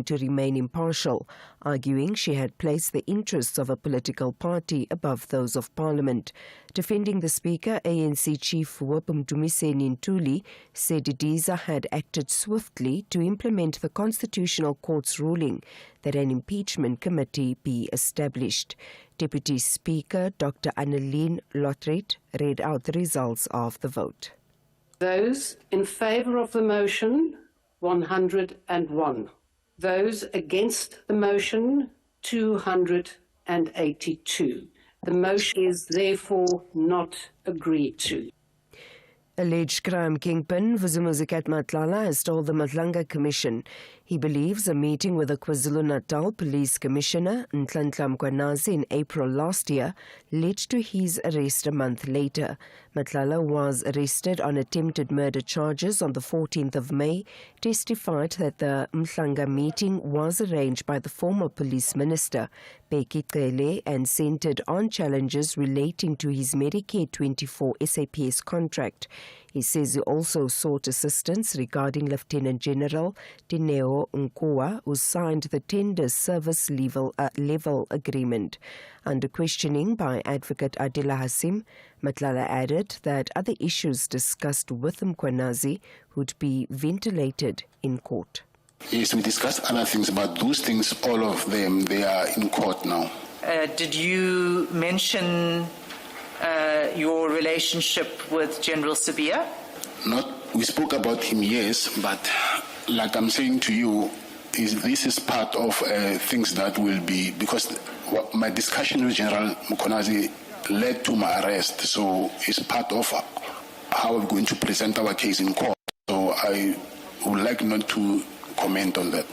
to remain impartial, arguing she had placed the interests of a political party above those of Parliament. Defending the Speaker, ANC Chief Whip Mdumiseni Ntuli said Didiza had acted swiftly to implement the Constitutional Court's ruling that an impeachment committee be established. Deputy Speaker Dr. Annelien Lotriet read out the results of the vote. Those in favour of the motion, 101. Those against the motion, 282. The motion is therefore not agreed to. Alleged crime kingpin Vuzumuzikat Matlala has told the Matlanga Commission he believes a meeting with the KwaZulu-Natal Police Commissioner Nhlanhla Mkhwanazi in April last year led to his arrest a month later. Matlala was arrested on attempted murder charges on the 14th of May, testified that the Mhlanga meeting was arranged by the former police minister, Bheki Cele, and centered on challenges relating to his Medicare 24 SAPS contract. He says he also sought assistance regarding Lieutenant General Dineo Nkua, who signed the tender service level agreement. Under questioning by advocate Adila Hasim, Matlala added that other issues discussed with Mkhwanazi would be ventilated in court. Yes, we discussed other things, but those things, all of them, they are in court now. Did you mention your relationship with General Sabia? We spoke about him, yes, but like I'm saying to you, this is part of things that will be, because my discussion with General Mkhwanazi led to my arrest, so it's part of how we're going to present our case in court. So I would like not to comment on that.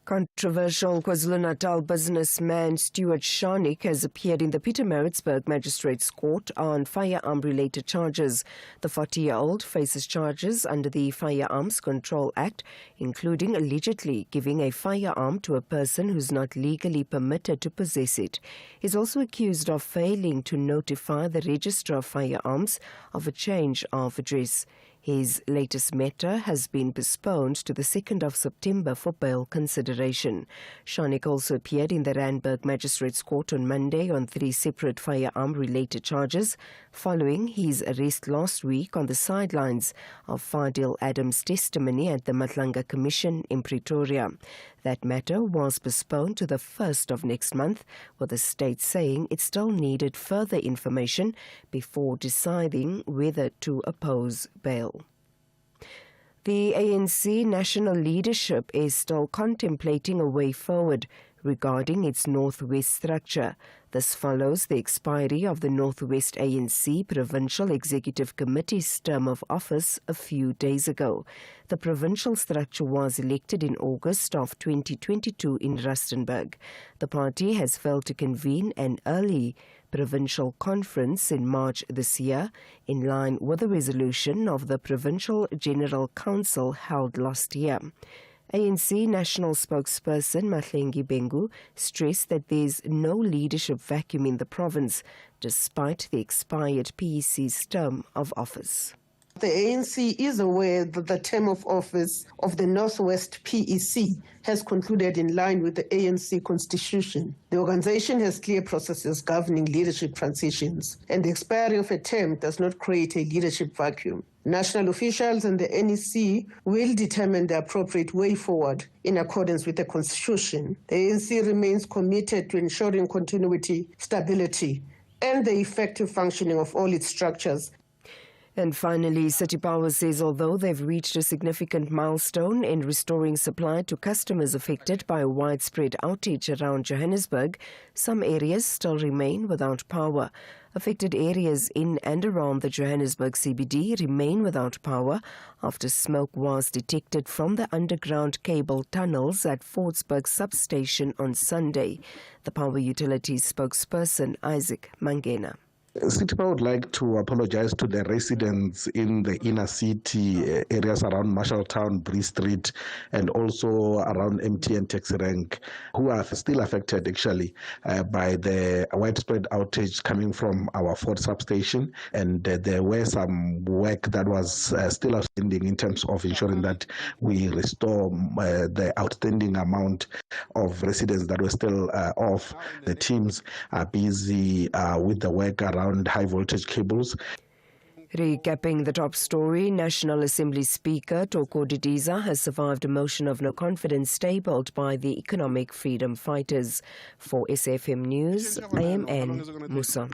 Controversial KwaZulu-Natal businessman Stuart Sharnik has appeared in the Pietermaritzburg Magistrates Court on firearm-related charges. The 40-year-old faces charges under the Firearms Control Act, including allegedly giving a firearm to a person who's not legally permitted to possess it. He's also accused of failing to notify the Registrar of Firearms of a change of address. His latest matter has been postponed to the 2nd of September for bail consideration. Sharnik also appeared in the Randburg Magistrates Court on Monday on 3 separate firearm-related charges, following his arrest last week on the sidelines of Fadil Adams' testimony at the Matlanga Commission in Pretoria. That matter was postponed to the 1st of next month, with the state saying it still needed further information before deciding whether to oppose bail. The ANC national leadership is still contemplating a way forward regarding its Northwest structure. This follows the expiry of the Northwest ANC Provincial Executive Committee's term of office a few days ago. The provincial structure was elected in August of 2022 in Rustenburg. The party has failed to convene an early provincial conference in March this year, in line with the resolution of the Provincial General Council held last year. ANC national spokesperson Mahlengi Bengu stressed that there's no leadership vacuum in the province, despite the expired PEC's term of office. The ANC is aware that the term of office of the Northwest PEC has concluded in line with the ANC constitution. The organization has clear processes governing leadership transitions, and the expiry of a term does not create a leadership vacuum. National officials and the NEC will determine the appropriate way forward in accordance with the constitution. The ANC remains committed to ensuring continuity, stability, and the effective functioning of all its structures. And finally, City Power says although they've reached a significant milestone in restoring supply to customers affected by a widespread outage around Johannesburg, some areas still remain without power. Affected areas in and around the Johannesburg CBD remain without power after smoke was detected from the underground cable tunnels at Fordsburg substation on Sunday. The power utilities spokesperson Isaac Mangena. Sitima would like to apologize to the residents in the inner city areas around Marshalltown, Bree Street, and also around MTN Taxi Rank, who are still affected actually by the widespread outage coming from our Ford substation. And there were some work that was still outstanding in terms of ensuring that we restore the outstanding amount of residents that were still off. The teams are busy with the work around high voltage cables. Recapping the top story, National Assembly Speaker Toko Didiza has survived a motion of no confidence tabled by the economic freedom fighters. For SAfm News, I am Anne Musa.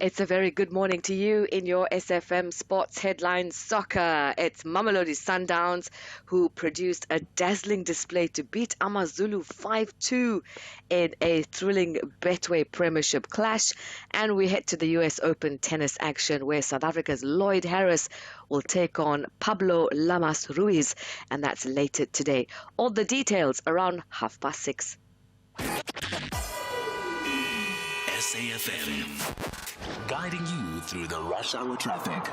It's a very good morning to you in your SAfm Sports Headlines Soccer. It's Mamelodi Sundowns who produced a dazzling display to beat AmaZulu 5-2 in a thrilling Betway Premiership clash. And we head to the US Open tennis action where South Africa's Lloyd Harris will take on Pablo Lamas Ruiz, and that's later today. All the details around 6:30. SAfm, guiding you through the rush hour traffic.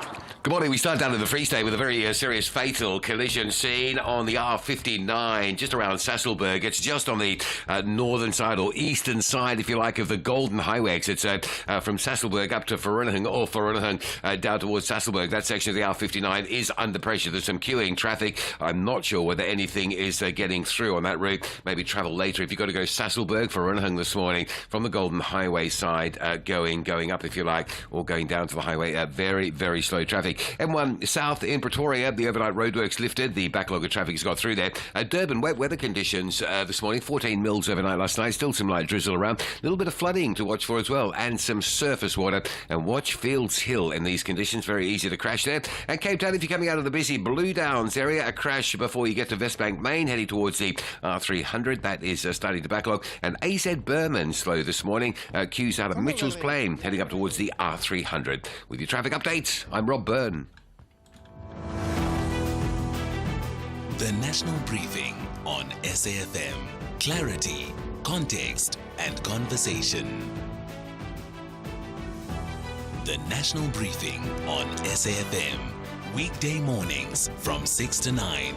Good morning. We start down in the Free State with a very serious fatal collision seen on the R59 just around Sasolburg. It's just on the northern side or eastern side, if you like, of the Golden Highway exit. From Sasolburg up to Vereeniging or Vereeniging down towards Sasolburg. That section of the R59 is under pressure. There's some queuing traffic. I'm not sure whether anything is getting through on that route. Maybe travel later if you've got to go Sasolburg, Vereeniging this morning from the Golden Highway side going up, if you like, or going down to the highway. Very, very slow traffic. M1 South in Pretoria, the overnight roadworks lifted. The backlog of traffic has got through there. Durban, wet weather conditions this morning. 14 mils overnight last night. Still some light drizzle around. A little bit of flooding to watch for as well. And some surface water. And watch Fields Hill in these conditions. Very easy to crash there. And Cape Town, if you're coming out of the busy Blue Downs area, a crash before you get to Westbank Main, heading towards the R300. That is starting to backlog. And AZ Berman slow this morning. Queues out of Mitchell's Plain, heading up towards the R300. With your traffic updates, I'm Rob Byrne. The National Briefing on SAfm. Clarity, context, and conversation. The National Briefing on SAfm. Weekday mornings from 6 to 9.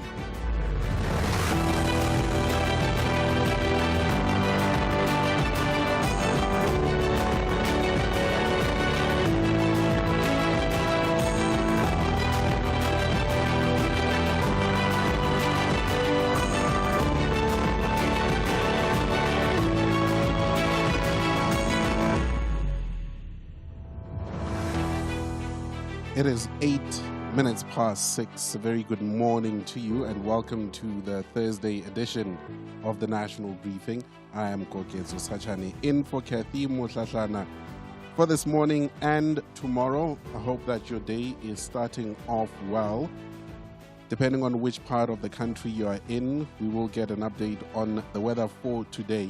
It is 8 minutes past 6. A very good morning to you and welcome to the Thursday edition of the National Briefing. I am Koketso Sachane in for Kathy Motlatlana for this morning and tomorrow. I hope that your day is starting off well. Depending on which part of the country you are in, we will get an update on the weather for today.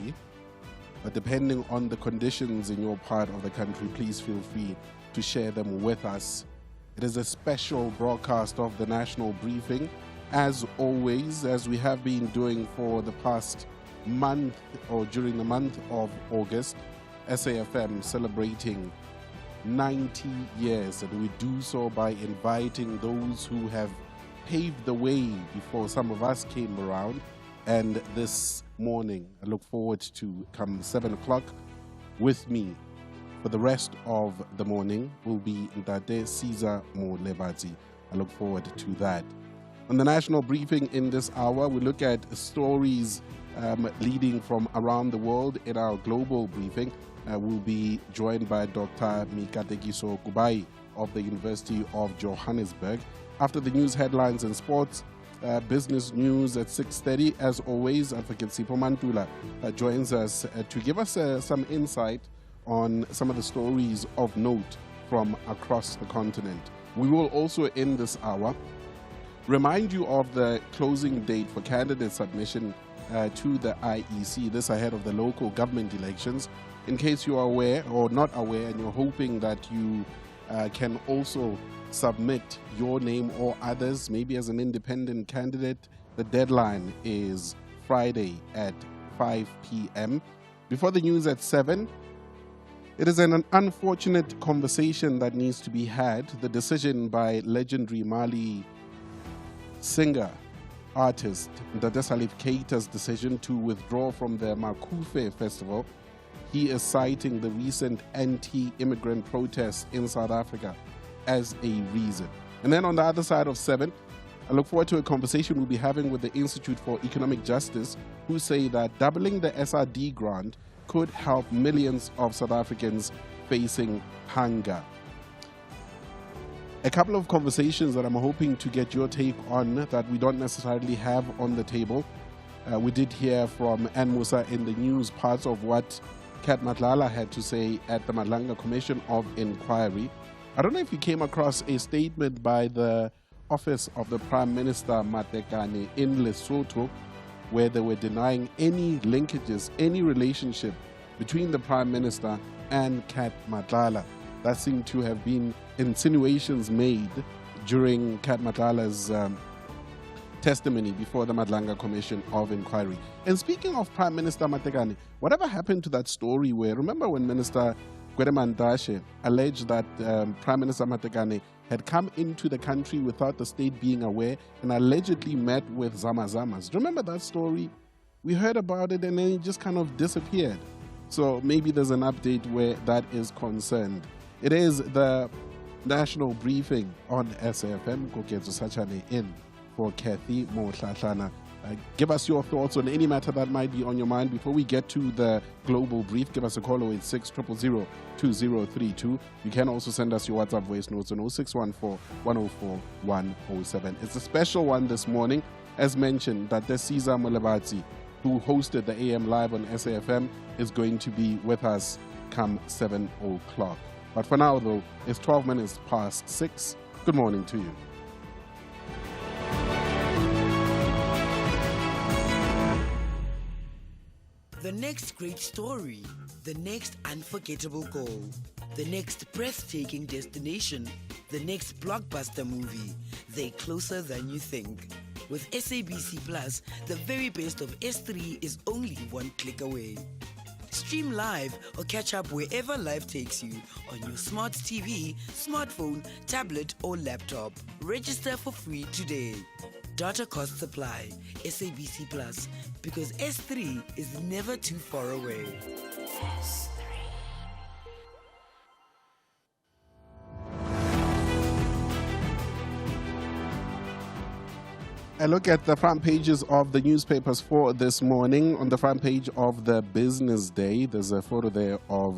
But depending on the conditions in your part of the country, please feel free to share them with us. It is a special broadcast of the National Briefing, as always, as we have been doing for the past month or during the month of August. SAfm celebrating 90 years, and we do so by inviting those who have paved the way before some of us came around. And this morning, I look forward to come 7 o'clock with me. For the rest of the morning will be Ndade Caesar Molebatsi. I look forward to that. On the National Briefing in this hour, we look at stories leading from around the world. In our global briefing, we'll be joined by Dr. Koketso Sachane of the University of Johannesburg. After the news headlines and sports, business news at 6:30. As always, Advocate Sipho Mantula joins us to give us some insight on some of the stories of note from across the continent. We will also, in this hour, remind you of the closing date for candidate submission to the IEC, this ahead of the local government elections. In case you are aware or not aware and you're hoping that you can also submit your name or others, maybe as an independent candidate, the deadline is Friday at 5 p.m. Before the news at 7, It is an unfortunate conversation that needs to be had. The decision by legendary Mali singer, artist Ndade Salif Keita's decision to withdraw from the Makufe Festival. He is citing the recent anti-immigrant protests in South Africa as a reason. And then on the other side of 7, I look forward to a conversation we'll be having with the Institute for Economic Justice, who say that doubling the SRD grant could help millions of South Africans facing hunger. A couple of conversations that I'm hoping to get your take on that we don't necessarily have on the table. We did hear from Ann Musa in the news parts of what Kat Matlala had to say at the Madlanga Commission of Inquiry. I don't know if you came across a statement by the Office of the Prime Minister Matekane in Lesotho, where they were denying any linkages, any relationship between the Prime Minister and Kat Matlala. That seemed to have been insinuations made during Kat Matlala's testimony before the Madlanga Commission of Inquiry. And speaking of Prime Minister Matekane, whatever happened to that story where, remember when Minister Gwede alleged that Prime Minister Matekane had come into the country without the state being aware and allegedly met with Zamazamas. Remember that story? We heard about it and then it just kind of disappeared. So maybe there's an update where that is concerned. It is the national briefing on SAfm. Koketso Sachane in for Kathy Mohlahlana. Give us your thoughts on any matter that might be on your mind. Before we get to the global brief, give us a call 086-000-2032. You can also send us your WhatsApp voice notes on 0614-104-107. It's a special one this morning. As mentioned, that the Caesar Molebatsi, who hosted the AM Live on SAfm, is going to be with us come 7 o'clock. But for now, though, it's 12 minutes past 6. Good morning to you. The next great story, the next unforgettable goal, the next breathtaking destination, the next blockbuster movie, they're closer than you think. With SABC Plus, the very best of S3 is only one click away. Stream live or catch up wherever life takes you on your smart TV, smartphone, tablet or laptop. Register for free today. Data cost supply, SABC Plus, because S3 is never too far away. S3. I look at the front pages of the newspapers for this morning. On the front page of the Business Day, there's a photo there of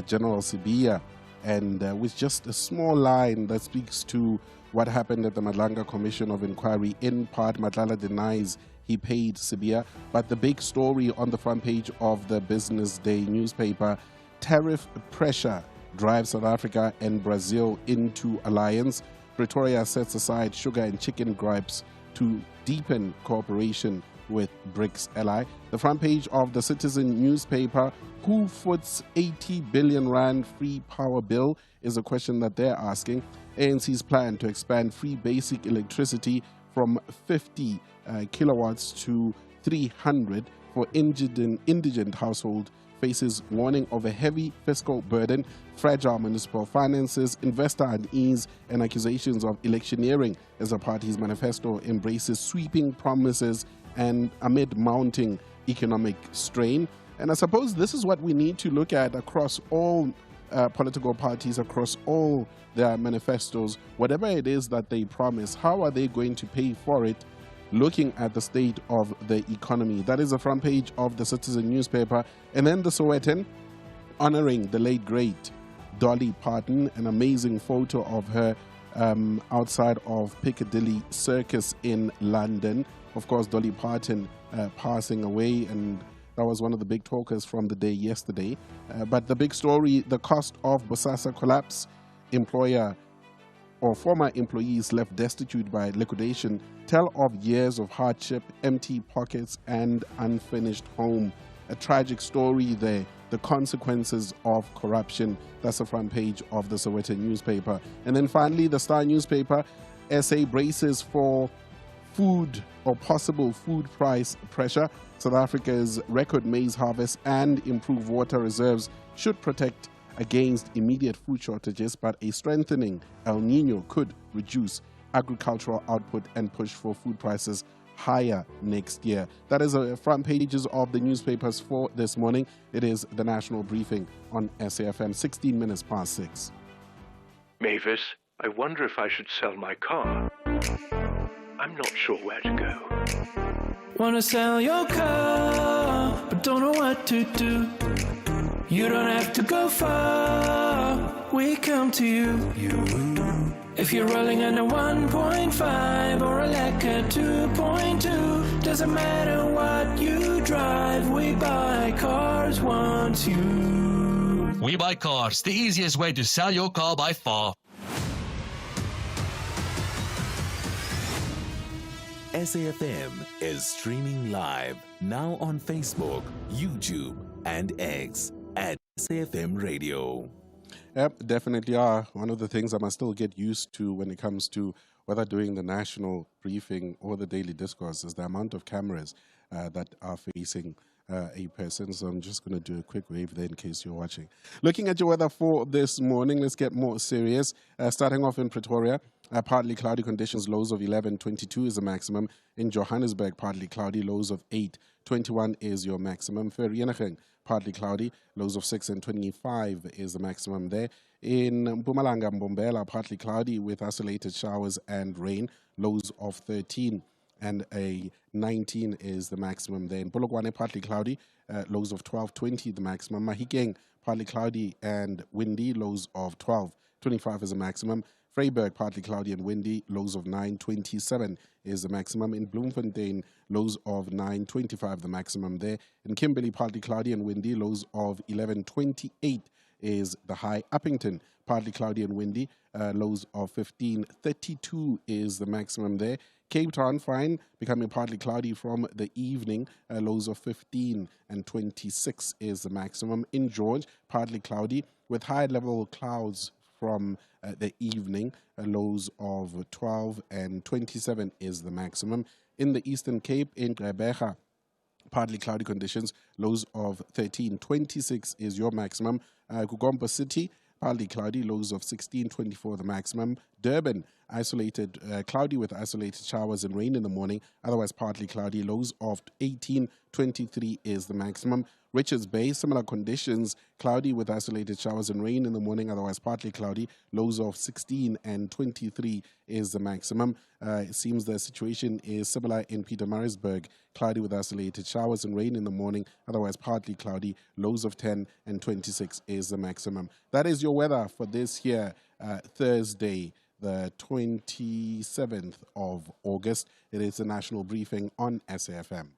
General Sibiya, and with just a small line that speaks to what happened at the Madlanga Commission of Inquiry. In part, Matlala denies he paid Sibiya, but the big story on the front page of the Business Day newspaper, tariff pressure drives South Africa and Brazil into alliance. Pretoria sets aside sugar and chicken gripes to deepen cooperation with BRICS ally. The front page of the Citizen newspaper, who foots 80 billion rand free power bill, is a question that they're asking. ANC's plan to expand free basic electricity from 50 kilowatts to 300 for indigent household faces warning of a heavy fiscal burden, fragile municipal finances, investor unease, and accusations of electioneering as the party's manifesto embraces sweeping promises and amid mounting economic strain. And I suppose this is what we need to look at across all political parties, across all their manifestos. Whatever it is that they promise, how are they going to pay for it, looking at the state of the economy? That is the front page of the Citizen newspaper. And then the Sowetan, honoring the late great Dolly Parton, an amazing photo of her outside of Piccadilly Circus in London. Of course, Dolly Parton passing away, and that was one of the big talkers from the day yesterday. But the big story, the cost of Bosasa collapse, employer or former employees left destitute by liquidation, tell of years of hardship, empty pockets, and unfinished home. A tragic story there, the consequences of corruption. That's the front page of the Sowetan newspaper. And then finally, the Star newspaper, SA braces for food or possible food price pressure. South Africa's record maize harvest and improved water reserves should protect against immediate food shortages, but a strengthening El Nino could reduce agricultural output and push for food prices higher next year. That is the front pages of the newspapers for this morning. It is the national briefing on SAfm, 16 minutes past 6. Mavis, I wonder if I should sell my car. I'm not sure where to go. Wanna sell your car, but don't know what to do. You don't have to go far, we come to you. If you're rolling under 1.5 or a Lekker 2.2, doesn't matter what you drive, we buy cars once you. We Buy Cars, the easiest way to sell your car by far. SAfm is streaming live now on Facebook, YouTube, and X at SAfm Radio. Yep, definitely are. One of the things I must still get used to when it comes to whether doing the national briefing or the daily discourse is the amount of cameras that are facing a person. So I'm just going to do a quick wave there in case you're watching. Looking at your weather for this morning, let's get more serious. Starting off in Pretoria, partly cloudy conditions, lows of 11, 22 is the maximum. In Johannesburg, partly cloudy, lows of 8, 21 is your maximum. Vereeniging, partly cloudy, lows of 6 and 25 is the maximum there. In Mpumalanga, Mbombela, partly cloudy with isolated showers and rain, lows of 13 and a 19 is the maximum there. In Polokwane, partly cloudy, lows of 12, 20 the maximum. Mahikeng, partly cloudy and windy, lows of 12, 25 is the maximum. Vryburg, partly cloudy and windy, lows of 9, 27 is the maximum. In Bloemfontein, lows of 9, 25 the maximum there. In Kimberley, partly cloudy and windy, lows of 11, 28 is the high. Uppington, partly cloudy and windy, lows of 15, 32 is the maximum there. Cape Town, fine, becoming partly cloudy from the evening, lows of 15 and 26 is the maximum. In George, partly cloudy with high-level clouds from the evening, lows of 12 and 27 is the maximum. In the Eastern Cape, in Gqeberha, partly cloudy conditions, lows of 13, 26 is your maximum. Kugomba City, partly cloudy, lows of 16, 24 the maximum. Durban, isolated, cloudy with isolated showers and rain in the morning, otherwise partly cloudy, lows of 18, 23 is the maximum. Richards Bay, similar conditions, cloudy with isolated showers and rain in the morning, otherwise partly cloudy, lows of 16 and 23 is the maximum. It seems the situation is similar in Pietermaritzburg, cloudy with isolated showers and rain in the morning, otherwise partly cloudy, lows of 10 and 26 is the maximum. That is your weather for this here Thursday, the 27th of August. It is a national briefing on SAfm.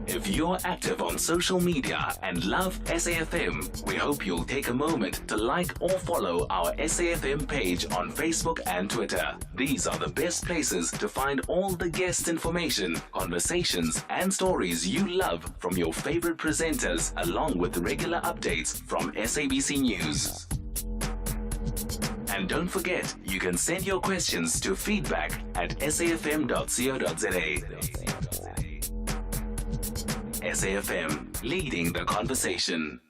If you're active on social media and love SAfm, we hope you'll take a moment to like or follow our SAfm page on Facebook and Twitter. These are the best places to find all the guest information, conversations, and stories you love from your favorite presenters, along with regular updates from SABC News. And don't forget, you can send your questions to feedback@safm.co.za. SAfm, leading the conversation.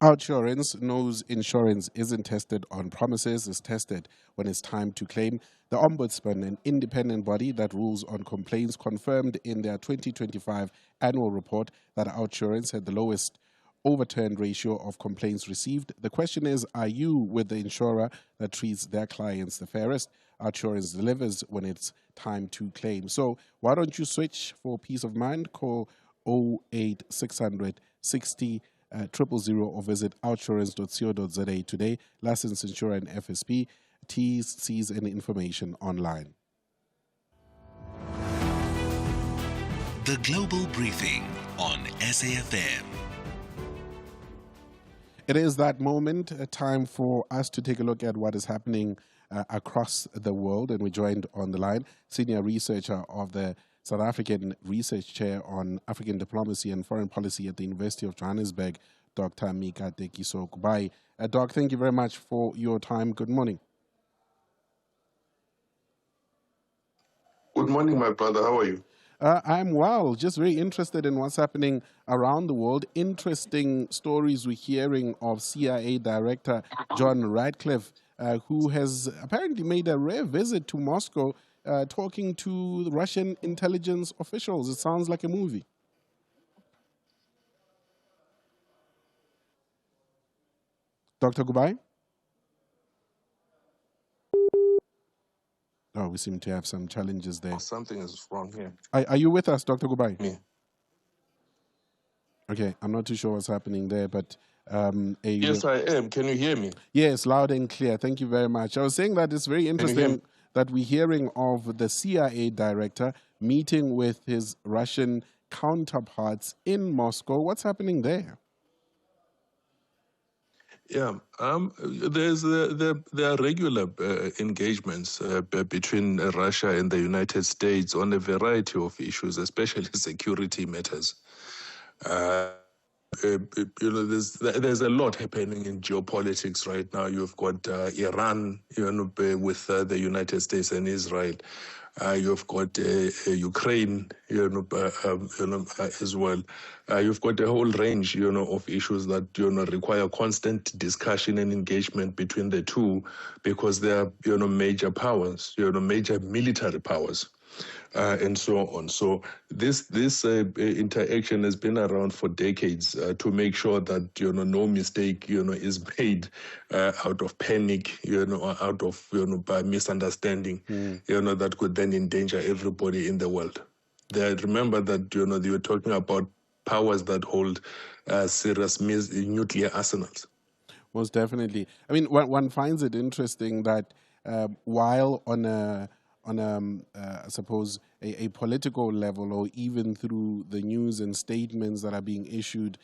Outsurance knows insurance isn't tested on promises, it's tested when it's time to claim. The Ombudsman, an independent body that rules on complaints, confirmed in their 2025 annual report that Outsurance had the lowest overturned ratio of complaints received. The question is, are you with the insurer that treats their clients the fairest? Outsurance delivers when it's time to claim. So why don't you switch for peace of mind? Call 08600 60 000 or visit outsurance.co.za today. Licensed insurer and FSP. T's, C's, and information online. The Global Briefing on SAfm. It is that moment, a time for us to take a look at what is happening across the world, and we're joined on the line, senior researcher of the South African Research Chair on African Diplomacy and Foreign Policy at the University of Johannesburg, Dr. Mika Tekiso Kubai. Doc, thank you very much for your time. Good morning. Good morning, my brother. How are you? I'm well. Just very interested in what's happening around the world. Interesting stories we're hearing of CIA Director John Ratcliffe, who has apparently made a rare visit to Moscow, talking to the Russian intelligence officials. It sounds like a movie. Dr. Kubai? Oh, we seem to have some challenges there. Something is wrong here. Are you with us, Dr. Kubai? Me. Okay, I'm not too sure what's happening there, but... Yes, I am. Can you hear me? Yes, loud and clear. Thank you very much. I was saying that it's very interesting that we're hearing of the CIA director meeting with his Russian counterparts in Moscow. What's happening there? Yeah, there are regular engagements between Russia and the United States on a variety of issues, especially security matters. There's a lot happening in geopolitics right now. You've got Iran, with the United States and Israel. You've got Ukraine, as well. You've got a whole range, of issues that require constant discussion and engagement between the two, because they are, major powers, major military powers. And so on. So this interaction has been around for decades to make sure that no mistake is made out of panic, or out of by misunderstanding, that could then endanger everybody in the world. Remember that you were talking about powers that hold serious nuclear arsenals. Most definitely. I mean, one finds it interesting that while I suppose, a political level, or even through the news and statements that are being issued,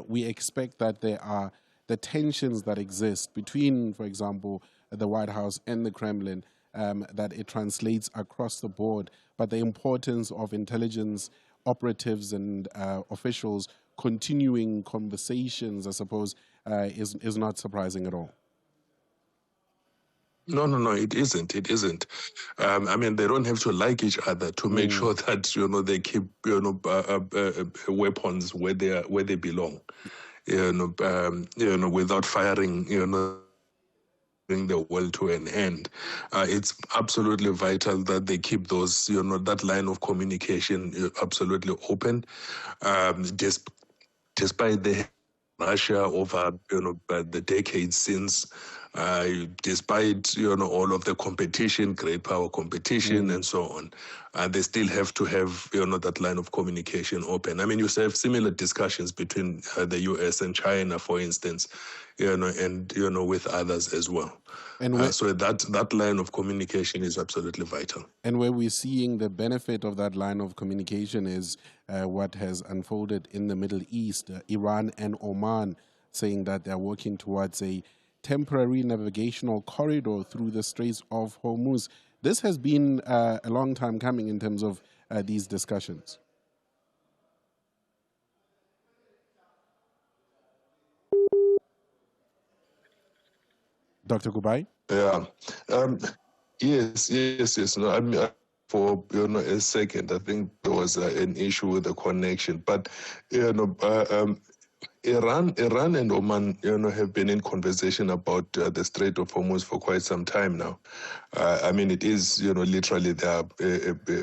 we expect that there are the tensions that exist between, for example, the White House and the Kremlin, that it translates across the board. But the importance of intelligence operatives and officials continuing conversations, I suppose, is not surprising at all. No, it isn't. It isn't. I mean, they don't have to like each other to make sure that they keep weapons where they belong. Without firing bring the world to an end. It's absolutely vital that they keep those that line of communication absolutely open. Despite the Russia over the decades since. Despite all of the competition, great power competition, and so on, they still have to have that line of communication open. I mean, you have similar discussions between the U.S. and China, for instance, and with others as well. And so that line of communication is absolutely vital. And where we're seeing the benefit of that line of communication is what has unfolded in the Middle East. Iran and Oman saying that they're working towards a temporary navigational corridor through the Straits of Hormuz. This has been a long time coming in terms of these discussions. Dr. Kubai? Yeah. Yes. No, I mean, for a second, I think there was an issue with the connection, but Iran and Oman, have been in conversation about the Strait of Hormuz for quite some time now. I mean, it is, literally their,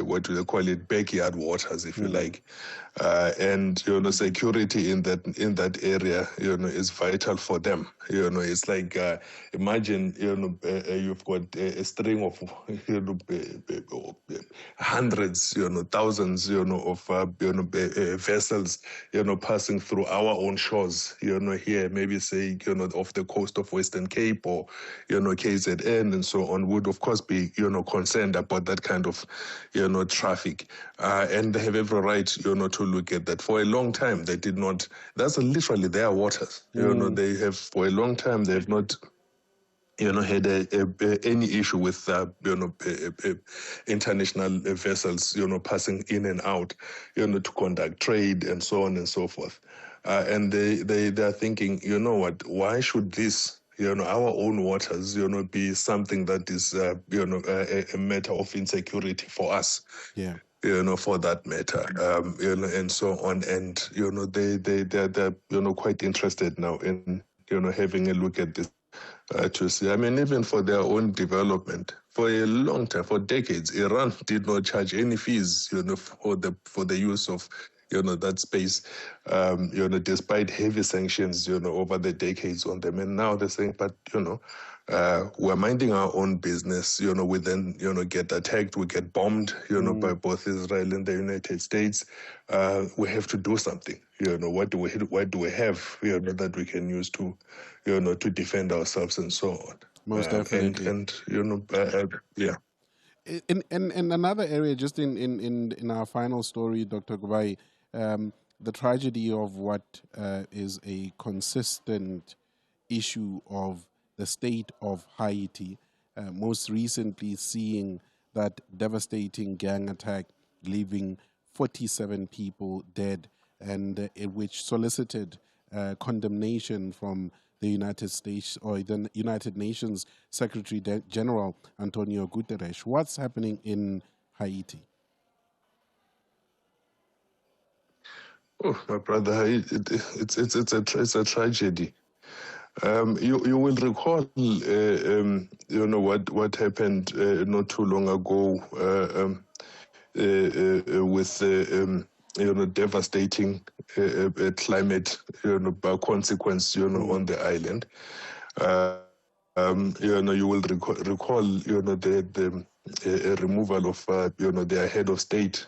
what do they call it, backyard waters, if you like. And, security in that area, is vital for them. It's like, imagine, you've got a string of, hundreds, thousands, of, vessels, passing through our own shores, here, maybe say, off the coast of Western Cape or, KZN and so on, would of course be, concerned about that kind of, traffic. And they have every right, to look at that. For a long time, they did not, that's literally their waters. They have, for a long time, they have not, had any issue with, international vessels, passing in and out, to conduct trade and so on and so forth. and they are thinking, you know what? Why should this, our own waters, be something that is, a matter of insecurity for us? Yeah. For that matter, and so on. And, they're quite interested now in, having a look at this to see. I mean, even for their own development, for a long time, for decades, Iran did not charge any fees, for the use of, that space, despite heavy sanctions, over the decades on them. And now they're saying, but, we're minding our own business, we then, get attacked, we get bombed, by both Israel and the United States. We have to do something, what do we have, that we can use to, to defend ourselves and so on. Most definitely. And yeah. In another area, just in our final story, Dr. Kubai, the tragedy of what is a consistent issue of the state of Haiti, most recently seeing that devastating gang attack, leaving 47 people dead, and which solicited condemnation from the United States or the United Nations Secretary General Antonio Guterres. What's happening in Haiti? Oh, my brother, it's a tragedy. You will recall, what happened not too long ago with devastating climate consequence on the island. You will recall the removal of their head of state.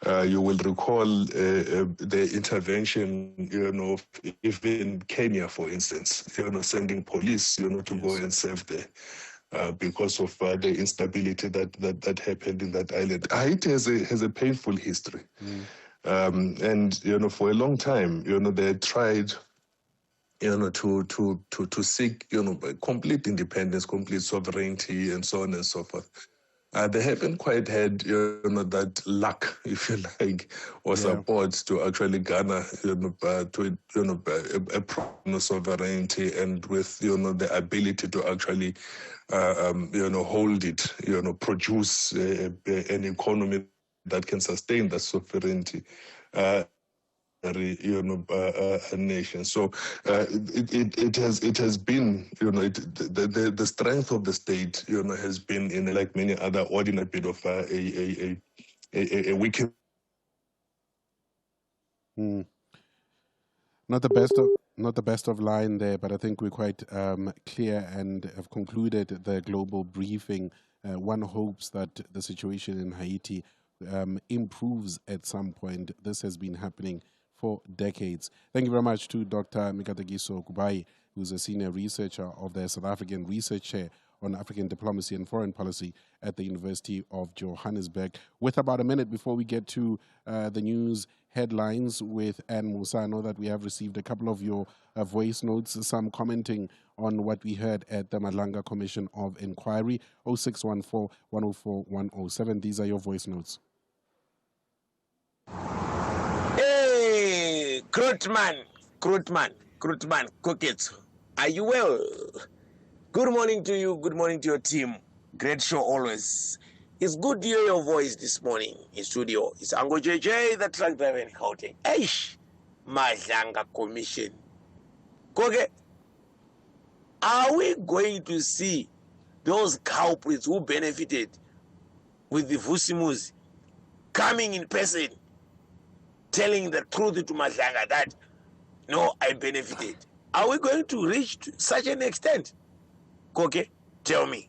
You will recall the intervention, of even Kenya, for instance, sending police, to go and serve there because of the instability that happened in that island. Haiti has a painful history. And, for a long time, they tried, to seek, complete independence, complete sovereignty, and so on and so forth. They haven't quite had, that luck, if you like, or support to actually garner, a sovereignty, and with, the ability to actually, hold it, produce an economy that can sustain that sovereignty. A nation. So it has been, the strength of the state, has been in, like many other ordinary bit of a weakened. Not the best of line there, but I think we're quite clear and have concluded the global briefing. One hopes that the situation in Haiti improves at some point. This has been happening for decades. Thank you very much to Dr. Koketso Sachane, who's a senior researcher of the South African Research Chair on African Diplomacy and Foreign Policy at the University of Johannesburg. With about a minute before we get to the news headlines with Anne Musa, I know that we have received a couple of your voice notes, some commenting on what we heard at the Madlanga Commission of Inquiry. 0614-104-107. These are your voice notes. Hey, Krutman, Koketso, are you well? Good morning to you, good morning to your team. Great show always. It's good to hear your voice this morning in studio. It's Ango JJ, the truck driver in Gauteng. Eish, Madlanga Commission. Koke, are we going to see those culprits who benefited with the Vusimus coming in person, telling the truth to Madlanga that, no, I benefited? Are we going to reach to such an extent? Koke, tell me.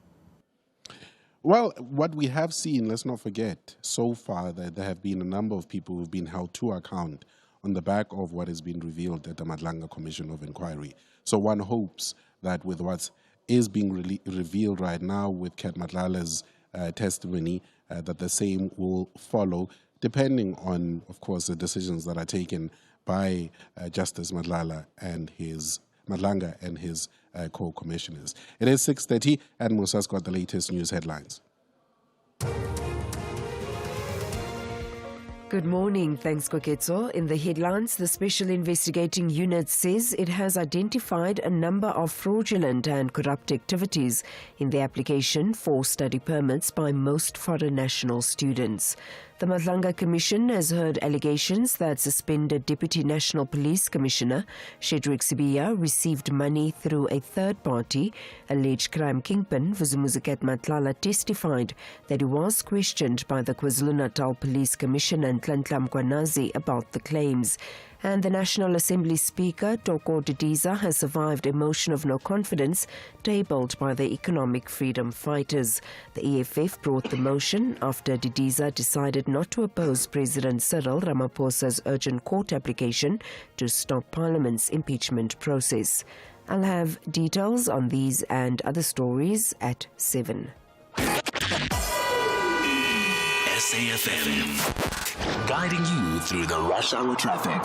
Well, what we have seen, let's not forget, so far that there have been a number of people who've been held to account on the back of what has been revealed at the Madlanga Commission of Inquiry. So one hopes that with what is being revealed right now with Kat Madlala's testimony, that the same will follow, depending on, of course, the decisions that are taken by Justice Madlanga and his co-commissioners. It is 6:30, and Musa's got the latest news headlines. Good morning. Thanks, Koketso. In the headlines, the Special Investigating Unit says it has identified a number of fraudulent and corrupt activities in the application for study permits by most foreign national students. The Madlanga Commission has heard allegations that suspended Deputy National Police Commissioner Shedrick Sibiya received money through a third party. Alleged crime kingpin Vuzumuzuket Matlala testified that he was questioned by the KwaZulu-Natal Police Commissioner Nhlanhla Mkhwanazi about the claims. And the National Assembly Speaker, Toko Didiza, has survived a motion of no confidence tabled by the economic freedom fighters. The EFF brought the motion after Didiza decided not to oppose President Cyril Ramaphosa's urgent court application to stop Parliament's impeachment process. I'll have details on these and other stories at 7. SAfm. Guiding you through the rush hour traffic.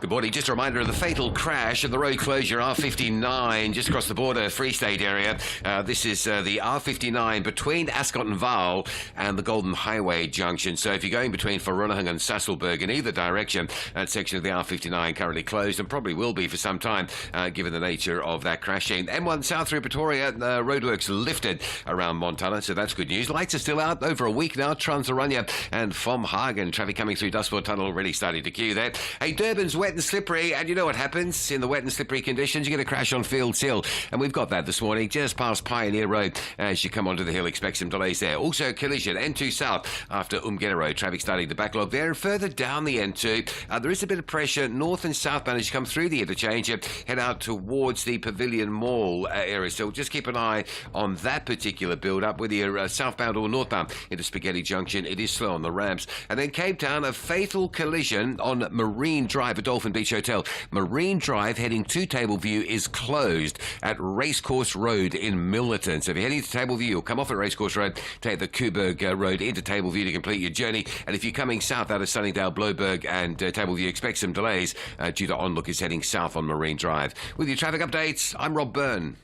Good morning. Just a reminder of the fatal crash and the road closure R59 just across the border, Free State area. This is the R59 between Ascot and Vaal and the Golden Highway junction. So if you're going between Vereeniging and Sasolburg in either direction, that section of the R59 currently closed and probably will be for some time given the nature of that crashing. M1 south through Pretoria, roadworks lifted around Montana, so that's good news. Lights are still out over a week now. Transaranya and from Hagen, traffic coming through Dustport Tunnel already starting to queue there. Hey, Durban's wet and slippery, and you know what happens in the wet and slippery conditions. You get a crash on Fields Hill, and we've got that this morning just past Pioneer Road. As you come onto the hill, expect some delays there. Also, collision N2 South after Umgera Road, traffic starting to backlog there. And further down the N2, there is a bit of pressure north and southbound as you come through the interchange, head out towards the Pavilion Mall area. So just keep an eye on that particular build-up, whether you're southbound or northbound into Spaghetti Junction. It is slow on the ramps. And then Cape Town, a fatal collision on Marine Drive at Dolphin Beach Hotel. Marine Drive heading to Tableview is closed at Racecourse Road in Milnerton. So if you're heading to Tableview, you'll come off at Racecourse Road, take the Kuberg Road into Tableview to complete your journey. And if you're coming south out of Sunningdale, Bloberg and Tableview, expect some delays due to onlookers heading south on Marine Drive. With your traffic updates, I'm Rob Byrne.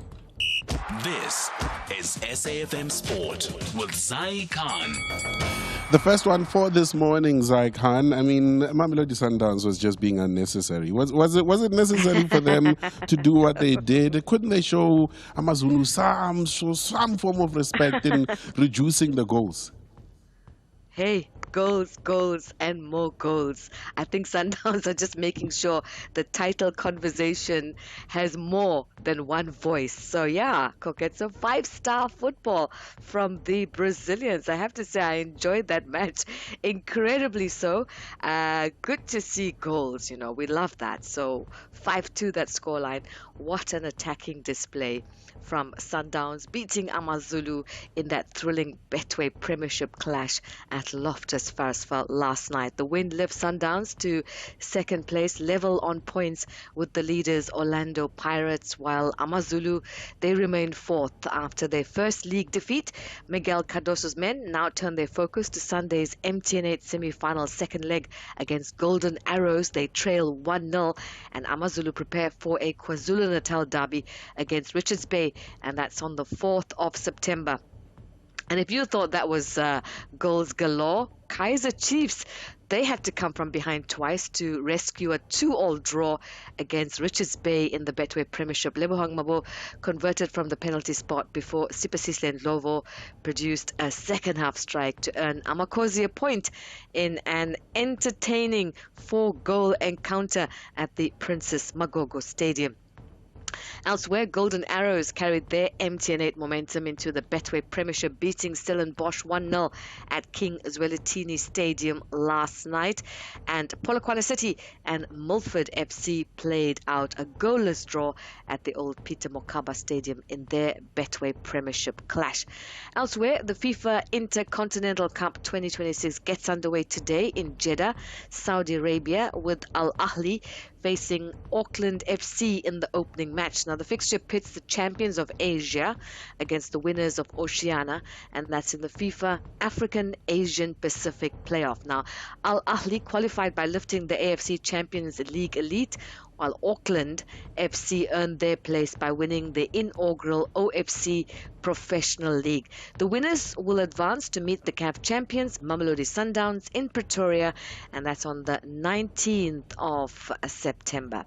This is SAfm Sport with Zai Khan. The first one for this morning, Zai Khan. I mean, Mamelodi Sundowns was just being unnecessary. Was it necessary for them to do what they did? Couldn't they show Amazulu some form of respect in reducing the goals? Hey, goals, and more goals. I think Sundowns are just making sure the title conversation has more than one voice. So yeah, Koketso, 5-star football from the Brazilians. I have to say I enjoyed that match incredibly so. Good to see goals, you know, we love that. So 5-2 that scoreline. What an attacking display from Sundowns, beating Amazulu in that thrilling Betway Premiership clash at Loftus Versfeld last night. The win lifts Sundowns to second place, level on points with the leaders Orlando Pirates, while Amazulu, they remain fourth after their first league defeat. Miguel Cardoso's men now turn their focus to Sunday's MTN8 semi-final second leg against Golden Arrows. They trail 1-0, and Amazulu prepare for a KwaZulu-Natal derby against Richards Bay, and that's on the 4th of September. And if you thought that was goals galore, Kaizer Chiefs, they had to come from behind twice to rescue a 2-2 draw against Richards Bay in the Betway Premiership. Lebohang Mabo converted from the penalty spot before Sipasisile Ndlovu produced a second-half strike to earn Amakosi a point in an entertaining 4-goal encounter at the Princess Magogo Stadium. Elsewhere, Golden Arrows carried their MTN8 momentum into the Betway Premiership, beating Stellenbosch 1-0 at King Zwelithini Stadium last night. And Polokwane City and Milford FC played out a goalless draw at the old Peter Mokaba Stadium in their Betway Premiership clash. Elsewhere, the FIFA Intercontinental Cup 2026 gets underway today in Jeddah, Saudi Arabia, with Al Ahly facing Auckland FC in the opening match. Now, the fixture pits the champions of Asia against the winners of Oceania, and that's in the FIFA African Asian Pacific playoff. Now, Al Ahly qualified by lifting the AFC Champions League Elite, while Auckland FC earned their place by winning the inaugural OFC Professional League. The winners will advance to meet the CAF champions, Mamelodi Sundowns, in Pretoria, and that's on the 19th of September.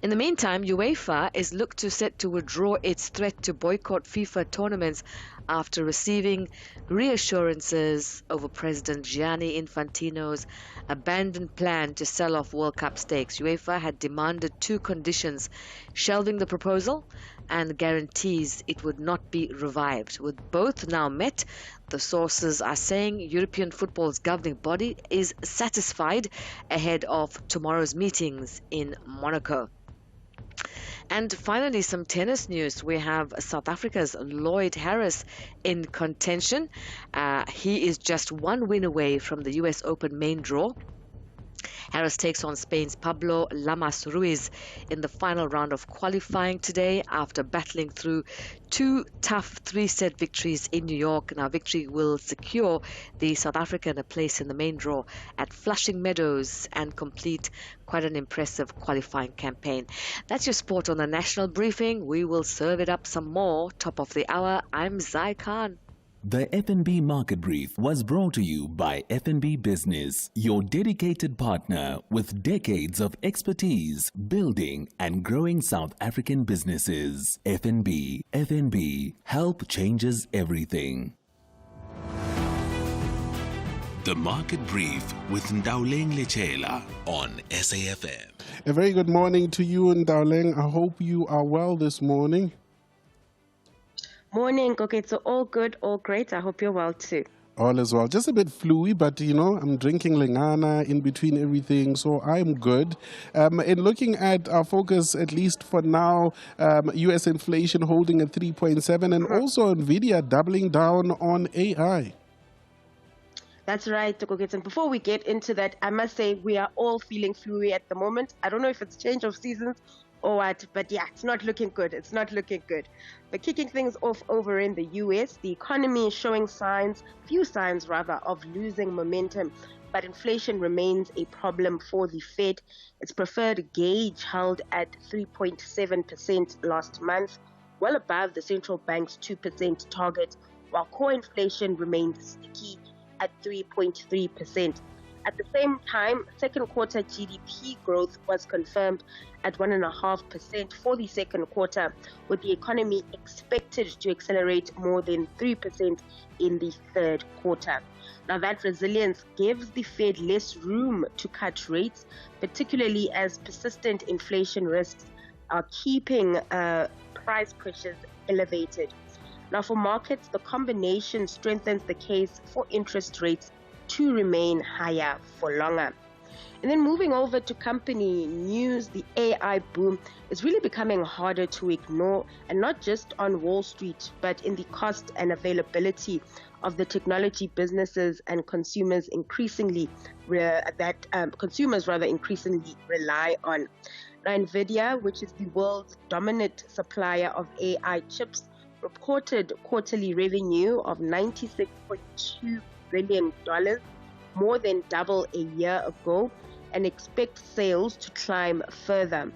In the meantime, UEFA is looked to set to withdraw its threat to boycott FIFA tournaments after receiving reassurances over President Gianni Infantino's abandoned plan to sell off World Cup stakes. UEFA had demanded two conditions: shelving the proposal and guarantees it would not be revived. With both now met, the sources are saying European football's governing body is satisfied ahead of tomorrow's meetings in Monaco. And finally, some tennis news. We have South Africa's Lloyd Harris in contention. He is just one win away from the US Open main draw. Harris takes on Spain's Pablo Lamas Ruiz in the final round of qualifying today after battling through two tough three-set victories in New York. Now, victory will secure the South African a place in the main draw at Flushing Meadows and complete quite an impressive qualifying campaign. That's your sport on the National Briefing. We will serve it up some more. Top of the hour, I'm Zai Khan. The FNB Market Brief was brought to you by FNB Business, your dedicated partner with decades of expertise building and growing South African businesses. FNB, help changes everything. The Market Brief with Ndauleng Lechela on SAfm. A very good morning to you, Ndauleng. I hope you are well this morning. Morning, Koketso. All good, all great. I hope you're well too. All is well. Just a bit fluey, but I'm drinking Lengana in between everything, so I'm good. In looking at our focus, at least for now, US inflation holding at 3.7 and also Nvidia doubling down on AI. That's right, Koketso. Before we get into that, I must say we are all feeling fluey at the moment. I don't know if it's change of seasons or what, but yeah, it's not looking good. It's not looking good. But kicking things off over in the US, the economy is showing few signs of losing momentum, but inflation remains a problem for the Fed. Its preferred gauge held at 3.7% last month, well above the central bank's 2% target, while core inflation remained sticky at 3.3%. At the same time, second quarter GDP growth was confirmed at 1.5% for the second quarter, with the economy expected to accelerate more than 3% in the third quarter. Now, that resilience gives the Fed less room to cut rates, particularly as persistent inflation risks are keeping price pressures elevated. Now, for markets, the combination strengthens the case for interest rates to remain higher for longer. And then moving over to company news, the AI boom is really becoming harder to ignore, and not just on Wall Street, but in the cost and availability of the technology businesses and consumers increasingly rely on. Now, Nvidia, which is the world's dominant supplier of AI chips, reported quarterly revenue of $96.2 billion, more than double a year ago, and expect sales to climb further.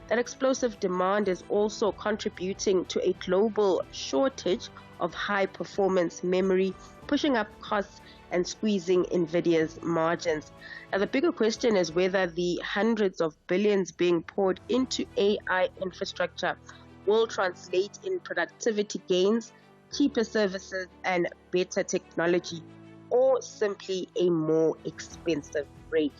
That explosive demand is also contributing to a global shortage of high-performance memory, pushing up costs and squeezing Nvidia's margins. Now, the bigger question is whether the hundreds of billions being poured into AI infrastructure will translate in productivity gains, cheaper services, and better technology, or simply a more expensive rate.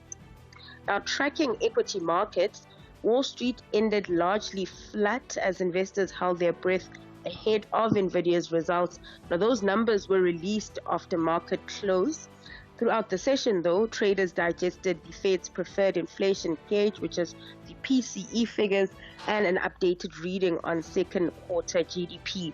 Now, tracking equity markets, Wall Street ended largely flat as investors held their breath ahead of Nvidia's results. Now, those numbers were released after market close. Throughout the session, though, traders digested the Fed's preferred inflation gauge, which is the PCE figures, and an updated reading on second quarter GDP.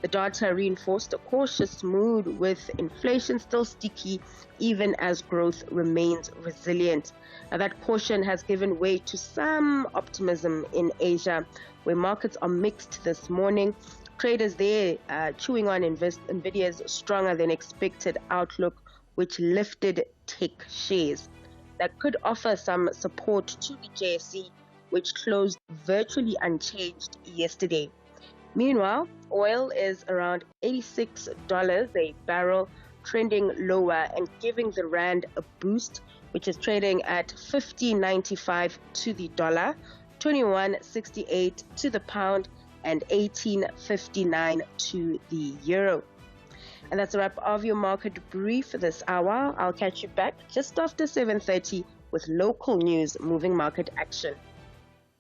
The data reinforced a cautious mood, with inflation still sticky even as growth remains resilient. Now, that caution has given way to some optimism in Asia, where markets are mixed this morning. Traders there chewing on Nvidia's stronger than expected outlook, which lifted tech shares. That could offer some support to the JSE, which closed virtually unchanged yesterday. Meanwhile, oil is around $86 a barrel, trending lower and giving the rand a boost, which is trading at 50.95 to the dollar, 21.68 to the pound, and 18.59 to the euro. And that's a wrap of your market brief this hour. I'll catch you back just after 7:30 with local news moving market action.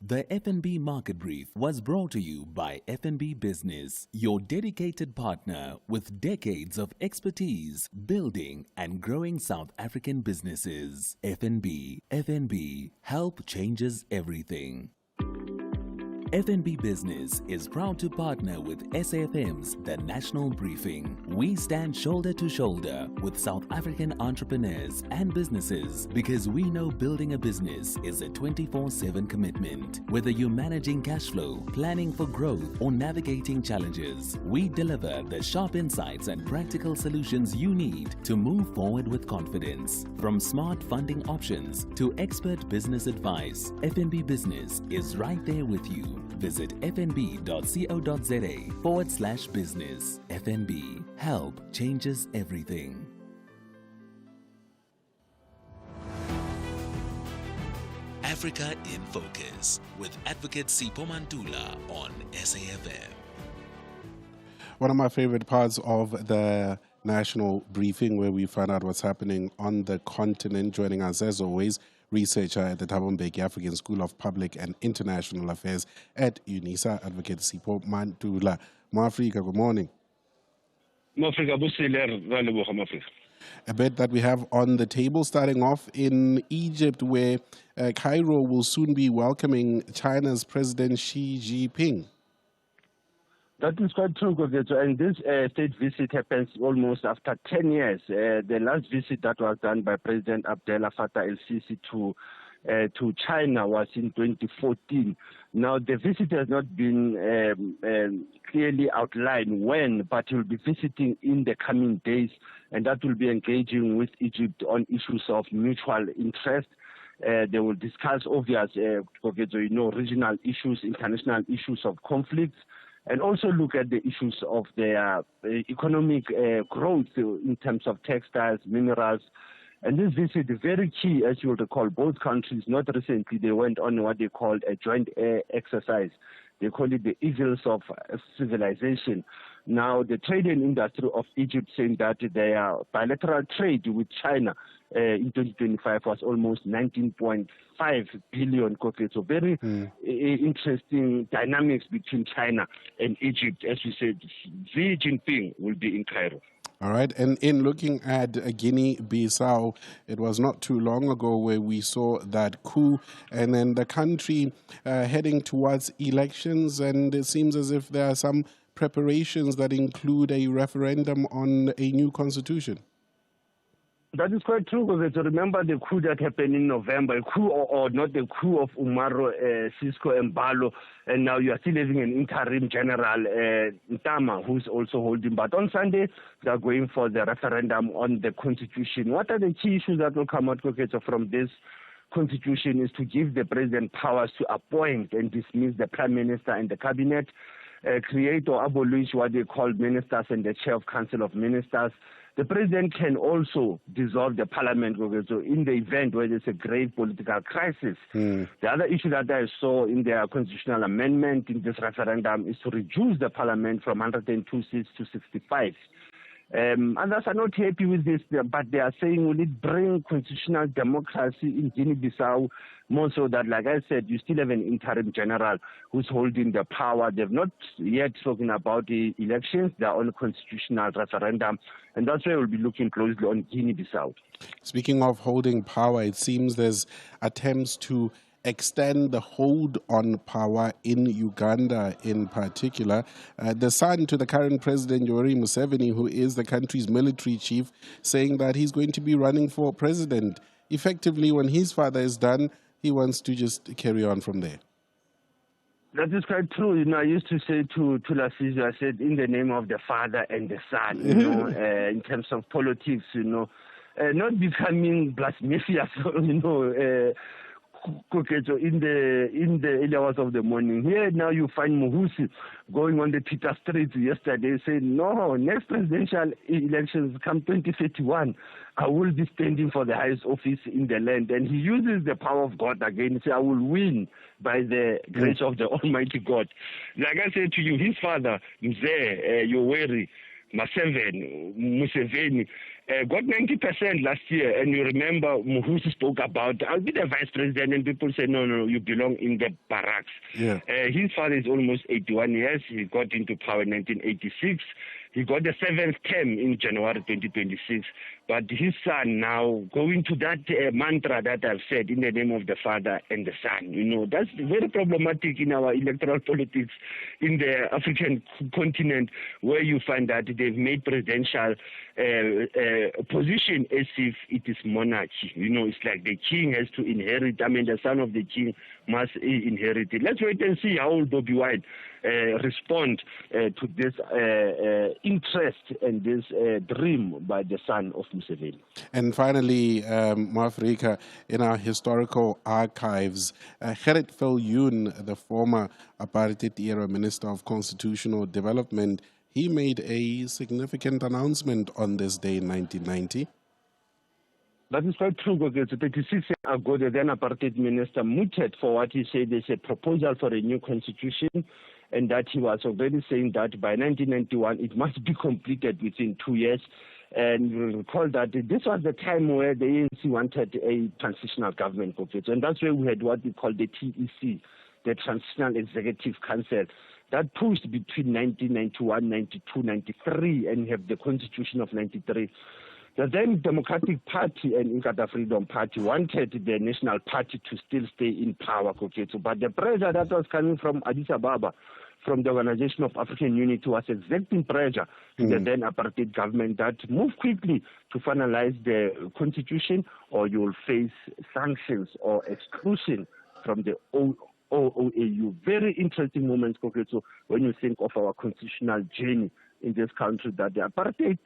The FNB Market Brief was brought to you by FNB Business, your dedicated partner with decades of expertise building and growing South African businesses. FNB, help changes everything. FNB Business is proud to partner with SAfm's The National Briefing. We stand shoulder to shoulder with South African entrepreneurs and businesses because we know building a business is a 24/7 commitment. Whether you're managing cash flow, planning for growth, or navigating challenges, we deliver the sharp insights and practical solutions you need to move forward with confidence. From smart funding options to expert business advice, FNB Business is right there with you. Visit fnb.co.za/business. FNB, help changes everything. Africa in Focus with Advocate Sipho Mantula on SAfm. One of my favorite parts of the national briefing, where we find out what's happening on the continent. Joining us as always, researcher at the Thabo Mbeki African School of Public and International Affairs at UNISA, Advocate Sipho Mantula. Africa, good morning. A bet that we have on the table, starting off in Egypt, where Cairo will soon be welcoming China's President Xi Jinping. That is quite true, Koketso. And this state visit happens almost after 10 years. The last visit that was done by President Abdel Fattah el-Sisi to China was in 2014. Now, the visit has not been clearly outlined when, but he will be visiting in the coming days, and that will be engaging with Egypt on issues of mutual interest. They will discuss obvious, regional issues, international issues of conflicts, and also look at the issues of their economic growth in terms of textiles, minerals. And this visit is very key, as you will recall. Both countries, not recently, they went on what they called a joint air exercise. They call it the Eagles of Civilization. Now, the trade and industry of Egypt saying that their bilateral trade with China in 2025 was almost 19.5 billion. So very interesting dynamics between China and Egypt. As we said, Xi Jinping will be in Cairo. All right, and in looking at Guinea-Bissau, it was not too long ago where we saw that coup, and then the country heading towards elections, and it seems as if there are some preparations that include a referendum on a new constitution. That is quite true, because remember the coup that happened in November, a coup or not the coup of Umaro Cisco Embalo, and now you are still having an interim general, Ntama, who's also holding. But on Sunday, they are going for the referendum on the constitution. What are the key issues that will come out, Koketso, from this constitution is to give the president powers to appoint and dismiss the prime minister and the cabinet, create or abolish what they call ministers and the chair of council of ministers. The president can also dissolve the parliament, so in the event where there's a grave political crisis. The other issue that I saw in their constitutional amendment in this referendum is to reduce the parliament from 102 seats to 65. Others are not happy with this, but they are saying, will it bring constitutional democracy in Guinea-Bissau? More so that, like I said, you still have an interim general who's holding the power. They've not yet spoken about the elections. They're on a constitutional referendum, and that's why we'll be looking closely on Guinea-Bissau. Speaking of holding power, it seems there's attempts to extend the hold on power in Uganda in particular. The son to the current president, Yoweri Museveni, who is the country's military chief, saying that he's going to be running for president. Effectively, when his father is done, he wants to just carry on from there. That is quite true. I used to say to Lasizwe, I said, in the name of the father and the son, in terms of politics, not becoming blasphemous, Koketso, in the early hours of the morning. Here now you find Muhusi going on the Peter Street yesterday saying, no, next presidential elections come 2031, I will be standing for the highest office in the land. And he uses the power of God again. He says, I will win by the grace of the Almighty God. Like I said to you, his father, Mzee Yoweri Museveni, got 90% last year, and you remember Muhusi spoke about, I'll be the vice president, and people said, no, you belong in the barracks. Yeah. His father is almost 81 years. He got into power in 1986. He got the 7th term in January 2026. But his son now, going to that mantra that I've said, in the name of the Father and the Son, that's very problematic in our electoral politics in the African continent, where you find that they've made presidential position as if it is monarchy. It's like the king has to inherit. The son of the king must inherit it. Let's wait and see how will Bobby Wine respond to this interest and this dream by the son of Museveni. And finally, Mwafrika, in our historical archives, Gerrit Viljoen, the former apartheid-era Minister of Constitutional Development, he made a significant announcement on this day in 1990. That is quite true, Koketso. 36 years ago, the then apartheid minister mooted for what he said is a proposal for a new constitution, and that he was already saying that by 1991 it must be completed within 2 years. And we recall that this was the time where the ANC wanted a transitional government, Koketso, and that's where we had what we call the TEC, the Transitional Executive Council, that pushed between 1991, 92, 93, and we have the Constitution of 93. The then Democratic Party and Inkatha Freedom Party wanted the National Party to still stay in power, Koketso, but the pressure that was coming from Addis Ababa, from the Organization of African Unity, was exerting pressure to the then apartheid government that move quickly to finalize the constitution, or you will face sanctions or exclusion from the OAU. Very interesting moments, Koketso, when you think of our constitutional journey in this country, that the apartheid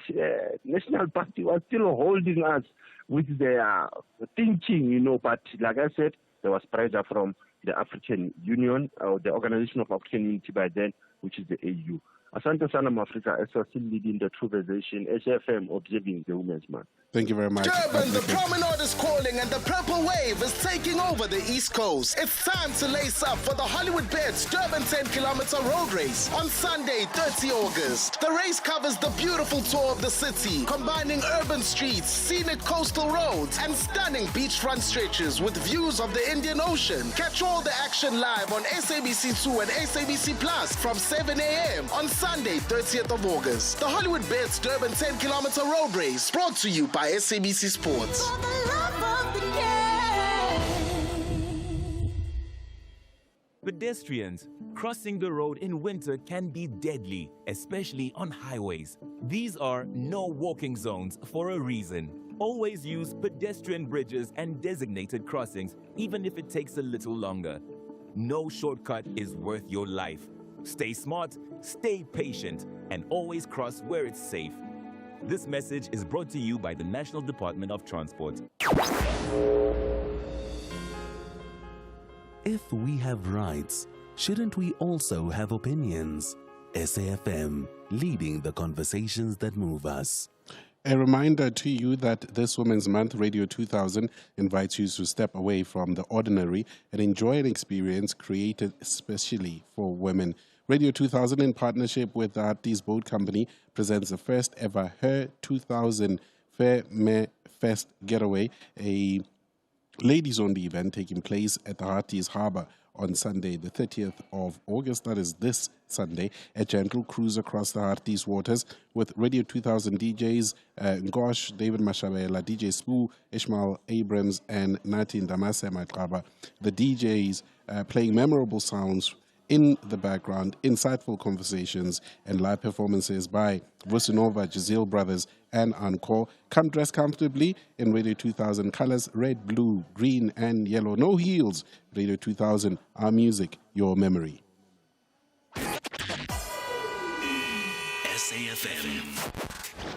National Party was still holding us with their thinking, but like I said, there was pressure from the African Union, or the Organization of African Unity by then, which is the AU. Asante Sana Africa, as still leading the Trouvation, SAfm observing the Women's Month. Thank you very much. Durban, the promenade is calling and the purple wave is taking over the East Coast. It's time to lace up for the Hollywood Bets Durban 10-kilometer road race on Sunday, 30 August. The race covers the beautiful tour of the city, combining urban streets, scenic coastal roads, and stunning beachfront stretches with views of the Indian Ocean. Catch all the action live on SABC2 and SABC Plus from 7 a.m. on Sunday, 30th of August. The Hollywood Bets Durban 10-kilometer road race, brought to you by SABC Sports. Pedestrians, crossing the road in winter can be deadly, especially on highways. These are no walking zones for a reason. Always use pedestrian bridges and designated crossings, even if it takes a little longer. No shortcut is worth your life. Stay smart, stay patient, and always cross where it's safe. This message is brought to you by the National Department of Transport. If we have rights, shouldn't we also have opinions? SAfm, leading the conversations that move us. A reminder to you that this Women's Month, Radio 2000 invites you to step away from the ordinary and enjoy an experience created especially for women. Radio 2000, in partnership with the Artis Boat Company, presents the first ever Her 2000 Fair Me Fest Getaway, a ladies-only event taking place at the Artis Harbour on Sunday, the 30th of August. That is this Sunday. A gentle cruise across the Artis waters with Radio 2000 DJs Ngosh, David Mashabela, DJ Spoo, Ishmael Abrams, and Natin Damase Matraba. The DJs playing memorable sounds in the background, insightful conversations, and live performances by Vusinova, Giselle Brothers, and Encore. Come dressed comfortably in Radio 2000 colors, red, blue, green, and yellow. No heels. Radio 2000, our music, your memory. SAfm,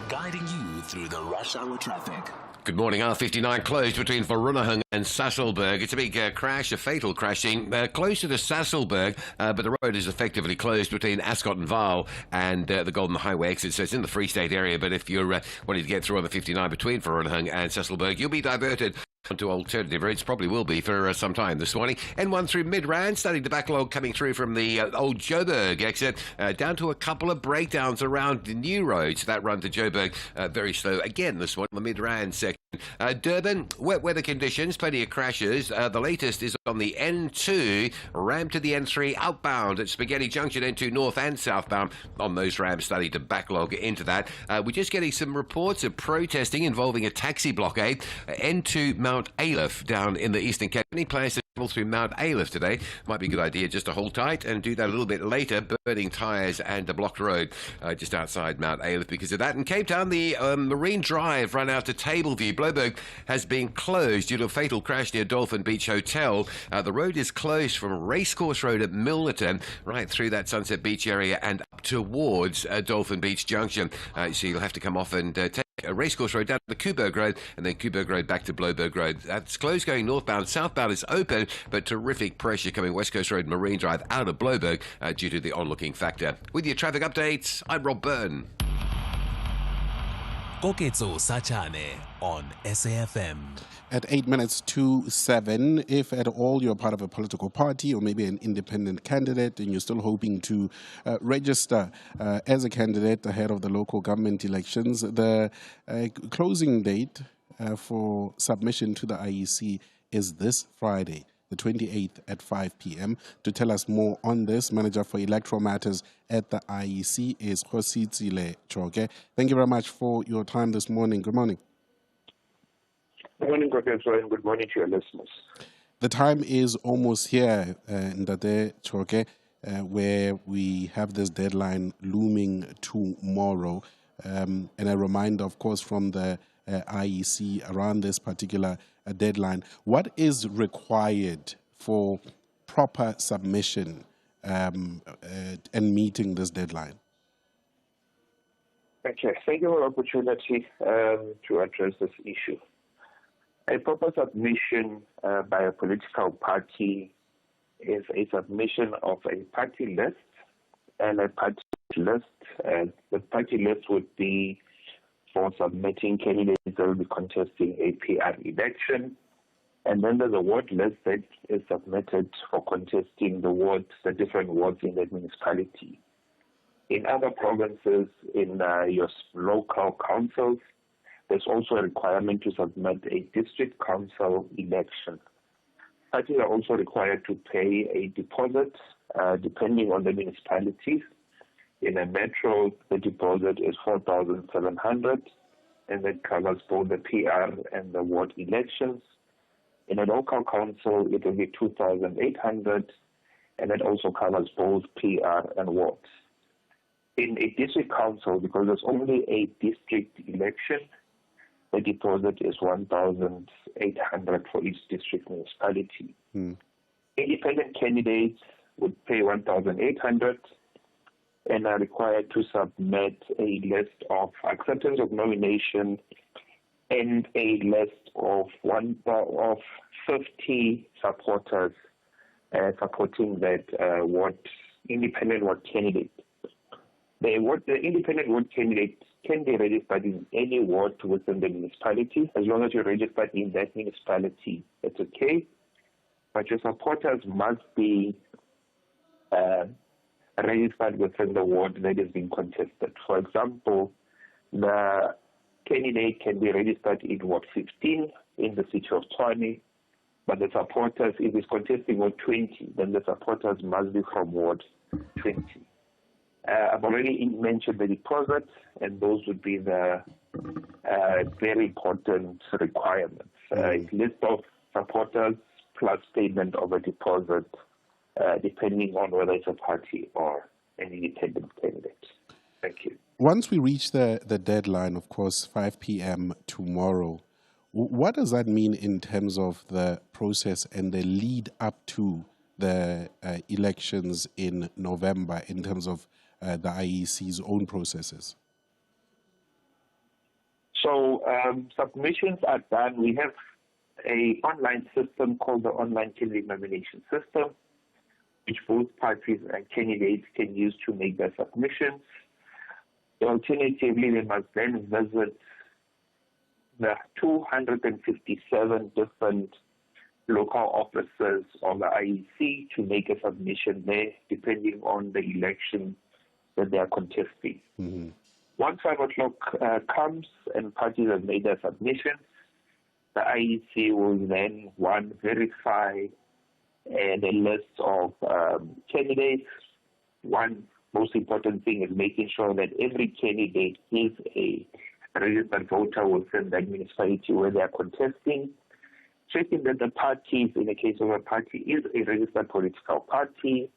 guiding you through the rush hour traffic. Good morning. R59 closed between Vereeniging and Sasolburg. It's a big crash, a fatal crashing, closer to Sasolburg, but the road is effectively closed between Ascot and Vaal and the Golden Highway exit. So it's in the Free State area, but if you're wanting to get through on the 59 between Vereeniging and Sasolburg, you'll be diverted onto alternative routes, probably will be for some time this morning. N1 through Midrand, starting the backlog coming through from the old Joburg exit, down to a couple of breakdowns around the new roads that run to Joburg, very slow again this morning, the Midrand section. Durban, wet weather conditions, plenty of crashes. The latest is on the N2, ramp to the N3 outbound at Spaghetti Junction, N2 north and southbound. On those ramps, starting to backlog into that. We're just getting some reports of protesting involving a taxi blockade. N2 Mount Aleph down in the Eastern Cape. Any plans to travel through Mount Aleph today? Might be a good idea just to hold tight and do that a little bit later. Burning tyres and a blocked road just outside Mount Aleph because of that. In Cape Town, the Marine Drive run out to Tableview. Blouberg has been closed due to a fatal crash near Dolphin Beach Hotel. The road is closed from Racecourse Road at Milnerton right through that Sunset Beach area and up towards Dolphin Beach Junction. So you'll have to come off and take Racecourse Road down to the Coburg Road and then Coburg Road back to Blouberg Road. That's closed going northbound. Southbound is open, but terrific pressure coming West Coast Road, Marine Drive out of Blouberg due to the onlooking factor. With your traffic updates, I'm Rob Byrne. Koketso Sachane on SAfm. At 8 minutes to 7, if at all you're part of a political party or maybe an independent candidate and you're still hoping to register as a candidate ahead of the local government elections, the closing date for submission to the IEC is this Friday, the 28th at 5 p.m. To tell us more on this, Manager for Electoral Matters at the IEC is Koketso Sachane. Thank you very much for your time this morning. Good morning. Good morning, Koketso, and good morning to your listeners. The time is almost here, Ndate Sachane, where we have this deadline looming tomorrow. And a reminder, of course, from the IEC around this particular deadline. What is required for proper submission and meeting this deadline? Okay, thank you for the opportunity to address this issue. A proper submission by a political party is a submission of a party list, and a party list, the party list would be for submitting candidates that will be contesting a PR election, and then there's a ward list that is submitted for contesting the different wards in the municipality. In other provinces, in your local councils, there's also a requirement to submit a district council election. Parties are also required to pay a deposit depending on the municipalities. In a metro, the deposit is 4,700, and that covers both the PR and the ward elections. In a local council, it will be 2,800, and that also covers both PR and wards. In a district council, because there's only a district election, the deposit is 1,800 for each district municipality. Independent candidates would pay 1,800 and are required to submit a list of acceptance of nomination and a list of 50 supporters supporting that independent ward candidate. The independent ward candidate can be registered in any ward within the municipality. As long as you're registered in that municipality, it's okay. But your supporters must be registered within the ward that is being contested. For example, the candidate can be registered in Ward 15 in the city of Tshwane, but the supporters, if it's contesting Ward 20, then the supporters must be from Ward 20. I've already mentioned the deposits, and those would be the very important requirements. A list of supporters plus payment of a deposit, depending on whether it's a party or an independent candidate. Thank you. Once we reach the deadline, of course, 5 p.m. tomorrow, what does that mean in terms of the process and the lead up to the elections in November in terms of the IEC's own processes? So submissions are done. We have an online system called the Online Candidate Nomination System, which both parties and candidates can use to make their submissions. Alternatively, they must then visit the 257 different local offices of the IEC to make a submission there, depending on the election that they are contesting. Mm-hmm. Once 5 o'clock comes and parties have made their submissions, the IEC will then, one, verify the list of candidates. One most important thing is making sure that every candidate is a registered voter within that municipality where they are contesting. Checking that the party, in the case of a party, is a registered political party.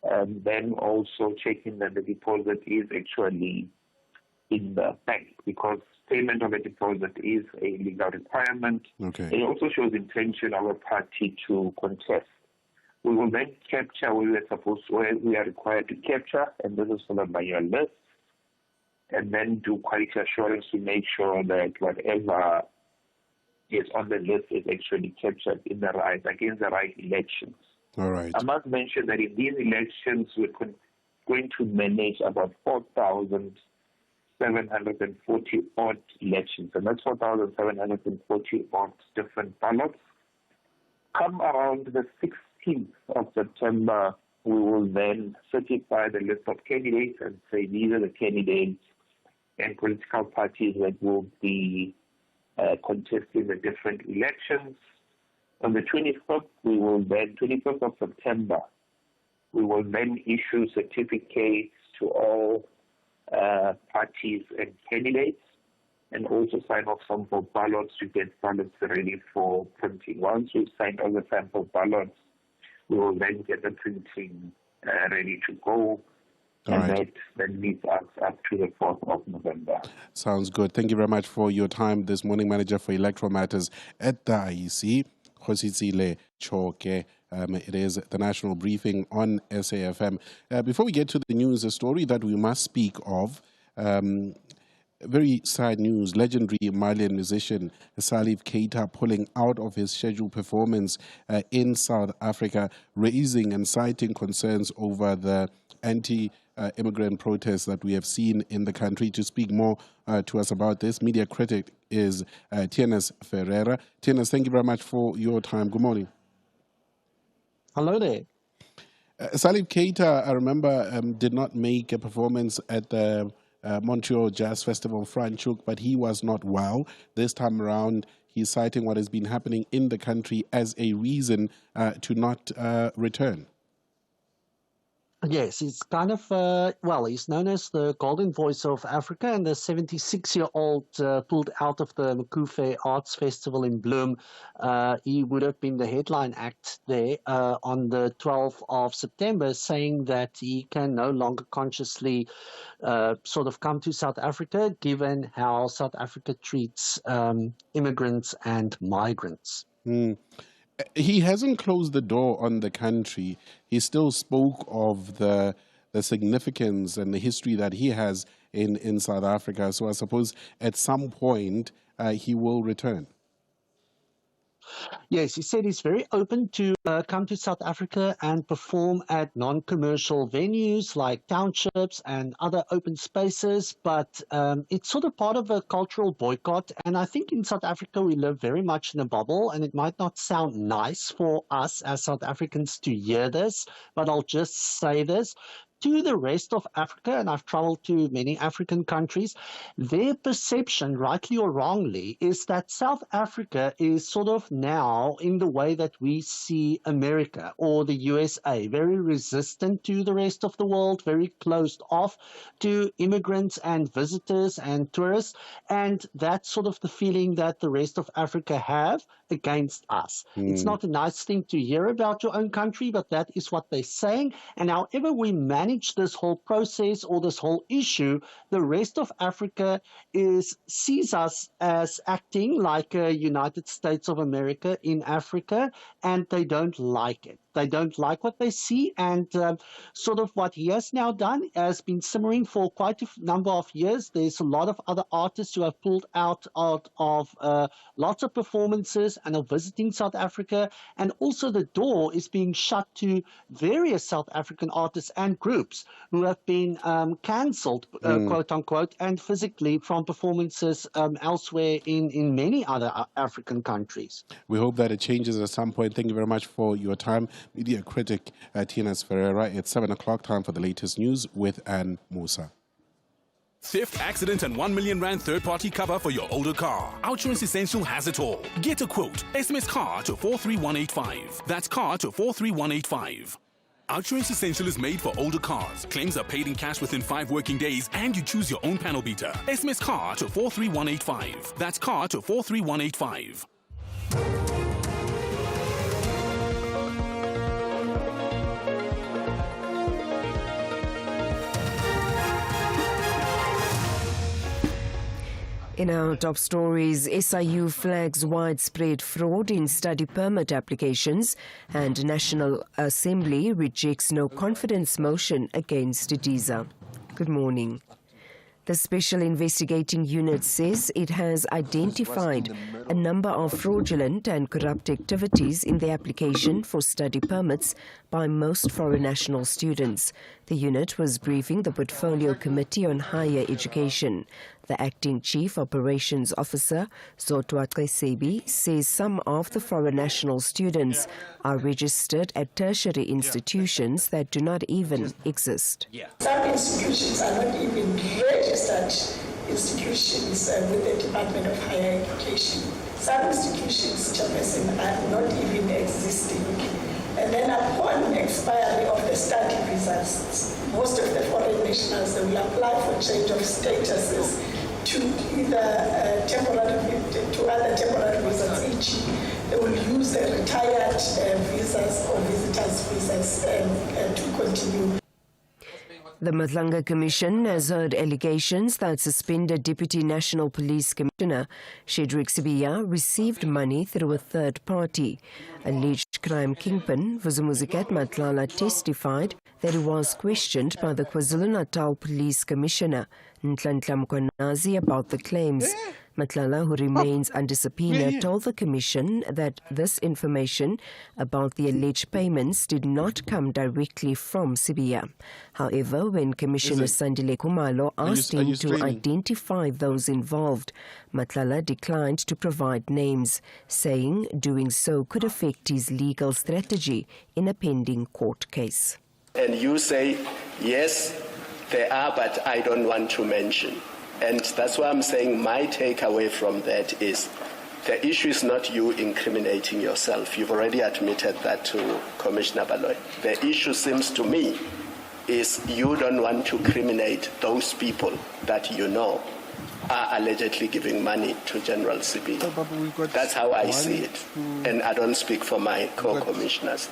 And then also checking that the deposit is actually in the bank, because payment of a deposit is a legal requirement. Okay. It also shows intention of a party to contest. We will then capture where we are required to capture, and this is followed by your list, and then do quality assurance to make sure that whatever is on the list is actually captured in the against the right elections. All right. I must mention that in these elections, we're going to manage about 4,740 odd elections, and that's 4,740 odd different ballots. Come around the 16th of September, we will then certify the list of candidates and say these are the candidates and political parties that will be contesting the different elections. On the 25th of September, we will then issue certificates to all parties and candidates, and also sign off sample ballots to get ballots ready for printing. Once we've signed all the sample ballots, we will then get the printing ready to go. All and right. that then leads us up to the 4th of November. Sounds good. Thank you very much for your time this morning, Manager for Electoral Matters at the IEC, Khositsile Choke. It is the national briefing on SAfm. Before we get to the news, a story that we must speak of. Very sad news. Legendary Malian musician Salif Keita pulling out of his scheduled performance in South Africa, raising and citing concerns over the anti-immigrant protests that we have seen in the country. To speak more to us about this, media critic is Tienes Ferreira. Tienes, thank you very much for your time. Good morning. Hello there. Salif Keita, I remember, did not make a performance at the Montreal Jazz Festival, Franschhoek, but he was not well. This time around, he's citing what has been happening in the country as a reason to not return. Yes, it's kind of, he's known as the golden voice of Africa, and the 76-year-old pulled out of the Mkufe Arts Festival in Bloem. He would have been the headline act there on the 12th of September, saying that he can no longer consciously sort of come to South Africa, given how South Africa treats immigrants and migrants. He hasn't closed the door on the country. He still spoke of the significance and the history that he has in South Africa. So I suppose at some point he will return. Yes, he said he's very open to come to South Africa and perform at non-commercial venues like townships and other open spaces, but it's sort of part of a cultural boycott. And I think in South Africa we live very much in a bubble, and it might not sound nice for us as South Africans to hear this, but I'll just say this. To the rest of Africa, and I've traveled to many African countries, their perception, rightly or wrongly, is that South Africa is sort of now in the way that we see America or the USA, very resistant to the rest of the world, very closed off to immigrants and visitors and tourists, and that's sort of the feeling that the rest of Africa have against us. It's not a nice thing to hear about your own country, but that is what they're saying, and however we manage this whole process or this whole issue, the rest of Africa sees us as acting like a United States of America in Africa, and they don't like it. they don't like what they see, and sort of what he has now done has been simmering for quite a number of years. There's a lot of other artists who have pulled out of lots of performances and are visiting South Africa, and also the door is being shut to various South African artists and groups who have been cancelled, quote unquote, and physically from performances elsewhere in many other African countries. We hope that it changes at some point. Thank you very much for your time. Media critic Tinas Ferreira. It's 7 o'clock, time for the latest news with Ann Musa. Theft, accident, and 1 million rand third-party cover for your older car. Outsurance Essential has it all. Get a quote. SMS CAR to 43185. That's CAR to 43185. Outsurance Essential is made for older cars. Claims are paid in cash within 5 working days, and you choose your own panel beater. SMS CAR to 43185. That's CAR to 43185. In our top stories, SIU flags widespread fraud in study permit applications, and National Assembly rejects no confidence motion against DISA. Good morning. The Special Investigating Unit says it has identified a number of fraudulent and corrupt activities in the application for study permits by most foreign national students. The unit was briefing the Portfolio Committee on Higher Education. The Acting Chief Operations Officer, Zotwa Sebi, says some of the foreign national students are registered at tertiary institutions that do not even exist. Some institutions are not even registered institutions with the Department of Higher Education. Some institutions, Chairperson, are not even existing. And then upon expiry of the study visas, most of the foreign nationals, they will apply for change of statuses to either to other temporary visas each. They will use the retired visas or visitors visas to continue. The Matlanga Commission has heard allegations that suspended Deputy National Police Commissioner Shedrick Sibiya received money through a third party. Alleged crime kingpin Vuzumuzikat Matlala testified that he was questioned by the KwaZulu-Natal Police Commissioner Nhlanhla Mkhwanazi about the claims. Matlala, who remains under subpoena, told the Commission that this information about the alleged payments did not come directly from Sibiya. However, when Commissioner Sandile Kumalo asked him to identify those involved, Matlala declined to provide names, saying doing so could affect his legal strategy in a pending court case. And you say, yes, there are, but I don't want to mention. And that's why I'm saying my takeaway from that is the issue is not you incriminating yourself. You've already admitted that to Commissioner Baloy. The issue seems to me is you don't want to criminate those people that you know are allegedly giving money to General Sibi. That's how I see it. And I don't speak for my co-commissioners.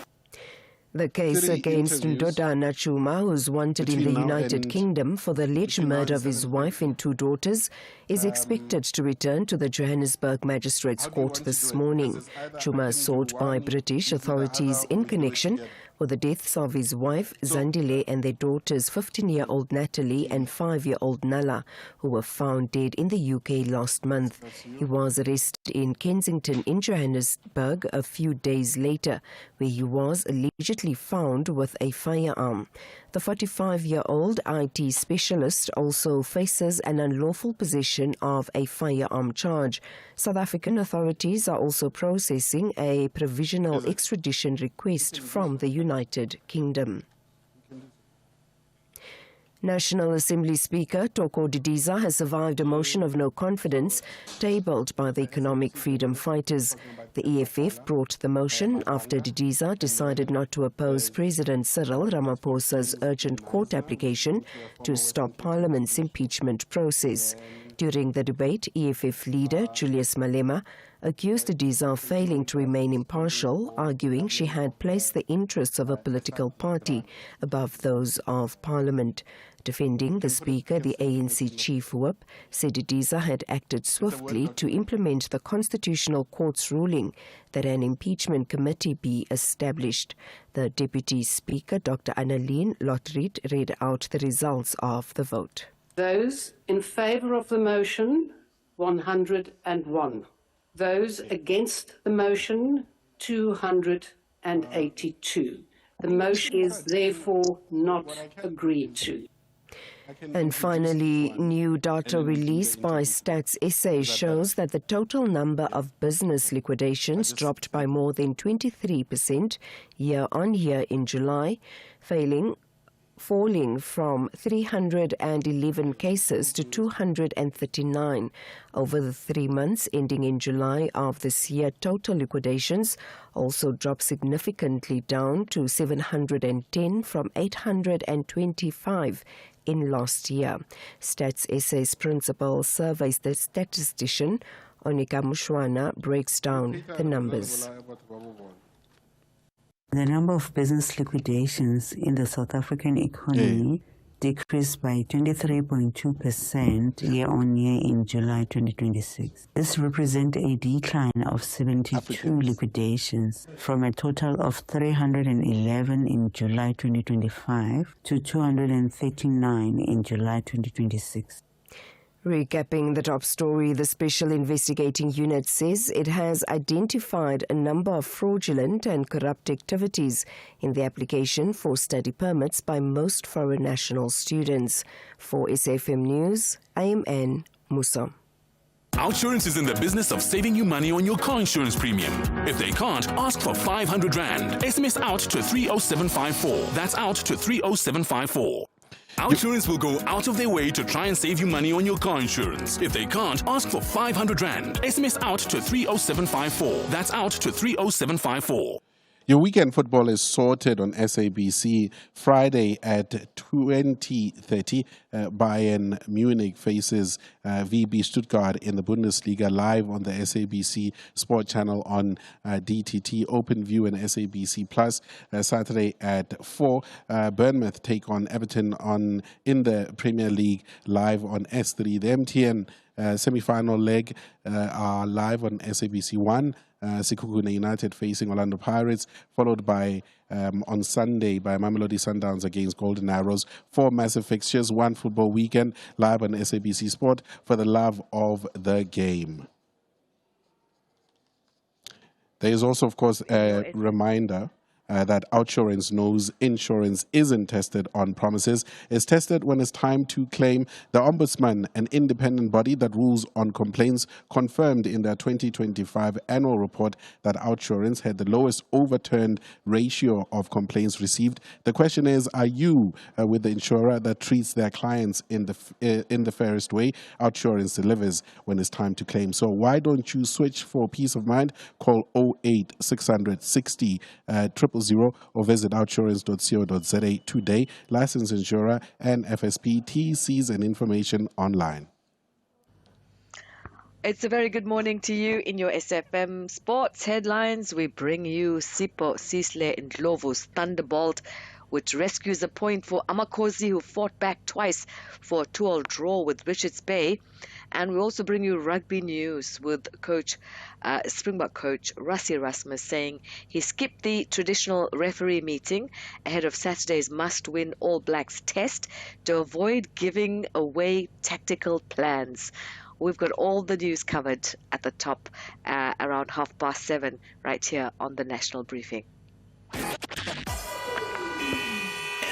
The case against Ndoda Nachuma, who's wanted in the United Kingdom for the alleged murder of his wife and 2 daughters, is expected to return to the Johannesburg Magistrates Court this morning. Chuma is sought by British authorities in connection with the deaths of his wife Zandile and their daughters 15-year-old Natalie and 5-year-old Nala, who were found dead in the UK last month. He was arrested in Kensington in Johannesburg a few days later, where he was allegedly found with a firearm. The 45-year-old IT specialist also faces an unlawful possession of a firearm charge. South African authorities are also processing a provisional extradition request from the United Kingdom. National Assembly Speaker Toko Didiza has survived a motion of no confidence tabled by the Economic Freedom Fighters. The EFF brought the motion after Didiza decided not to oppose President Cyril Ramaphosa's urgent court application to stop Parliament's impeachment process. During the debate, EFF leader Julius Malema accused Diza of failing to remain impartial, arguing she had placed the interests of a political party above those of Parliament. Defending the Speaker, the ANC Chief Whip said Diza had acted swiftly to implement the Constitutional Court's ruling that an impeachment committee be established. The Deputy Speaker, Dr. Annalene Lotriet, read out the results of the vote. Those in favour of the motion, 101. Those against the motion, 282. The motion is therefore not agreed to. And finally, new data released by Stats SA shows that the total number of business liquidations dropped by more than 23% year-on-year in July, falling from 311 cases to 239. Over the 3 months ending in July of this year, total liquidations also dropped significantly down to 710 from 825 in last year. Stats SA's principal surveys the statistician, Onika Mushwana, breaks down the numbers. The number of business liquidations in the South African economy decreased by 23.2% year-on-year in July 2026. This represents a decline of 72 liquidations from a total of 311 in July 2025 to 239 in July 2026. Recapping the top story, the Special Investigating Unit says it has identified a number of fraudulent and corrupt activities in the application for study permits by most foreign national students. For SAfm News, I am Anne Musa. Outsurance is in the business of saving you money on your car insurance premium. If they can't, ask for 500 Rand. SMS out to 30754. That's out to 30754. Outsurance will go out of their way to try and save you money on your car insurance. If they can't, ask for 500 Rand. SMS out to 30754. That's out to 30754. Your weekend football is sorted on SABC. Friday at 20:30, Bayern Munich faces VB Stuttgart in the Bundesliga, live on the SABC Sport Channel on DTT, OpenView and SABC Plus. Saturday at 4, Bournemouth take on Everton in the Premier League, live on S3. The MTN semi-final leg are live on SABC 1. Sekhukhune United facing Orlando Pirates, followed by on Sunday by Mamelodi Sundowns against Golden Arrows. 4 massive fixtures, one football weekend, live on SABC Sport for the love of the game. There is also, of course, a reminder that Outsurance knows insurance isn't tested on promises. It's tested when it's time to claim. The Ombudsman, an independent body that rules on complaints, confirmed in their 2025 annual report that Outsurance had the lowest overturned ratio of complaints received. The question is, are you with the insurer that treats their clients in the fairest way? Outsurance delivers when it's time to claim. So why don't you switch for peace of mind? Call 08 600 60 000 or visit outsurance.co.za today. Licensed insurer and FSP, TCs and information online. It's a very good morning to you in your SAfm Sports Headlines. We bring you Sipho Sisle Ndlovu's Thunderbolt, which rescues a point for Amakhosi, who fought back twice for a 2-2 draw with Richards Bay. And we also bring you rugby news with Springbok coach Rassie Erasmus saying he skipped the traditional referee meeting ahead of Saturday's must-win All Blacks test to avoid giving away tactical plans. We've got all the news covered at the top around 7:30 right here on the National Briefing.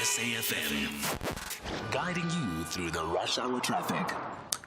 SAfm, guiding you through the rush hour traffic.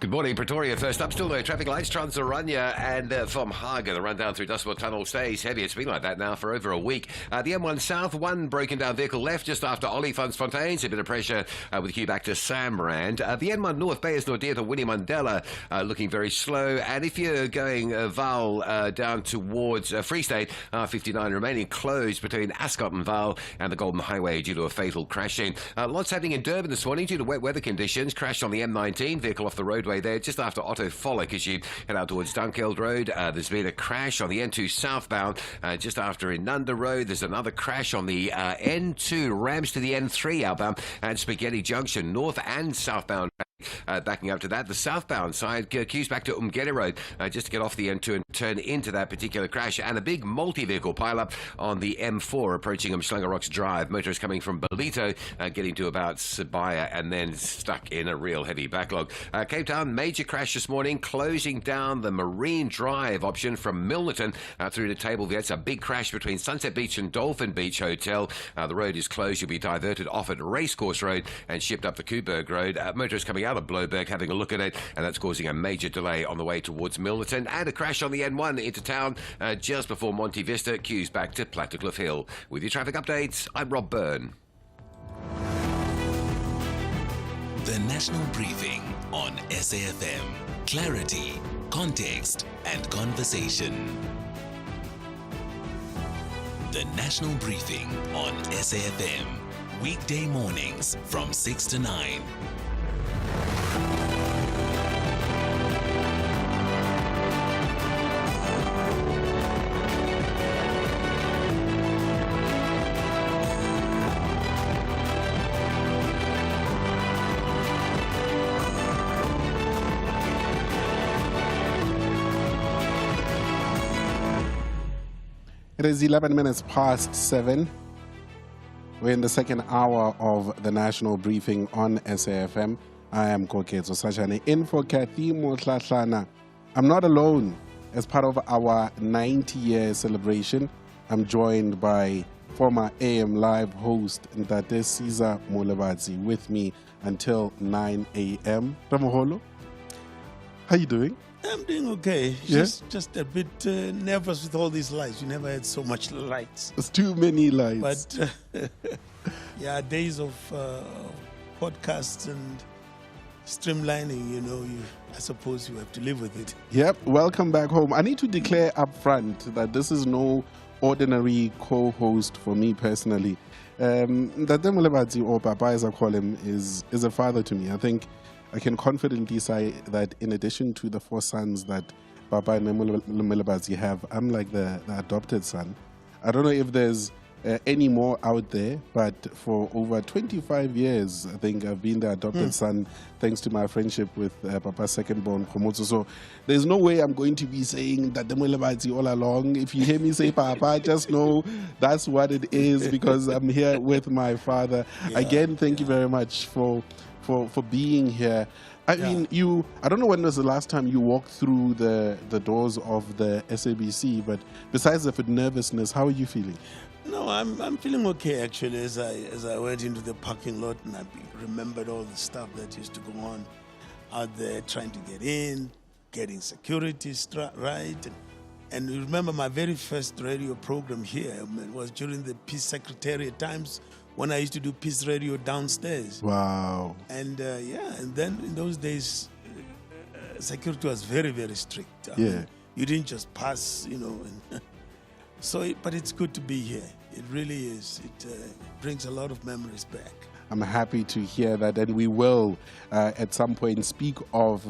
Good morning, Pretoria. First up, still no traffic lights. Trans-Orania and from Haga, the run down through Dustmore Tunnel stays heavy. It's been like that now for over a week. The M1 South, one broken down vehicle left just after Olifantsfontein. A bit of pressure with queue back to Samrand. The M1 North Bay is Nordia to Winnie Mandela, looking very slow. And if you're going Vaal down towards Free State, 59 remaining closed between Ascot and Vaal and the Golden Highway due to a fatal crashing. Lots happening in Durban this morning due to wet weather conditions. Crashed on the M19, vehicle off the roadway highway there, just after Otto Follick as you head out towards Dunkeld Road. There's been a crash on the N2 southbound, just after Inanda Road. There's another crash on the N2, rams to the N3 outbound, and Spaghetti Junction, north and southbound. Backing up to that, the southbound side queues back to Umgere Road just to get off the N2 and turn into that particular crash, and a big multi-vehicle pile-up on the M4 approaching Umhlanga Rocks Drive. Motorists coming from Belito getting to about Sibaya and then stuck in a real heavy backlog. Cape Town, major crash this morning, closing down the Marine Drive option from Milnerton through to Tableview. It's a big crash between Sunset Beach and Dolphin Beach Hotel. The road is closed. You'll be diverted off at Racecourse Road and shipped up the Kuberg Road. Motorists coming out of Bloberg having a look at it, and that's causing a major delay on the way towards Milnerton, and a crash on the N1 into town just before Monte Vista, queues back to Plattekloof Hill. With your traffic updates, I'm Rob Byrne. The National Briefing on SAfm. Clarity, context, and conversation. The National Briefing on SAfm. Weekday mornings from 6 to 9. It is 11 minutes past 7. We're in the second hour of the national briefing on SAfm. I am Koketso Sachane, in for Katimo Sachane. I'm not alone. As part of our 90-year celebration, I'm joined by former AM Live host Ntate Caesar Molebatsi with me until 9 a.m. Ramoholo, how you doing? I'm doing okay. Yeah? Just a bit nervous with all these lights. You never had so much lights. There's too many lights. But yeah, days of podcasts and streamlining, I suppose you have to live with it. Yep, welcome back home. I need to declare up front that this is no ordinary co-host for me personally. Ntate Molebatsi, or Papa as I call him, is a father to me. I think I can confidently say that in addition to the 4 sons that Papa and Molebatsi have, I'm like the adopted son. I don't know if there's any more out there, but for over 25 years, I think I've been the adopted son thanks to my friendship with Papa's second born, Koketso. So there's no way I'm going to be saying that the Molebatsi all along. If you hear me say Papa, just know that's what it is, because I'm here with my father. Yeah, again, thank you very much for being here. I mean, I don't know when was the last time you walked through the doors of the SABC, but besides the nervousness, how are you feeling? No, I'm feeling okay actually. As I went into the parking lot and I remembered all the stuff that used to go on out there, trying to get in, getting security right. And you remember my very first radio program here, it was during the Peace Secretariat times, when I used to do Peace Radio downstairs. Wow. And and then in those days, security was very, very strict. I mean, you didn't just pass, but it's good to be here. It really is. It brings a lot of memories back. I'm happy to hear that, and we will at some point speak of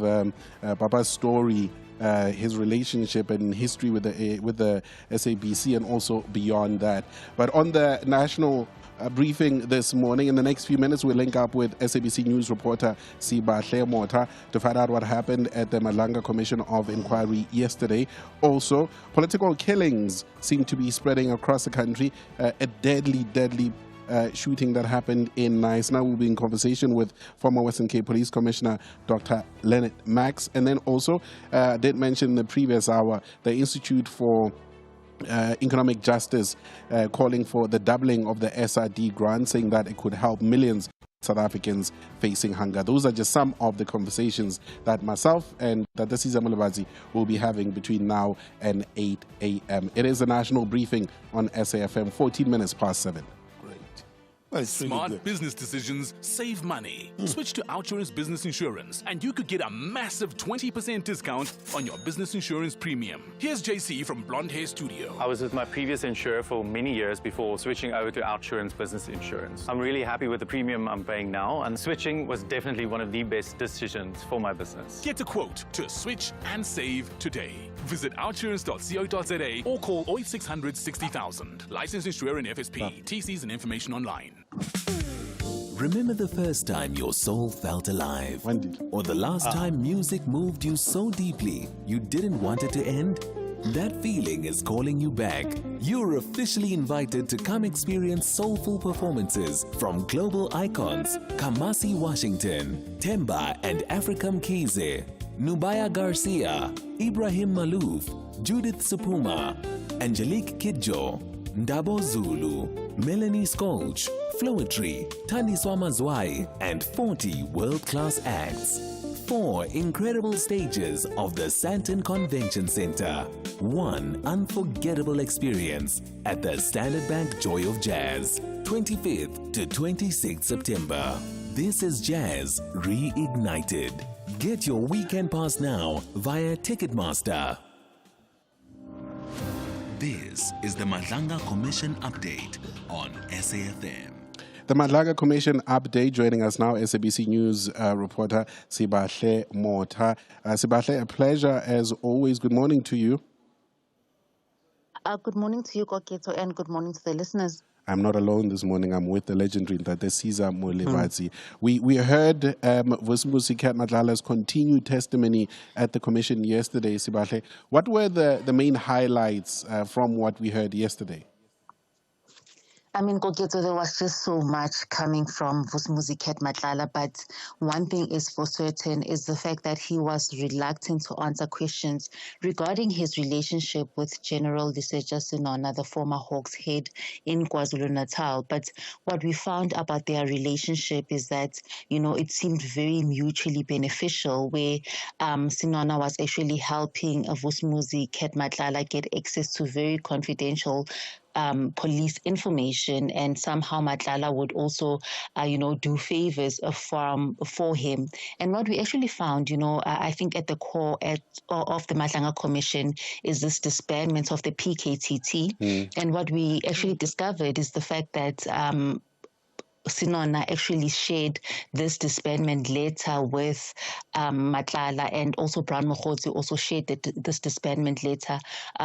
Papa's story, his relationship and history with the SABC, and also beyond that. But on the national briefing this morning, in the next few minutes, we'll link up with SABC News reporter Sibahle Mota to find out what happened at the Malanga Commission of Inquiry yesterday. Also, political killings seem to be spreading across the country. A deadly shooting that happened in Nice. Now we'll be in conversation with former Western Cape Police Commissioner Dr. Leonard Max. And then also, did mention in the previous hour, the Institute for Economic Justice calling for the doubling of the SRD grant, saying that it could help millions of South Africans facing hunger. Those are just some of the conversations that myself and Ntate Caesar Molebatsi will be having between now and 8 a.m. It is a national briefing on SAfm, 14 minutes past 7. Smart business decisions save money. Switch to Outsurance Business Insurance and you could get a massive 20% discount on your business insurance premium. Here's JC from Blonde Hair Studio. I was with my previous insurer for many years before switching over to Outsurance Business Insurance. I'm really happy with the premium I'm paying now, and switching was definitely one of the best decisions for my business. Get a quote to switch and save today. Visit outsurance.co.za or call 0800 60,000. Licensed insurer and FSP. TCs and information online. Remember the first time your soul felt alive? When did? Or the last time music moved you so deeply you didn't want it to end? That feeling is calling you back. You're officially invited to come experience soulful performances from global icons Kamasi Washington, Temba and Africam Kize, Nubaya Garcia, Ibrahim Malouf, Judith Supuma, Angelique Kidjo, Ndabo Zulu, Melanie Skolch, Flowetry, Taniswa Mazwai, and 40 world-class acts. 4 incredible stages of the Santon Convention Center. 1 unforgettable experience at the Standard Bank Joy of Jazz, 25th to 26th September. This is Jazz Reignited. Get your weekend pass now via Ticketmaster. This is the Madlanga Commission update on SAfm. The Madlanga Commission update. Joining us now, SABC News reporter Sibahle Mota. Sibahle, a pleasure as always. Good morning to you. Good morning to you, Koketso, and good morning to the listeners. I'm not alone this morning. I'm with the legendary Caesar Molebatsi. We heard Vusmusi Kat Madlala's continued testimony at the commission yesterday, Sibahle. What were the main highlights from what we heard yesterday? I mean, Koketso, there was just so much coming from Vusmusi Kat Madlala, but one thing is for certain is the fact that he was reluctant to answer questions regarding his relationship with General Liseja Sinona, the former Hawks head in KwaZulu-Natal. But what we found about their relationship is that, you know, it seemed very mutually beneficial, where Sinona was actually helping Vusmusi Kat Madlala get access to very confidential police information, and somehow Madlala would also, do favors for him. And what we actually found, I think at the core of the Madlanga Commission is this disbandment of the PKTT. And what we actually discovered is the fact that Sinona actually shared this disbandment letter with Madlala, and also Brown Mogotsi also shared this disbandment letter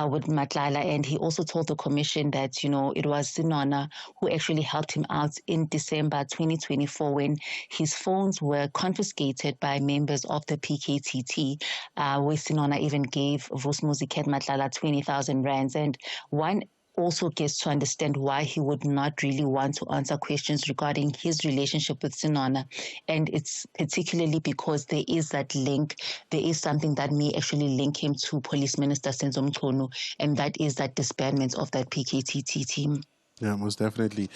with Madlala, and he also told the commission that, it was Sinona who actually helped him out in December 2024 when his phones were confiscated by members of the PKTT, where Sinona even gave Vusmusi Kat Madlala 20,000 rands. And one also gets to understand why he would not really want to answer questions regarding his relationship with Sinona. And it's particularly because there is that link, there is something that may actually link him to Police Minister Senzo Mchunu, and that is that disbandment of that PKTT team. Yeah, most definitely.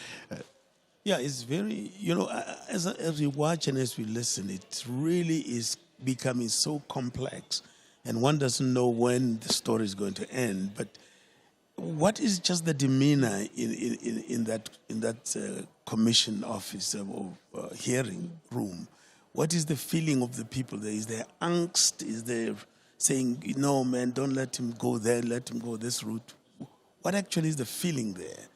Yeah, it's very, as we watch and as we listen, it really is becoming so complex, and one doesn't know when the story is going to end. But what is just the demeanor in that commission office or hearing room? What is the feeling of the people there? Is there angst? Is there saying, no, man, don't let him go there, let him go this route? What actually is the feeling there?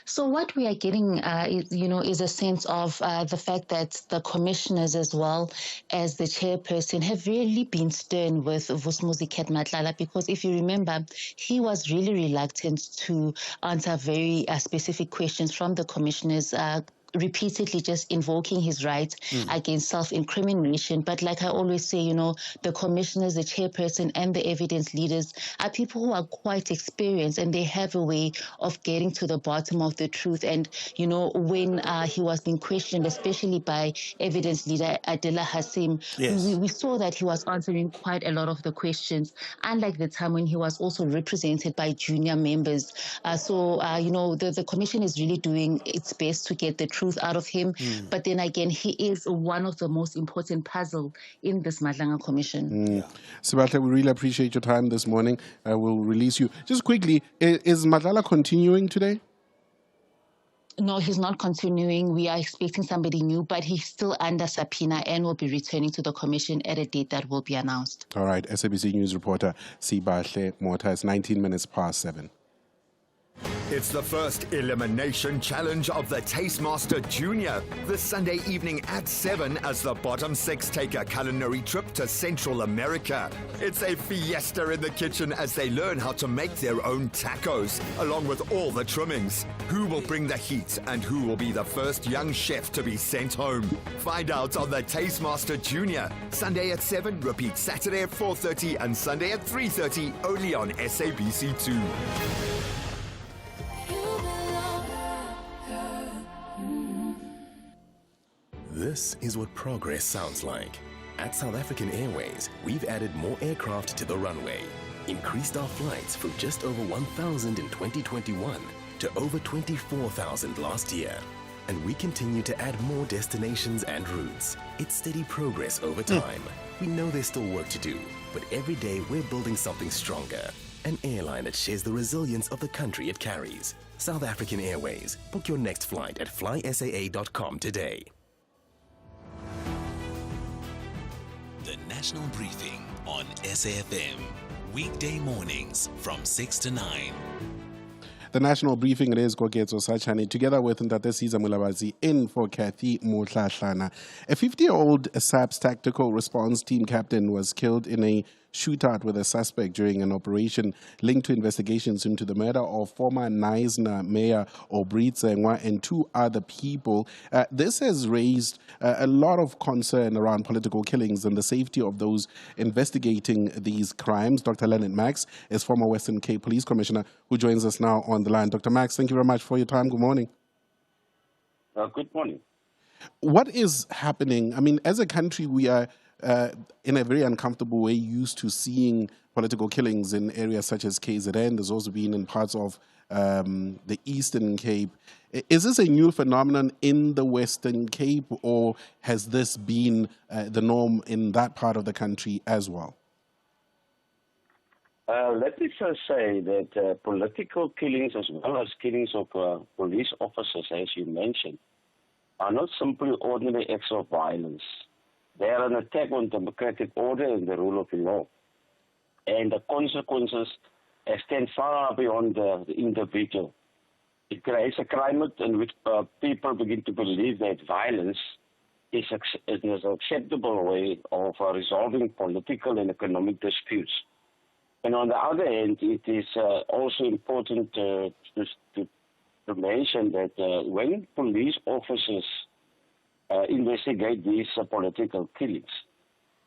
So what we are getting, is a sense of the fact that the commissioners as well as the chairperson have really been stern with Vusmusi Kat Madlala, because if you remember, he was really reluctant to answer very specific questions from the commissioners, repeatedly just invoking his right against self-incrimination. But like I always say, the commissioners, the chairperson, and the evidence leaders are people who are quite experienced, and they have a way of getting to the bottom of the truth. And, when he was being questioned, especially by evidence leader Adela Hassim, we saw that he was answering quite a lot of the questions, unlike the time when he was also represented by junior members. The commission is really doing its best to get the truth out of him. But then again, he is one of the most important puzzle in this Madlanga Commission. Sibahle, we really appreciate your time this morning. I will release you. Just quickly, is Madlala continuing today? No, he's not continuing. We are expecting somebody new, but he's still under subpoena and will be returning to the commission at a date that will be announced. All right, SABC News reporter Sibahle Mota. It's 19 minutes past 7. It's the first elimination challenge of the Tastemaster Junior, this Sunday evening at 7 as the bottom 6 take a culinary trip to Central America. It's a fiesta in the kitchen as they learn how to make their own tacos, along with all the trimmings. Who will bring the heat and who will be the first young chef to be sent home? Find out on the Tastemaster Junior, Sunday at 7, repeat Saturday at 4:30 and Sunday at 3:30, only on SABC2. This is what progress sounds like. At South African Airways, we've added more aircraft to the runway, increased our flights from just over 1,000 in 2021 to over 24,000 last year. And we continue to add more destinations and routes. It's steady progress over time. We know there's still work to do, but every day we're building something stronger. An airline that shares the resilience of the country it carries. South African Airways. Book your next flight at flysaa.com today. The National Briefing on SAfm. Weekday mornings from 6 to 9. The National Briefing, it is Koketso Sachane, together with Molebatsi in for Kathy Motlashana. A 50-year-old SAPS tactical response team captain was killed in a shootout with a suspect during an operation linked to investigations into the murder of former Knysna Mayor Obritsengwa and 2 other people. This has raised a lot of concern around political killings and the safety of those investigating these crimes. Dr. Leonard Max is former Western Cape Police Commissioner who joins us now on the line. Dr. Max, thank you very much for your time. Good morning. Good morning. What is happening? I mean, as a country, we are in a very uncomfortable way used to seeing political killings in areas such as KZN. There's also been in parts of the Eastern Cape. Is this a new phenomenon in the Western Cape, or has this been the norm in that part of the country as well? Let me first say that political killings as well as killings of police officers, as you mentioned, are not simply ordinary acts of violence. They are an attack on democratic order and the rule of law. And the consequences extend far beyond the individual. It creates a climate in which people begin to believe that violence is an acceptable way of resolving political and economic disputes. And on the other hand, it is also important to mention that when police officers investigate these political killings,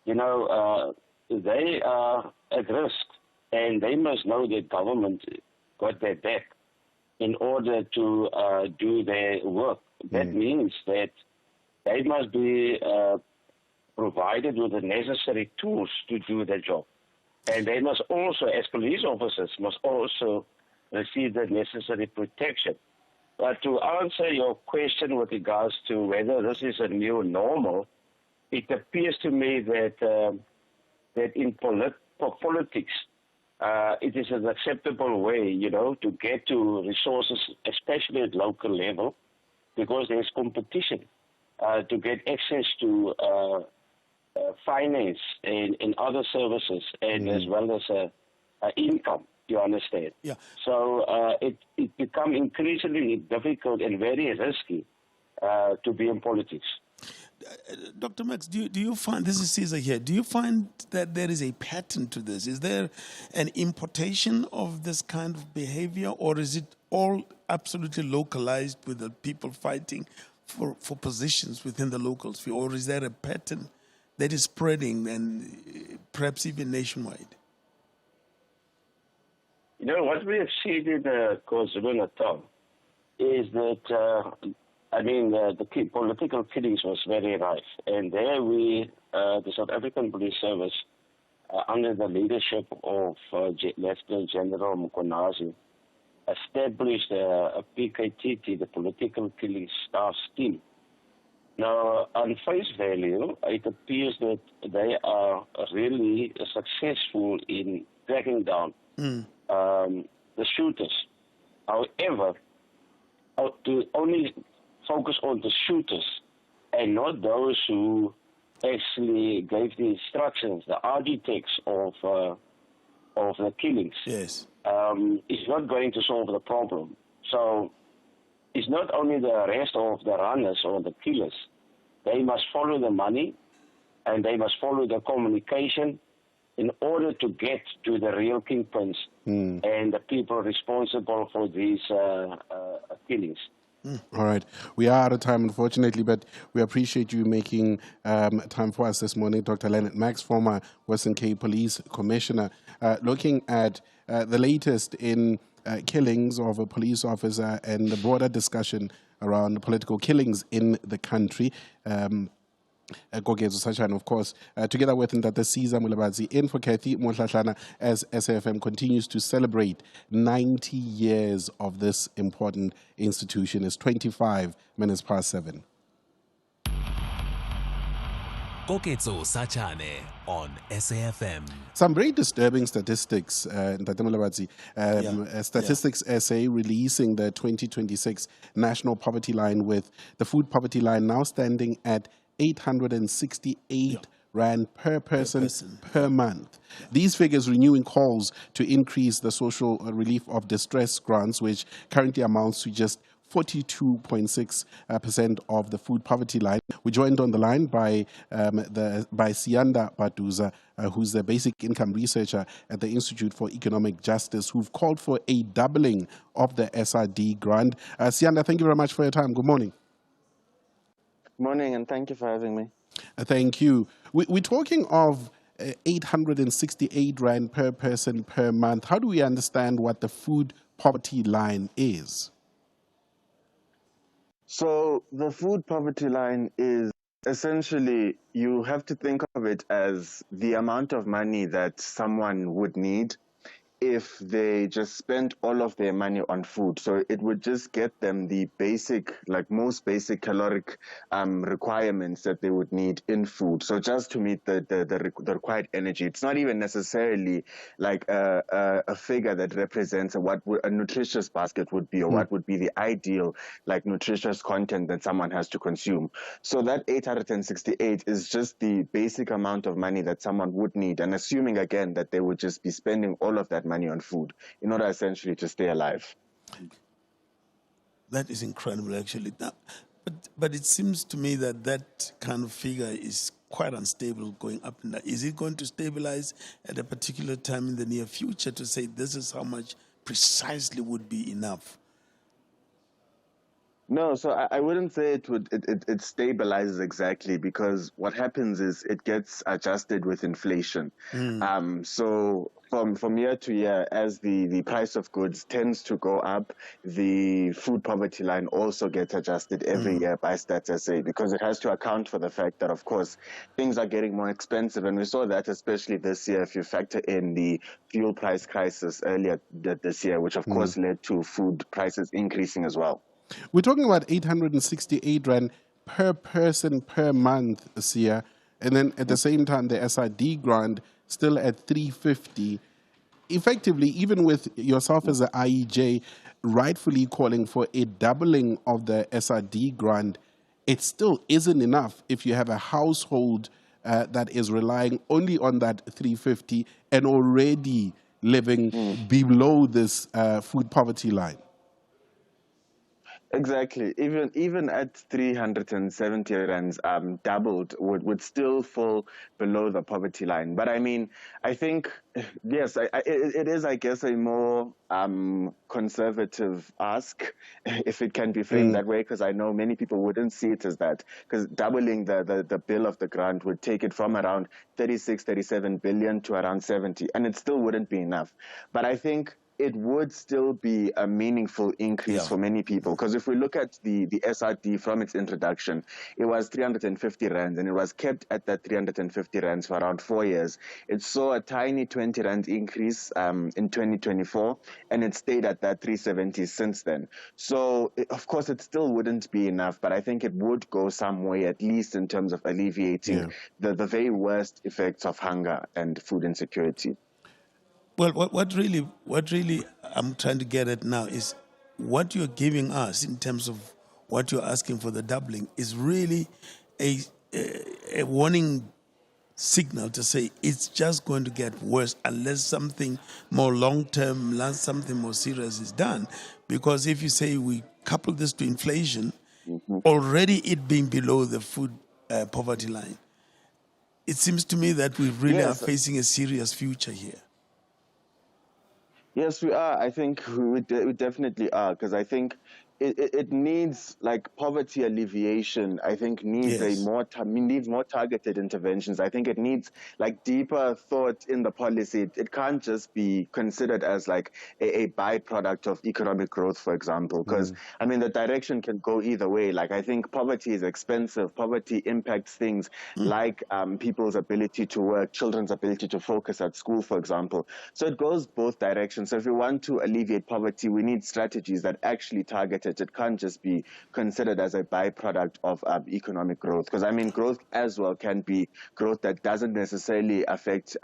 they are at risk, and they must know that government got their back in order to do their work. That means that they must be provided with the necessary tools to do their job. And they must also, as police officers, must also receive the necessary protection. But to answer your question with regards to whether this is a new normal, it appears to me that that in politics, it is an acceptable way, to get to resources, especially at local level, because there's competition to get access to finance and other services, and as well as income. You understand? Yeah. So it becomes increasingly difficult and very risky to be in politics. Dr. Max, do you find, this is Caesar here, do you find that there is a pattern to this? Is there an importation of this kind of behavior, or is it all absolutely localized with the people fighting for positions within the local sphere, or is there a pattern that is spreading and perhaps even nationwide? What we have seen in KwaZulu-Natal is that, the political killings was very rife. And there the South African Police Service, under the leadership of Lieutenant General Mkonazi, established a PKTT, the Political Killing Staff Team. Now, on face value, it appears that they are really successful in tracking down the shooters. However, only focus on the shooters and not those who actually gave the instructions, the architects of the killings. Yes. Is not going to solve the problem. So it's not only the arrest of the runners or the killers. They must follow the money and they must follow the communication in order to get to the real kingpins and the people responsible for these killings. All right. We are out of time, unfortunately, but we appreciate you making time for us this morning. Dr. Leonard Max, former Western Cape Police Commissioner, looking at the latest in killings of a police officer and the broader discussion around political killings in the country. Koketso Sachane, of course, together with Ndata Caesar Molebatsi, in for Koketso Sachane, as SAfm continues to celebrate 90 years of this important institution. It's 7:25. Koketso Sachane on SAfm. Some very disturbing statistics, Ndata Molebatsi. Statistics SA releasing the 2026 national poverty line, with the food poverty line now standing at 868 rand per person per month. These figures renewing calls to increase the social relief of distress grants, which currently amounts to just 42.6% of the food poverty line. We're joined on the line by Sianda Baduza, who's the basic income researcher at the Institute for Economic Justice, who've called for a doubling of the SRD grant. Sianda, thank you very much for your time. Good morning. Morning, and thank you for having me. Thank you. We're talking of 868 rand per person per month. How do we understand what the food poverty line is? So the food poverty line is essentially, you have to think of it as the amount of money that someone would need if they just spent all of their money on food. So it would just get them the basic, like most basic caloric requirements that they would need in food. So just to meet the required energy. It's not even necessarily like a figure that represents what a nutritious basket would be, or what would be the ideal like nutritious content that someone has to consume. So that 868 is just the basic amount of money that someone would need, and assuming again that they would just be spending all of that money on food in order essentially to stay alive. That is incredible, actually. But it seems to me that that kind of figure is quite unstable, going up and down. Is it going to stabilize at a particular time in the near future to say this is how much precisely would be enough? No, so I wouldn't say it stabilizes exactly, because what happens is it gets adjusted with inflation. So from year to year, as the price of goods tends to go up, the food poverty line also gets adjusted every year by Stats SA, because it has to account for the fact that, of course, things are getting more expensive. And we saw that especially this year, if you factor in the fuel price crisis earlier this year, which of course led to food prices increasing as well. We're talking about 868 rand per person per month, Sia, and then at the same time the SRD grant still at 350. Effectively, even with yourself as the IEJ rightfully calling for a doubling of the SRD grant, it still isn't enough if you have a household that is relying only on that 350 and already living below this food poverty line. Exactly. Even at 370 rands, doubled would still fall below the poverty line. But I mean, I think, yes, it is, I guess, a more conservative ask, if it can be framed that way, because I know many people wouldn't see it as that, because doubling the bill of the grant would take it from around 37 billion to around 70, and it still wouldn't be enough. But I think it would still be a meaningful increase for many people. Because if we look at the SRD from its introduction, it was 350 rands, and it was kept at that 350 rands for around 4 years. It saw a tiny 20 rand increase in 2024, and it stayed at that 370 since then. So, of course, it still wouldn't be enough, but I think it would go some way, at least in terms of alleviating the very worst effects of hunger and food insecurity. Well, what really I'm trying to get at now is what you're giving us in terms of what you're asking for the doubling is really a warning signal to say it's just going to get worse unless something more long-term, unless something more serious is done. Because if you say we couple this to inflation, already it being below the food poverty line, it seems to me that we really are facing a serious future here. Yes, we are. I think we definitely are, because I think it needs, like, poverty alleviation. I think needs needs more targeted interventions. I think it needs, like, deeper thought in the policy. It can't just be considered as like a byproduct of economic growth, for example, because I mean the direction can go either way. Like, I think poverty is expensive. Poverty impacts things like people's ability to work, children's ability to focus at school, for example. So it goes both directions. So if we want to alleviate poverty, we need strategies that actually target it. It can't just be considered as a byproduct of economic growth, because I mean growth as well can be growth that doesn't necessarily affect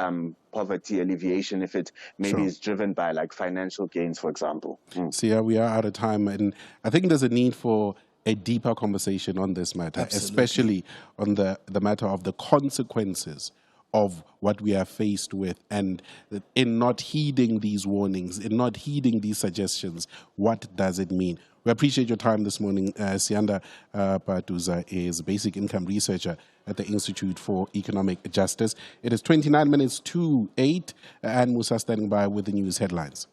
poverty alleviation if it maybe is driven by like financial gains, for example. So yeah, we are out of time, and I think there's a need for a deeper conversation on this matter, especially on the matter of the consequences of what we are faced with, and in not heeding these warnings, in not heeding these suggestions, what does it mean? We appreciate your time this morning. Sianda Patuza is a basic income researcher at the Institute for Economic Justice. It is 29 minutes to 8, and Musa standing by with the news headlines.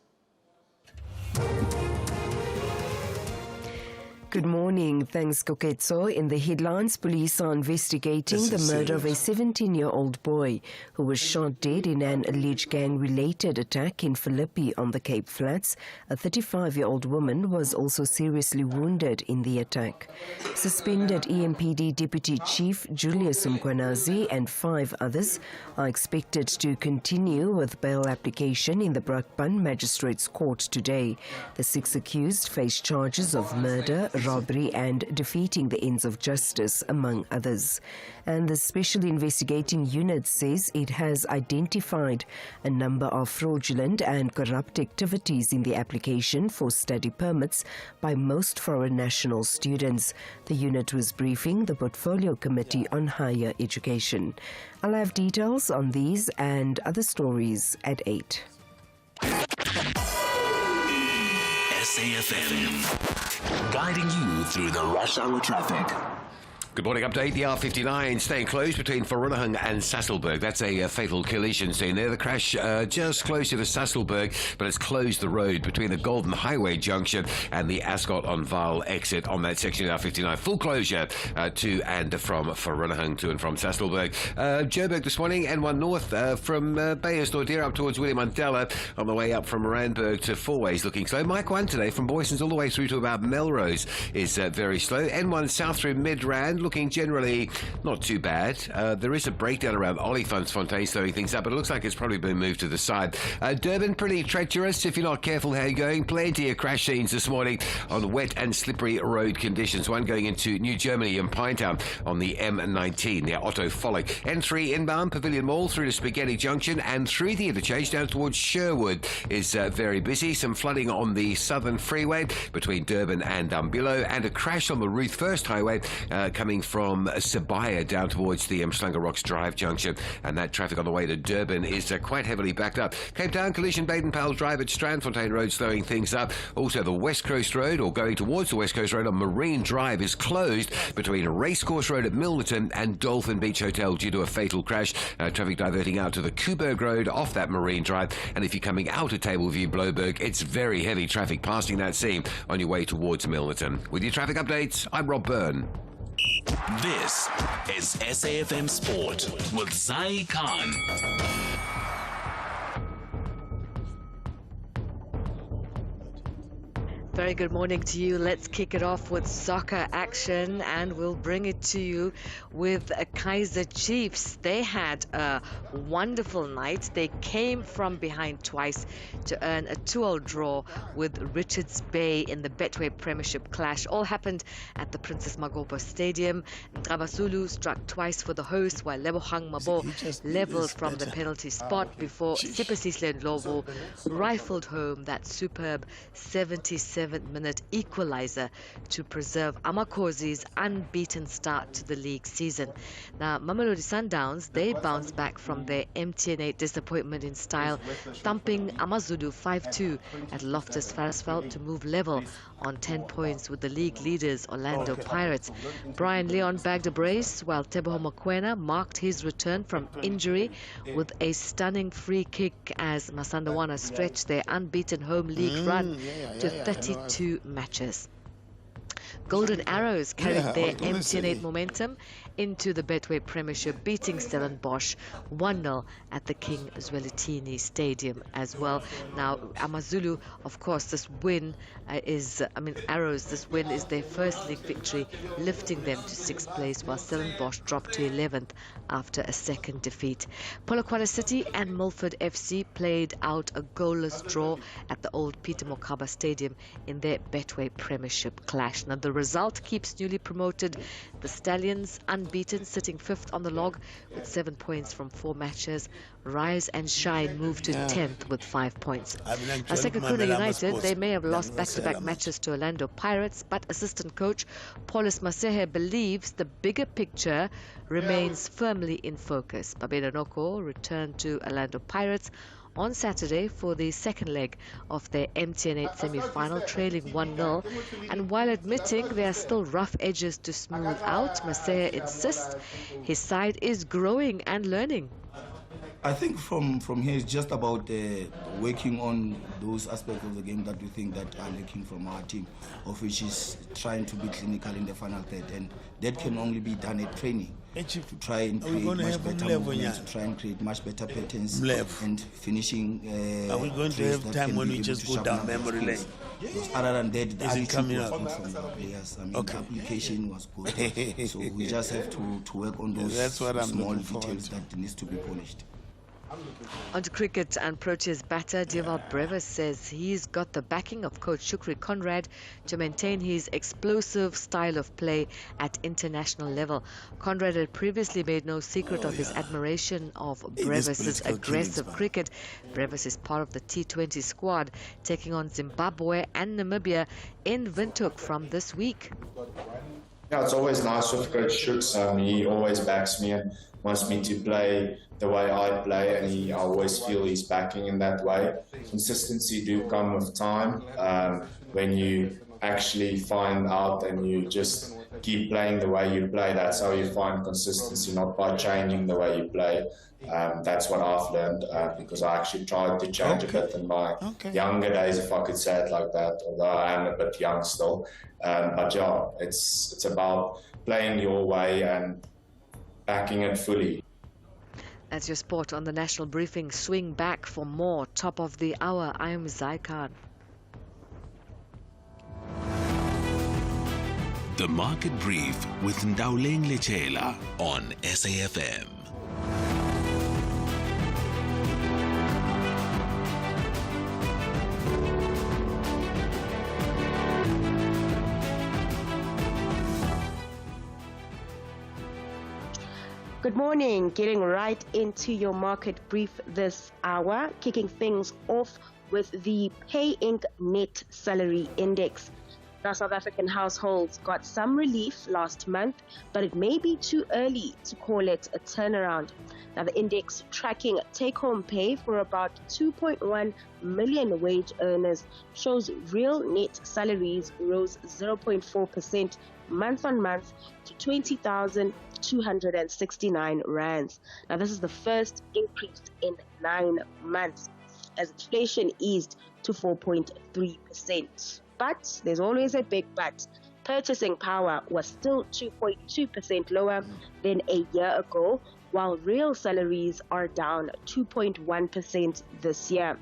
Good morning. Thanks, Koketso. In the headlines, police are investigating the murder of a 17-year-old boy who was shot dead in an alleged gang-related attack in Philippi on the Cape Flats. A 35-year-old woman was also seriously wounded in the attack. Suspended EMPD Deputy Chief Julius Mkwanazi and 5 others are expected to continue with bail application in the Brakpan Magistrates Court today. The 6 accused face charges of murder, robbery and defeating the ends of justice, among others. And the Special Investigating Unit says it has identified a number of fraudulent and corrupt activities in the application for study permits by most foreign national students. The unit was briefing the Portfolio Committee on Higher Education. I'll have details on these and other stories at 8. SAfm, guiding you through the rush hour traffic. Good morning update. The R59 staying closed between Vereeniging and Sasolburg. That's a fatal collision scene there. The crash just closer to Sasolburg, but it's closed the road between the Golden Highway junction and the Ascot on Vaal exit on that section of R59. Full closure to and from Vereeniging to and from Sasolburg. Joburg this morning, N1 North from Beyersdorp up towards William Mandela on the way up from Randburg to Fourways looking slow. Mike 1 today from Boysons all the way through to about Melrose is very slow. N1 South through Midrand looking generally not too bad. There is a breakdown around Olifantsfontein slowing things up, but it looks like it's probably been moved to the side. Durban, pretty treacherous if you're not careful how you're going. Plenty of crash scenes this morning on wet and slippery road conditions. One going into New Germany in Pinetown on the M19 near Otto Follick. N3 inbound Pavilion Mall through to Spaghetti Junction and through the interchange down towards Sherwood is very busy. Some flooding on the Southern Freeway between Durban and Umbilo, and a crash on the Ruth First Highway coming from Sibaya down towards the Mhlanga Rocks Drive junction, and that traffic on the way to Durban is quite heavily backed up. Cape Town collision Baden-Powell Drive at Strandfontein Road slowing things up. Also the West Coast Road, or going towards the West Coast Road on Marine Drive, is closed between Racecourse Road at Milnerton and Dolphin Beach Hotel due to a fatal crash. Traffic diverting out to the Kuberg Road off that Marine Drive, and if you're coming out of Tableview Bloberg, it's very heavy traffic passing that scene on your way towards Milnerton. With your traffic updates, I'm Rob Byrne. This is SAfm Sport with Zai Khan. Very good morning to you. Let's kick it off with soccer action, and we'll bring it to you with Kaizer Chiefs. They had a wonderful night. They came from behind twice to earn a 2-2 draw with Richards Bay in the Betway Premiership clash. All happened at the Princess Magopa Stadium. Ngabasulu struck twice for the host, while Lebogang Mabo leveled from the penalty spot before Sipasisle Ndlovu rifled home that superb 77 87th-minute equaliser to preserve Amakhozi's unbeaten start to the league season. Now, Mamelodi Sundowns, they bounced back from their MTN8 disappointment in style, thumping AmaZulu 5-2 at Loftus Versfeld to move level on 10 points with the league leaders Orlando Pirates. Brian Leon bagged a brace while Teboho Mokoena marked his return from injury with a stunning free kick as Masandawana stretched their unbeaten home league run to 32 matches. Golden Arrows carried their MTN8 momentum into the Betway Premiership, beating Stellenbosch 1-0 at the King Zwelithini Stadium as well. Now, AmaZulu, of course, this win Arrows, this win is their first league victory, lifting them to 6th place, while Stellenbosch dropped to 11th after a second defeat. Polokwane City and Milford FC played out a goalless draw at the old Peter Mokaba Stadium in their Betway Premiership clash. Now, the result keeps newly promoted the Stallions unbeaten, sitting 5th on the log with 7 points from 4 matches. Rise and Shine moved to 10th with 5 points. Now, Sekhukhune United, they may have lost back-to-back matches to Orlando Pirates, but assistant coach Paulus Masehe believes the bigger picture remains firmly in focus. Babeda Noko returned to Orlando Pirates on Saturday for the second leg of their MTN8 semi-final, trailing 1-0. And while admitting there are still rough edges to smooth out, Masehe insists his side is growing and learning. I think from here it's just about working on those aspects of the game that we think that are lacking from our team, of which is trying to be clinical in the final third, and that can only be done at training. To try and create much better movements, to try and create much better patterns and finishing. Are we going to have time when we just go down memory lane? Because other than that, the attitude was good from the players. The application was good. So we just have to work on those small details that needs to be polished. On to cricket, and Proteas batter Deval Brevis says he's got the backing of coach Shukri Conrad to maintain his explosive style of play at international level. Conrad had previously made no secret of his admiration of Brevis's aggressive cricket. Brevis is part of the T20 squad taking on Zimbabwe and Namibia in Windhoek from this week. Yeah, it's always nice with Coach Shooks. He always backs me and wants me to play the way I play, and I always feel he's backing in that way. Consistency do come with time. When you actually find out and you just keep playing the way you play, that's how you find consistency, not by changing the way you play. That's what I've learned because I actually tried to change a bit in my younger days, if I could say it like that, although I am a bit young still. But yeah, it's about playing your way and backing it fully. That's your sport on the National Briefing. Swing back for more. Top of the hour. I am Zai Khan. The Market Brief with Ndauleng Lechela on SAfm. Good morning. Getting right into your market brief this hour, kicking things off with the Pay Inc. Net Salary Index. Now, South African households got some relief last month, but it may be too early to call it a turnaround. Now, the index tracking take-home pay for about 2.1 million wage earners shows real net salaries rose 0.4% month on month to 20,269 rands. Now, this is the first increase in 9 months as inflation eased to 4.3%. But there's always a big but. Purchasing power was still 2.2% lower than a year ago, while real salaries are down 2.1% this year.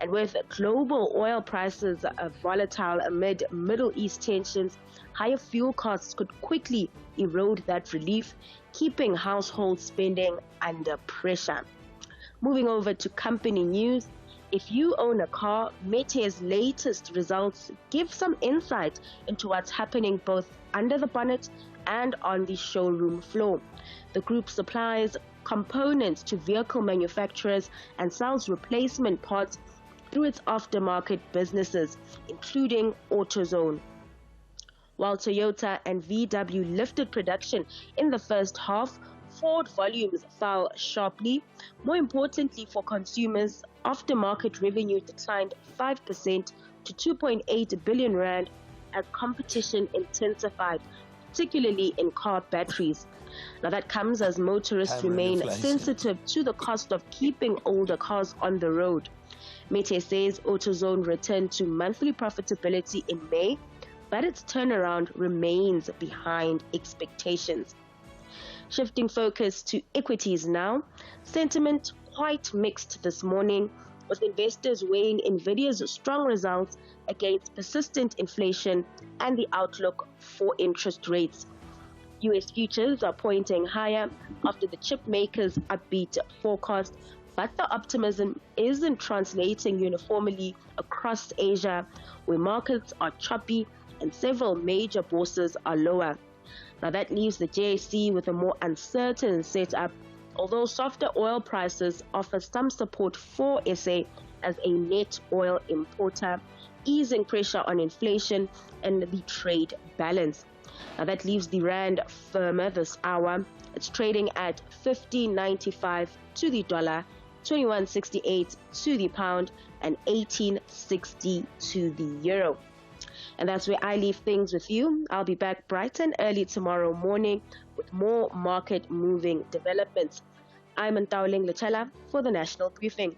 And with global oil prices volatile amid Middle East tensions, higher fuel costs could quickly erode that relief, keeping household spending under pressure. Moving over to company news. If you own a car, Mete's latest results give some insight into what's happening both under the bonnet and on the showroom floor. The group supplies components to vehicle manufacturers and sells replacement parts through its aftermarket businesses, including AutoZone. While Toyota and VW lifted production in the first half, Ford volumes fell sharply. More importantly for consumers, aftermarket revenue declined 5% to 2.8 billion rand as competition intensified, particularly in car batteries. Now that comes as motorists remain sensitive to the cost of keeping older cars on the road. Mete says AutoZone returned to monthly profitability in May, but its turnaround remains behind expectations. Shifting focus to equities now, sentiment quite mixed this morning, with investors weighing Nvidia's strong results against persistent inflation and the outlook for interest rates. US futures are pointing higher after the chip makers' upbeat forecast, but the optimism isn't translating uniformly across Asia, where markets are choppy and several major bourses are lower. Now that leaves the JSE with a more uncertain setup, although softer oil prices offer some support for SA as a net oil importer, easing pressure on inflation and the trade balance. Now that leaves the rand firmer this hour. It's trading at 15.95 to the dollar, 21.68 to the pound, and 18.60 to the euro. And that's where I leave things with you. I'll be back bright and early tomorrow morning with more market-moving developments. I'm Ntauling Latella for the National Briefing.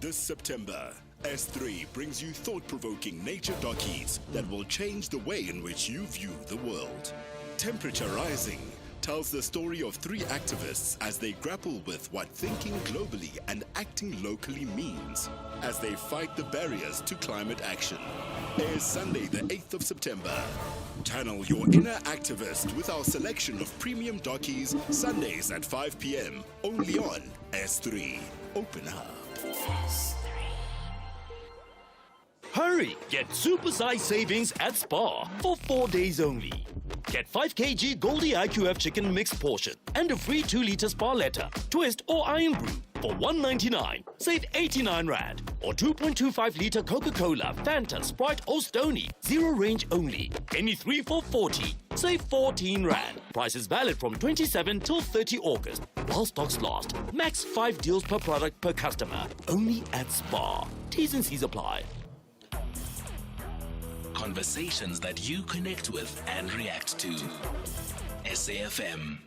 This September, S3 brings you thought-provoking nature dockies that will change the way in which you view the world. Temperature Rising tells the story of three activists as they grapple with what thinking globally and acting locally means as they fight the barriers to climate action. Airs Sunday the 8th of September. Channel your inner activist with our selection of premium dockies Sundays at 5 p.m. only on S3. Open up. Hurry! Get super-sized savings at Spar for 4 days only. Get 5 kg Goldie IQF chicken mixed portion and a free 2-litre Spar letter, twist or iron brew for $1.99. Save 89 Rand. Or 2.25-litre Coca-Cola, Fanta, Sprite or Stoney. 0 range only. Any 3 for 40. Save 14 Rand. Price is valid from 27 till 30 August. While stocks last. Max 5 deals per product per customer. Only at Spar. T's and C's apply. Conversations that you connect with and react to. SAfm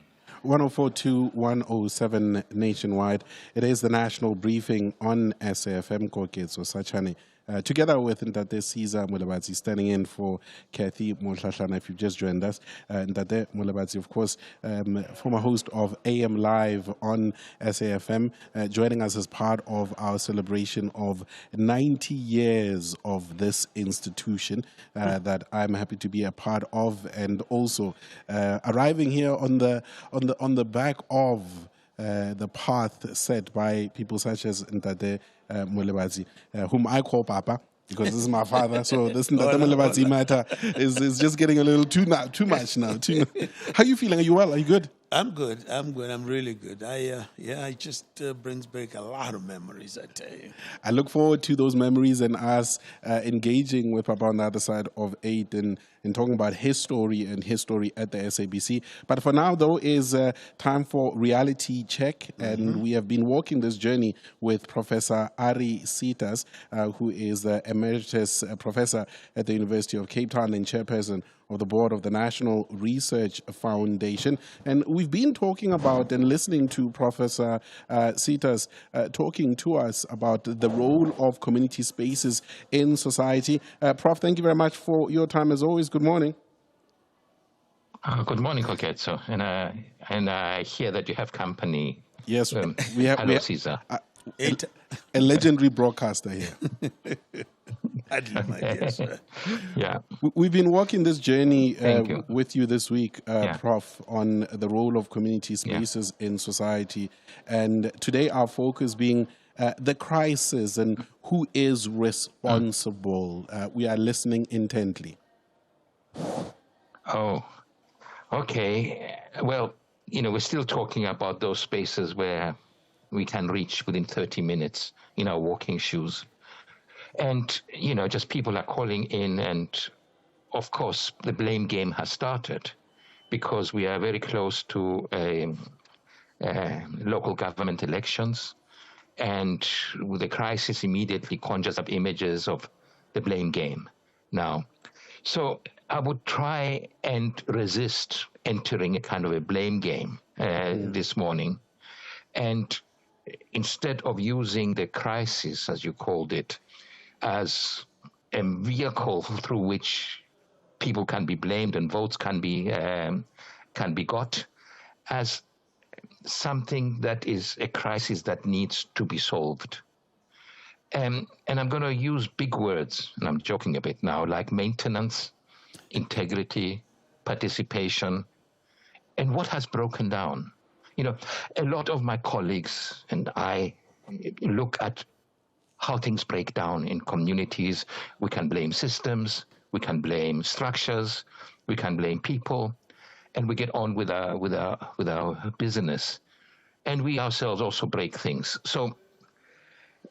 104.2, 107 nationwide. It is the national briefing on SAfm. Koketso Sachane, together with Ndate Caesar Molebatsi, standing in for Kathy Mohlahla. If you've just joined us, Ndate Molebatsi, of course, former host of AM Live on SAfm, joining us as part of our celebration of 90 years of this institution that I'm happy to be a part of, and also arriving here on the back of the path set by people such as Ndate Molebatsi, whom I call Papa, because this is my father. So this Ndate Molebatsi matter is just getting a little too much now. How are you feeling? Are you well? Are you good? I'm good. I'm really good. It just brings back a lot of memories, I tell you. I look forward to those memories and us engaging with Papa on the other side of 8 and talking about his story and history at the SABC. But for now, though, is time for reality check. And we have been walking this journey with Professor Ari Sitas, who is the emeritus professor at the University of Cape Town and chairperson of the board of the National Research Foundation. And we've been talking about and listening to Professor Sitas talking to us about the role of community spaces in society. Prof, thank you very much for your time as always. Good morning. Good morning, Koketso. And I hear that you have company. Yes, we have. Hello, Caesar. A legendary broadcaster here. Yeah. We've been walking this journey with you this week, Prof, on the role of community spaces in society. And today our focus being the crisis and who is responsible. We are listening intently. Oh, okay. Well, we're still talking about those spaces where we can reach within 30 minutes in our walking shoes. And, just people are calling in, and of course, the blame game has started because we are very close to local government elections, and the crisis immediately conjures up images of the blame game now. So I would try and resist entering a kind of a blame game this morning. And instead of using the crisis, as you called it, as a vehicle through which people can be blamed and votes can be got, as something that is a crisis that needs to be solved. And I'm going to use big words, and I'm joking a bit now, like maintenance, integrity, participation, and what has broken down. A lot of my colleagues and I look at how things break down in communities. We can blame systems, we can blame structures, we can blame people, and we get on with our business. And we ourselves also break things. So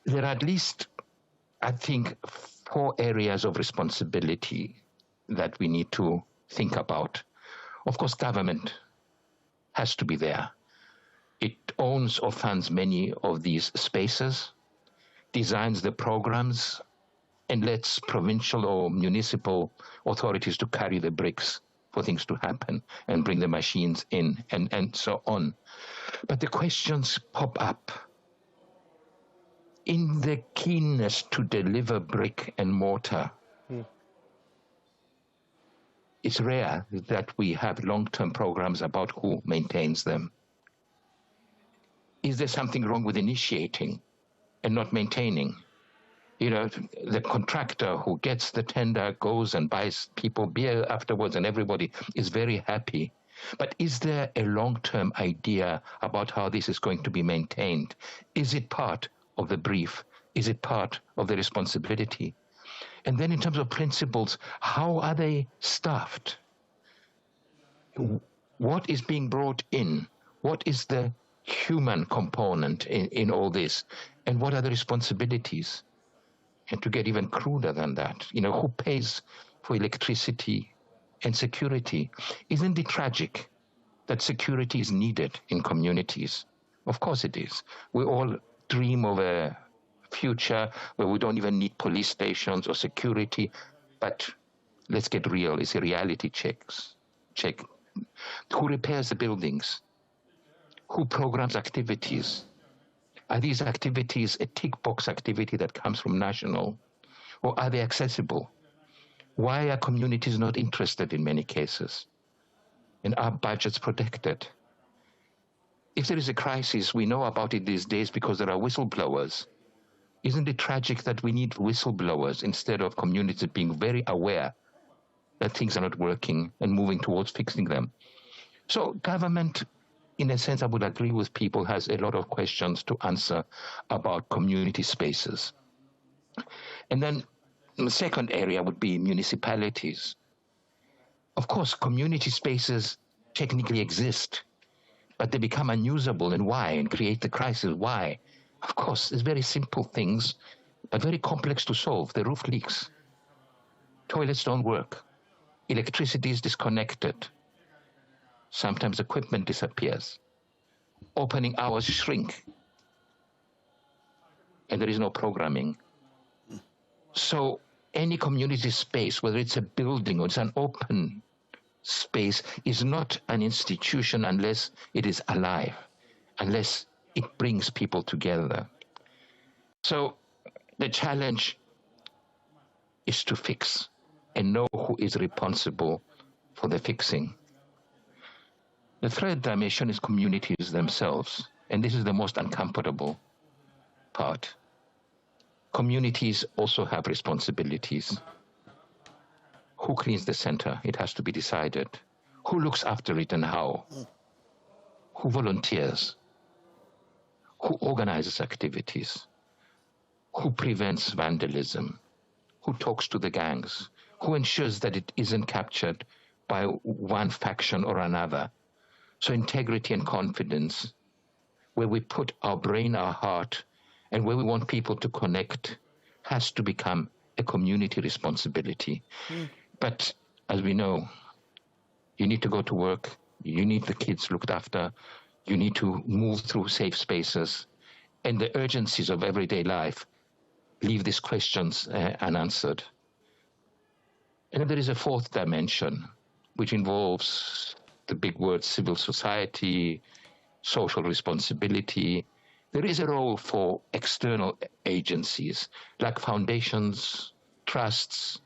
there are at least, I think, 4 areas of responsibility that we need to think about. Of course, government has to be there. It owns or funds many of these spaces, designs the programs, and lets provincial or municipal authorities to carry the bricks for things to happen and bring the machines in and so on. But the questions pop up. In the keenness to deliver brick and mortar, it's rare that we have long-term programs about who maintains them. Is there something wrong with initiating and not maintaining? The contractor who gets the tender goes and buys people beer afterwards and everybody is very happy. But is there a long-term idea about how this is going to be maintained? Is it part of the brief? Is it part of the responsibility? And then in terms of principles, how are they staffed? What is being brought in? What is the human component in all this? And what are the responsibilities? And to get even cruder than that, who pays for electricity and security? Isn't it tragic that security is needed in communities? Of course it is. We all dream of a future where we don't even need police stations or security, but let's get real. It's a reality check. Who repairs the buildings? Who programs activities? Are these activities a tick box activity that comes from national, or are they accessible? Why are communities not interested in many cases? And are budgets protected? If there is a crisis, we know about it these days because there are whistleblowers. Isn't it tragic that we need whistleblowers instead of communities being very aware that things are not working and moving towards fixing them? So government, in a sense, I would agree with people, has a lot of questions to answer about community spaces. And then the second area would be municipalities. Of course, community spaces technically exist, but they become unusable. And why? And create the crisis. Why? Of course, it's very simple things, but very complex to solve. The roof leaks. Toilets don't work. Electricity is disconnected. Sometimes equipment disappears. Opening hours shrink. And there is no programming. So any community space, whether it's a building or it's an open space, is not an institution unless it is alive, unless it brings people together. So the challenge is to fix and know who is responsible for the fixing. The third dimension is communities themselves, and this is the most uncomfortable part. Communities also have responsibilities. Who cleans the center? It has to be decided. Who looks after it and how? Who volunteers? Who organizes activities? Who prevents vandalism? Who talks to the gangs? Who ensures that it isn't captured by one faction or another? So integrity and confidence where we put our brain, our heart, and where we want people to connect has to become a community responsibility. But as we know, you need to go to work, you need the kids looked after, you need to move through safe spaces, and the urgencies of everyday life leave these questions unanswered. And then there is a fourth dimension, which involves the big words civil society, social responsibility. There is a role for external agencies like foundations, trusts,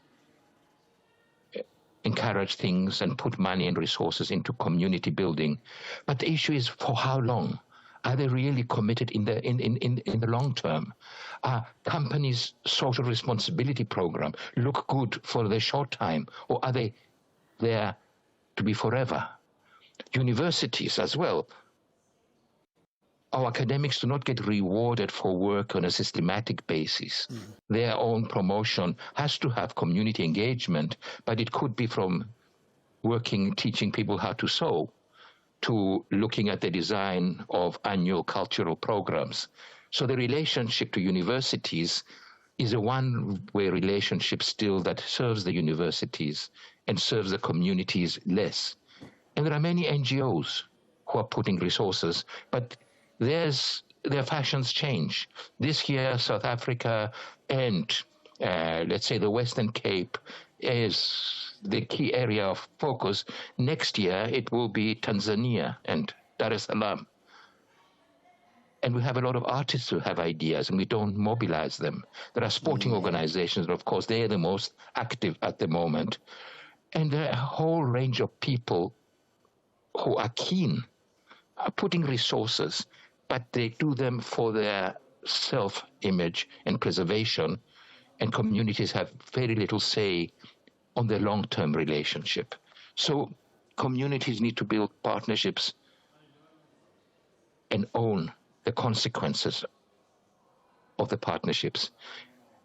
encourage things and put money and resources into community building. But the issue is, for how long? Are they really committed in the long term? Are companies' social responsibility program look good for the short time, or are they there to be forever? Universities as well. Our academics do not get rewarded for work on a systematic basis. Their own promotion has to have community engagement, but it could be from teaching people how to sew, to looking at the design of annual cultural programs. So the relationship to universities is a one-way relationship still that serves the universities and serves the communities less. And there are many NGOs who are putting resources, but their fashions change. This year, South Africa and let's say the Western Cape is the key area of focus. Next year, it will be Tanzania and Dar es Salaam. And we have a lot of artists who have ideas, and we don't mobilize them. There are sporting organizations, of course, they are the most active at the moment. And there are a whole range of people who are keen, are putting resources, but they do them for their self-image and preservation, and communities have very little say on their long-term relationship. So communities need to build partnerships and own the consequences of the partnerships.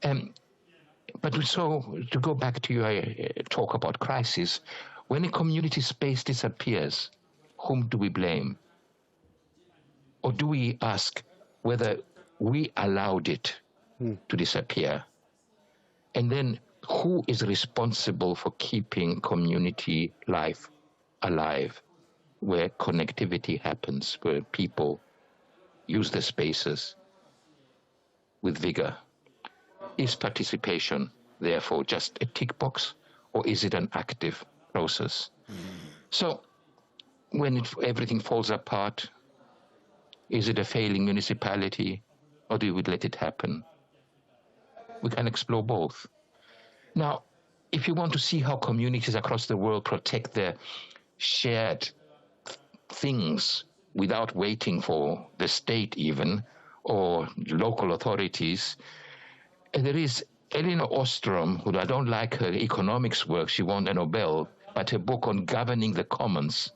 But so, to go back to your talk about crisis, when a community space disappears, whom do we blame? Or do we ask whether we allowed it to disappear? And then who is responsible for keeping community life alive, where connectivity happens, where people use the spaces with vigor? Is participation, therefore, just a tick box, or is it an active process? So when everything falls apart, is it a failing municipality, or do we let it happen? We can explore both. Now, if you want to see how communities across the world protect their shared things without waiting for the state even, or local authorities, there is Elinor Ostrom, who I don't like her economics work, she won a Nobel, but her book on governing the commons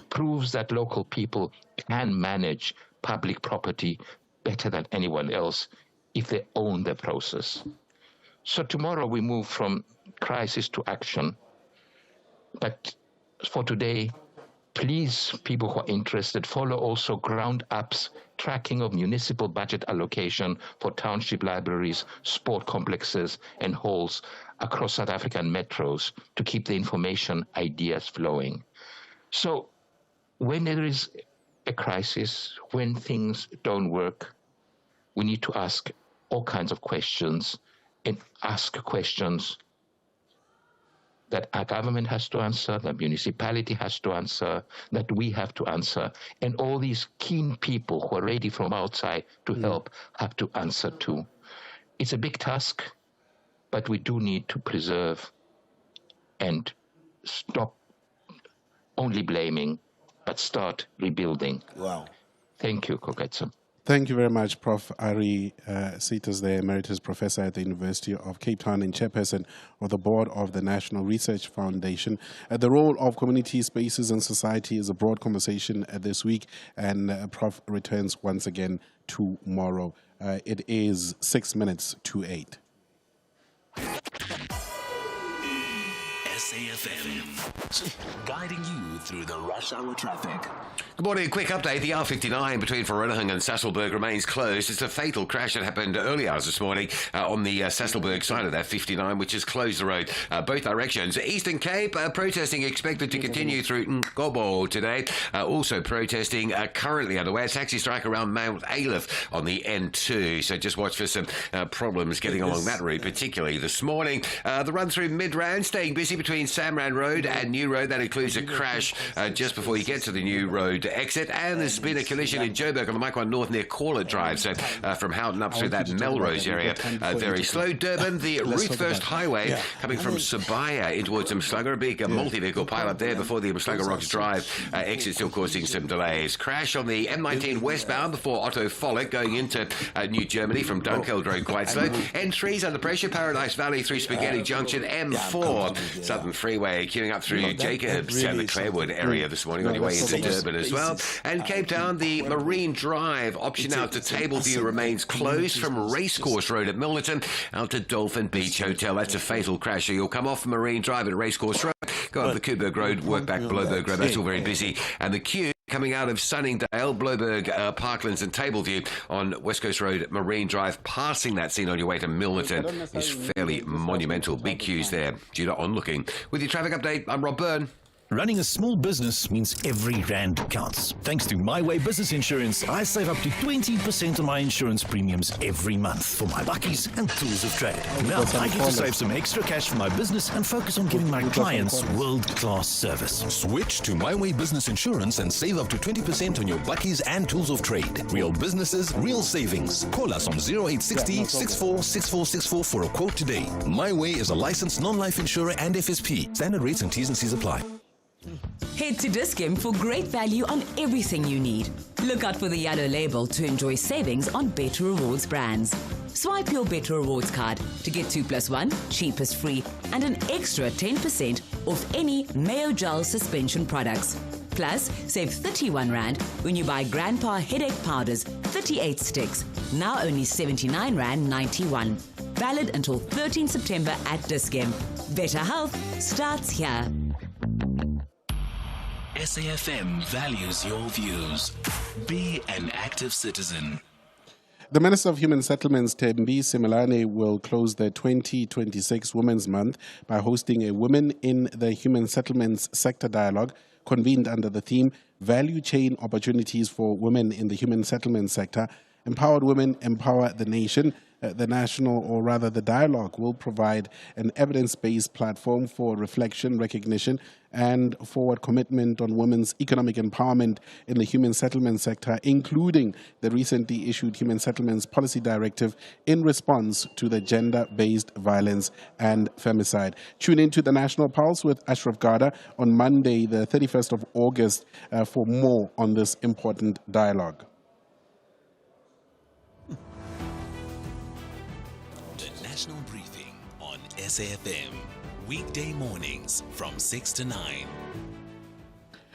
proves that local people can manage public property better than anyone else if they own the process. So tomorrow we move from crisis to action. But for today, please, people who are interested, follow also Ground Up's tracking of municipal budget allocation for township libraries, sport complexes, and halls across South African metros to keep the information ideas flowing. So when there is a crisis, when things don't work, we need to ask all kinds of questions, and ask questions that our government has to answer, the municipality has to answer, that we have to answer, and all these keen people who are ready from outside to help have to answer too. It's a big task, but we do need to preserve and stop only blaming, but start rebuilding. Wow. Thank you, Koketso. Thank you very much, Prof. Ari Cetas, the Emeritus Professor at the University of Cape Town and Chairperson of the Board of the National Research Foundation. The role of community spaces in society is a broad conversation this week, and Prof returns once again tomorrow. It is 6 minutes to 8. SAfm, guiding you through the rush hour traffic. Good morning. Quick update. The R59 between Vereeniging and Sasolburg remains closed. It's a fatal crash that happened early hours this morning on the Sasolburg side of that 59, which has closed the road both directions. Eastern Cape protesting expected to continue through Ngobo today. Also protesting currently underway. A taxi strike around Mount Aleph on the N2. So just watch for some problems getting along that route, particularly this morning. The run through Midrand staying busy between Samrand Road and New Road. That includes a crash just before you get to the New Road exit. And there's been a collision in Joburg on the Mike 1 North near Caller Drive. So from Houghton up through that Melrose area. Very slow. Durban, the Ruthfirst Highway coming from Sabaya in towards Umhlanga. A big multi-vehicle pile-up there before the Umhlanga Rocks Drive exit, still causing some delays. Crash on the M19 westbound before Otto Follick going into New Germany from Dunkeld Road quite slow. N3's under pressure. Paradise Valley through Spaghetti Junction. M4 Southern Freeway queuing up through Jacobs and the Clarewood area this morning on your way into Durban as well. And Cape Town, the Marine Drive option out to Tableview remains closed from Racecourse Road at Milnerton out to Dolphin Beach Hotel. That's a fatal crash. So you'll come off Marine Drive at Racecourse Road, go up the Kuberg Road, work back Blowberg Road. That's all very busy. And the queue coming out of Sunningdale, Blowberg, Parklands and Tableview on West Coast Road, Marine Drive, passing that scene on your way to Milnerton is fairly monumental. Big queues there due to onlooking. With your traffic update, I'm Rob Byrne. Running a small business means every rand counts. Thanks to My Way Business Insurance, I save up to 20% on my insurance premiums every month for my buckies and tools of trade. Now I get to save some extra cash for my business and focus on giving my clients world-class service. Switch to My Way Business Insurance and save up to 20% on your buckies and tools of trade. Real businesses, real savings. Call us on 0860 64 6464 for a quote today. My Way is a licensed non-life insurer and FSP. Standard rates and T's and C's apply. Head to Dis-Chem for great value on everything you need. Look out for the yellow label to enjoy savings on Better Rewards brands. Swipe your Better Rewards card to get 2+1, cheapest free, and an extra 10% off any Mayo Gel suspension products. Plus, save 31 Rand when you buy Grandpa Headache Powders, 38 sticks, now only 79 Rand 91. Valid until 13 September at Dis-Chem. Better health starts here. SAfm values your views. Be an active citizen. The Minister of Human Settlements, Thembi Simelane, will close the 2026 Women's Month by hosting a Women in the Human Settlements Sector Dialogue convened under the theme Value Chain Opportunities for Women in the Human Settlement Sector. Empowered Women Empower the Nation. The dialogue will provide an evidence-based platform for reflection, recognition, and forward commitment on women's economic empowerment in the human settlement sector, including the recently issued Human Settlements Policy Directive in response to the gender-based violence and femicide. Tune into the National Pulse with Ashraf Garda on Monday, the 31st of August, for more on this important dialogue. National Briefing on SAfm. Weekday mornings from 6 to 9.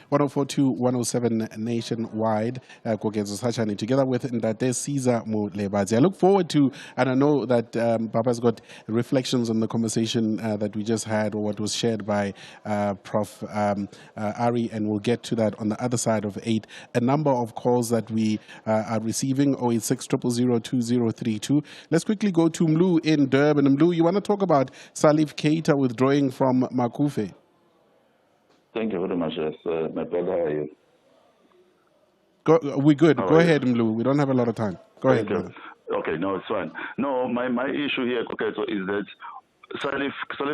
104.2, 107 nationwide. Koketso Sachane together with Ndate Caesar Molebatsi. I look forward to, and I know that Papa's got reflections on the conversation that we just had, or what was shared by Prof. Ari, and we'll get to that on the other side of 8. A number of calls that we are receiving, 086 000 2032. Let's quickly go to Mlu in Durban. Mlu, you want to talk about Salif Keita withdrawing from Makufe? Thank you very much. Yes, my brother, how are you? We're good. Go ahead, Mlu. We don't have a lot of time. Go ahead. Okay, no, it's fine. No, my issue here, Koketso, is that Salif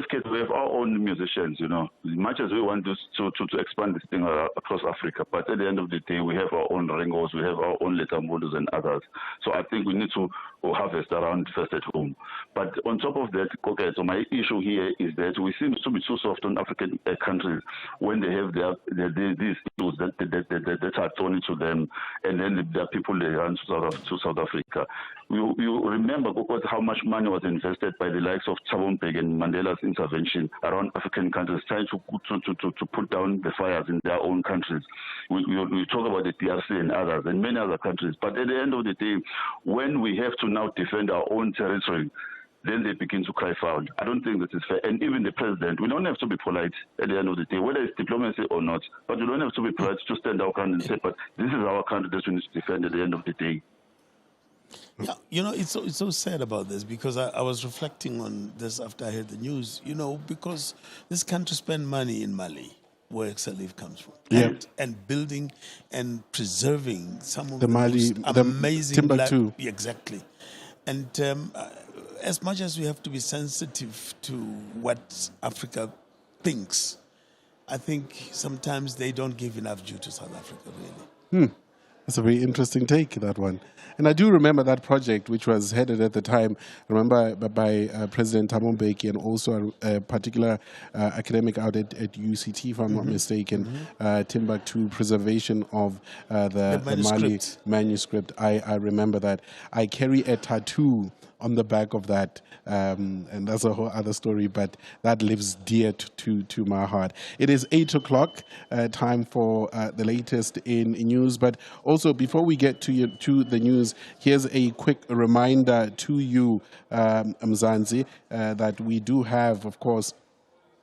Keita, we have our own musicians, you know, as much as we want to expand this thing across Africa, but at the end of the day, we have our own Ringos, we have our own Letambolos and others. So I think we need to harvest around first at home. But on top of that, Koketso, my issue here is that we seem to be too soft on African countries when they have these issues that are thrown into them, and then the people they run to South Africa. You remember, Koketso, how much money was invested by the likes of Thabo Mbeki and Mandela's intervention around African countries, trying to put down the fires in their own countries. We talk about the DRC and others, and many other countries. But at the end of the day, when we have to now defend our own territory, then they begin to cry foul. I don't think that is fair. And even the president, we don't have to be polite at the end of the day, whether it's diplomacy or not, but we don't have to be polite to stand our ground and say, but this is our country that we need to defend at the end of the day. Yeah, you know, it's so sad about this, because I was reflecting on this after I heard the news, you know, because this country spent money in Mali, where SALIF comes from, and building and preserving some of the most amazing Timbuktu. Exactly. And as much as we have to be sensitive to what Africa thinks, I think sometimes they don't give enough due to South Africa, really. That's a very interesting take, that one. And I do remember that project, which was headed at the time, remember, by President Thabo Mbeki, and also a particular academic out at UCT, if I'm not mistaken, Timbuktu preservation of the Mali manuscript. I remember that. I carry a tattoo on the back of that, and that's a whole other story, but that lives dear to my heart. It is 8 o'clock, time for the latest in news, but also before we get to the news, here's a quick reminder to you, Mzansi, that we do have, of course,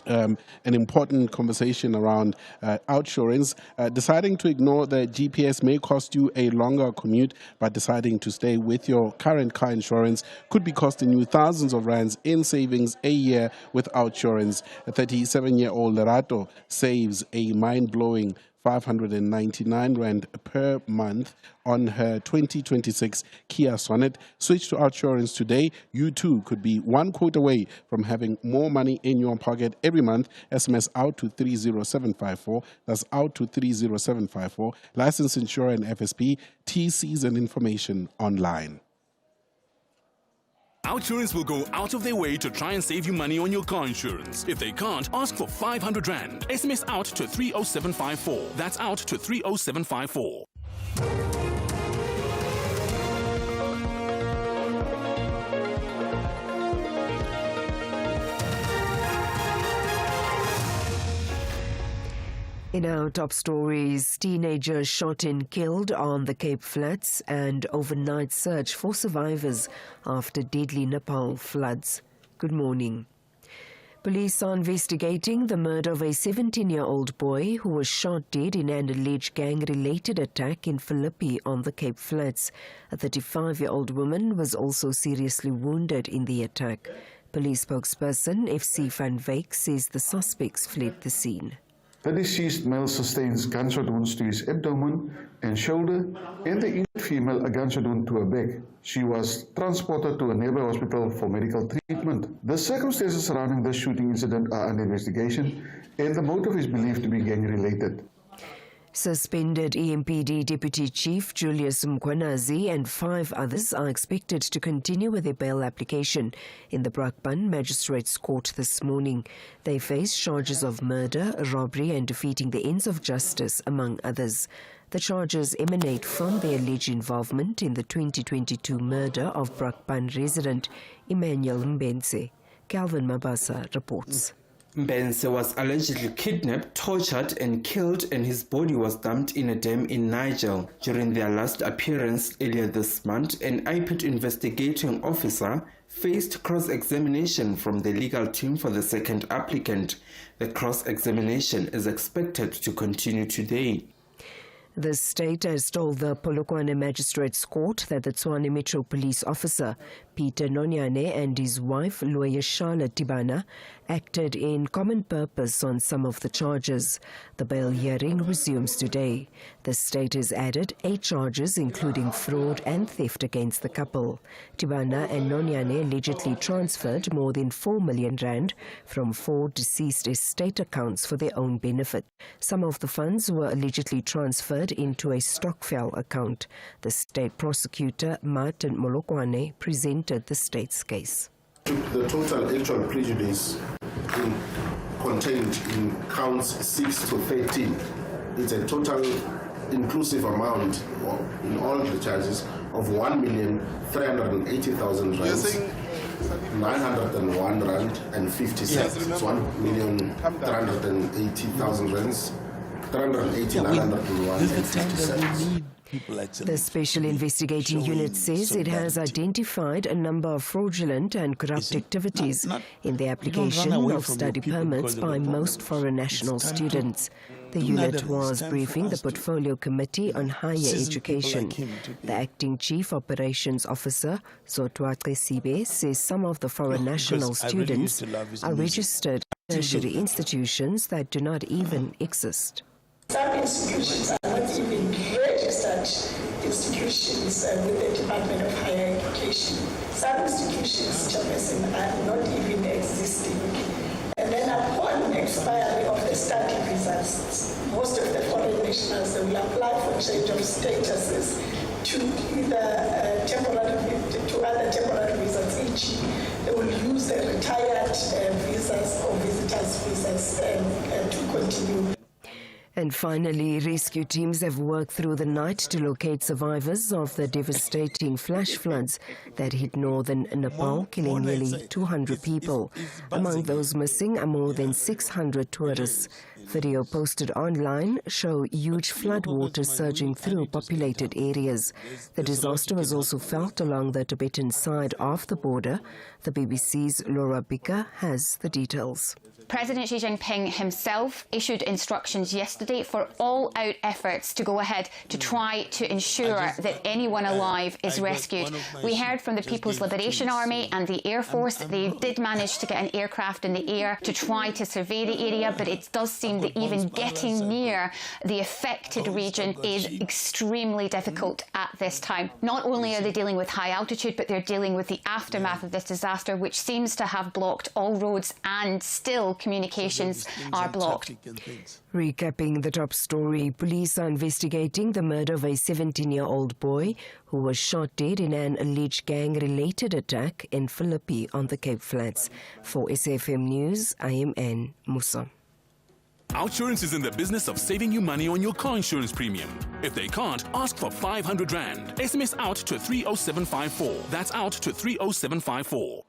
an important conversation around outsurance. Deciding to ignore the GPS may cost you a longer commute, but deciding to stay with your current car insurance could be costing you thousands of rands in savings a year with outsurance. A 37-year-old Lerato saves a mind-blowing 599 Rand per month on her 2026 Kia Sonet. Switch to outsurance today. You too could be one quote away from having more money in your pocket every month. SMS out to 30754. That's out to 30754. Licensed insurer and FSP. TCs and information online. Outsurance will go out of their way to try and save you money on your car insurance. If they can't, ask for 500 Rand. SMS out to 30754. That's out to 30754. In our top stories, teenagers shot and killed on the Cape Flats, and overnight search for survivors after deadly Nepal floods. Good morning. Police are investigating the murder of a 17-year-old boy who was shot dead in an alleged gang-related attack in Philippi on the Cape Flats. A 35-year-old woman was also seriously wounded in the attack. Police spokesperson FC Van Wyk says the suspects fled the scene. The deceased male sustains gunshot wounds to his abdomen and shoulder, and the injured female a gunshot wound to her back. She was transported to a nearby hospital for medical treatment. The circumstances surrounding this shooting incident are under investigation, and the motive is believed to be gang-related. Suspended EMPD Deputy Chief Julius Mkwanazi and 5 others are expected to continue with their bail application in the Brakpan Magistrates Court this morning. They face charges of murder, robbery and defeating the ends of justice, among others. The charges emanate from their alleged involvement in the 2022 murder of Brakpan resident Emmanuel Mbense. Calvin Mabasa reports. Mbense was allegedly kidnapped, tortured and killed, and his body was dumped in a dam in Niger. During their last appearance earlier this month, an IPID investigating officer faced cross-examination from the legal team for the second applicant. The cross-examination is expected to continue today. The state has told the Polokwane Magistrates Court that the Tshwane Metro Police officer, Peter Nonyane, and his wife, lawyer Charlotte Tibana, acted in common purpose on some of the charges. The bail hearing resumes today. The state has added 8 charges, including fraud and theft against the couple. Tibana and Nonyane allegedly transferred more than 4 million rand from 4 deceased estate accounts for their own benefit. Some of the funds were allegedly transferred into a Stokvel account. The state prosecutor, Martin Molokwane, presented the state's case. The total actual prejudice contained in counts 6 to 13. It's a total inclusive amount in all the charges of 1,380,000 rands, 901 rand and 50 cents. It's 1,380,000 rands, 380,901 and 50 cents. people The Special Investigating Unit says it has identified a number of fraudulent and corrupt activities in the application of study permits by most foreign national students. The unit was briefing the Portfolio Committee on Higher Education. The Acting Chief Operations Officer, Zotwake Sibe, says some of the foreign national students are registered at tertiary institutions that do not even exist. Some institutions are not even registered institutions with the Department of Higher Education. Some institutions, Chairperson, are not even existing. And then upon expiry of the study visas, most of the foreign nationals, they will apply for change of statuses to either to other temporary visas. Each they will use the retired visas or visitors visas to continue. And finally, rescue teams have worked through the night to locate survivors of the devastating flash floods that hit northern Nepal, killing nearly 200 people. Among those missing are more than 600 tourists. Video posted online show huge floodwaters surging through populated areas. The disaster was also felt along the Tibetan side of the border. The BBC's Laura Bika has the details. President Xi Jinping himself issued instructions yesterday for all-out efforts to go ahead to try to ensure that anyone alive is rescued. We heard from the People's Liberation Army and the Air Force. They did manage to get an aircraft in the air to try to survey the area, but it does seem that even getting near the affected region is extremely difficult at this time. Not only are they dealing with high altitude, but they're dealing with the aftermath of this disaster, which seems to have blocked all roads, and still communications are blocked. Recapping the top story, police are investigating the murder of a 17-year-old boy who was shot dead in an alleged gang-related attack in Philippi on the Cape Flats. For SAfm News, I am Anne Musa. Outsurance is in the business of saving you money on your car insurance premium. If they can't, ask for 500 Rand. SMS out to 30754. That's out to 30754.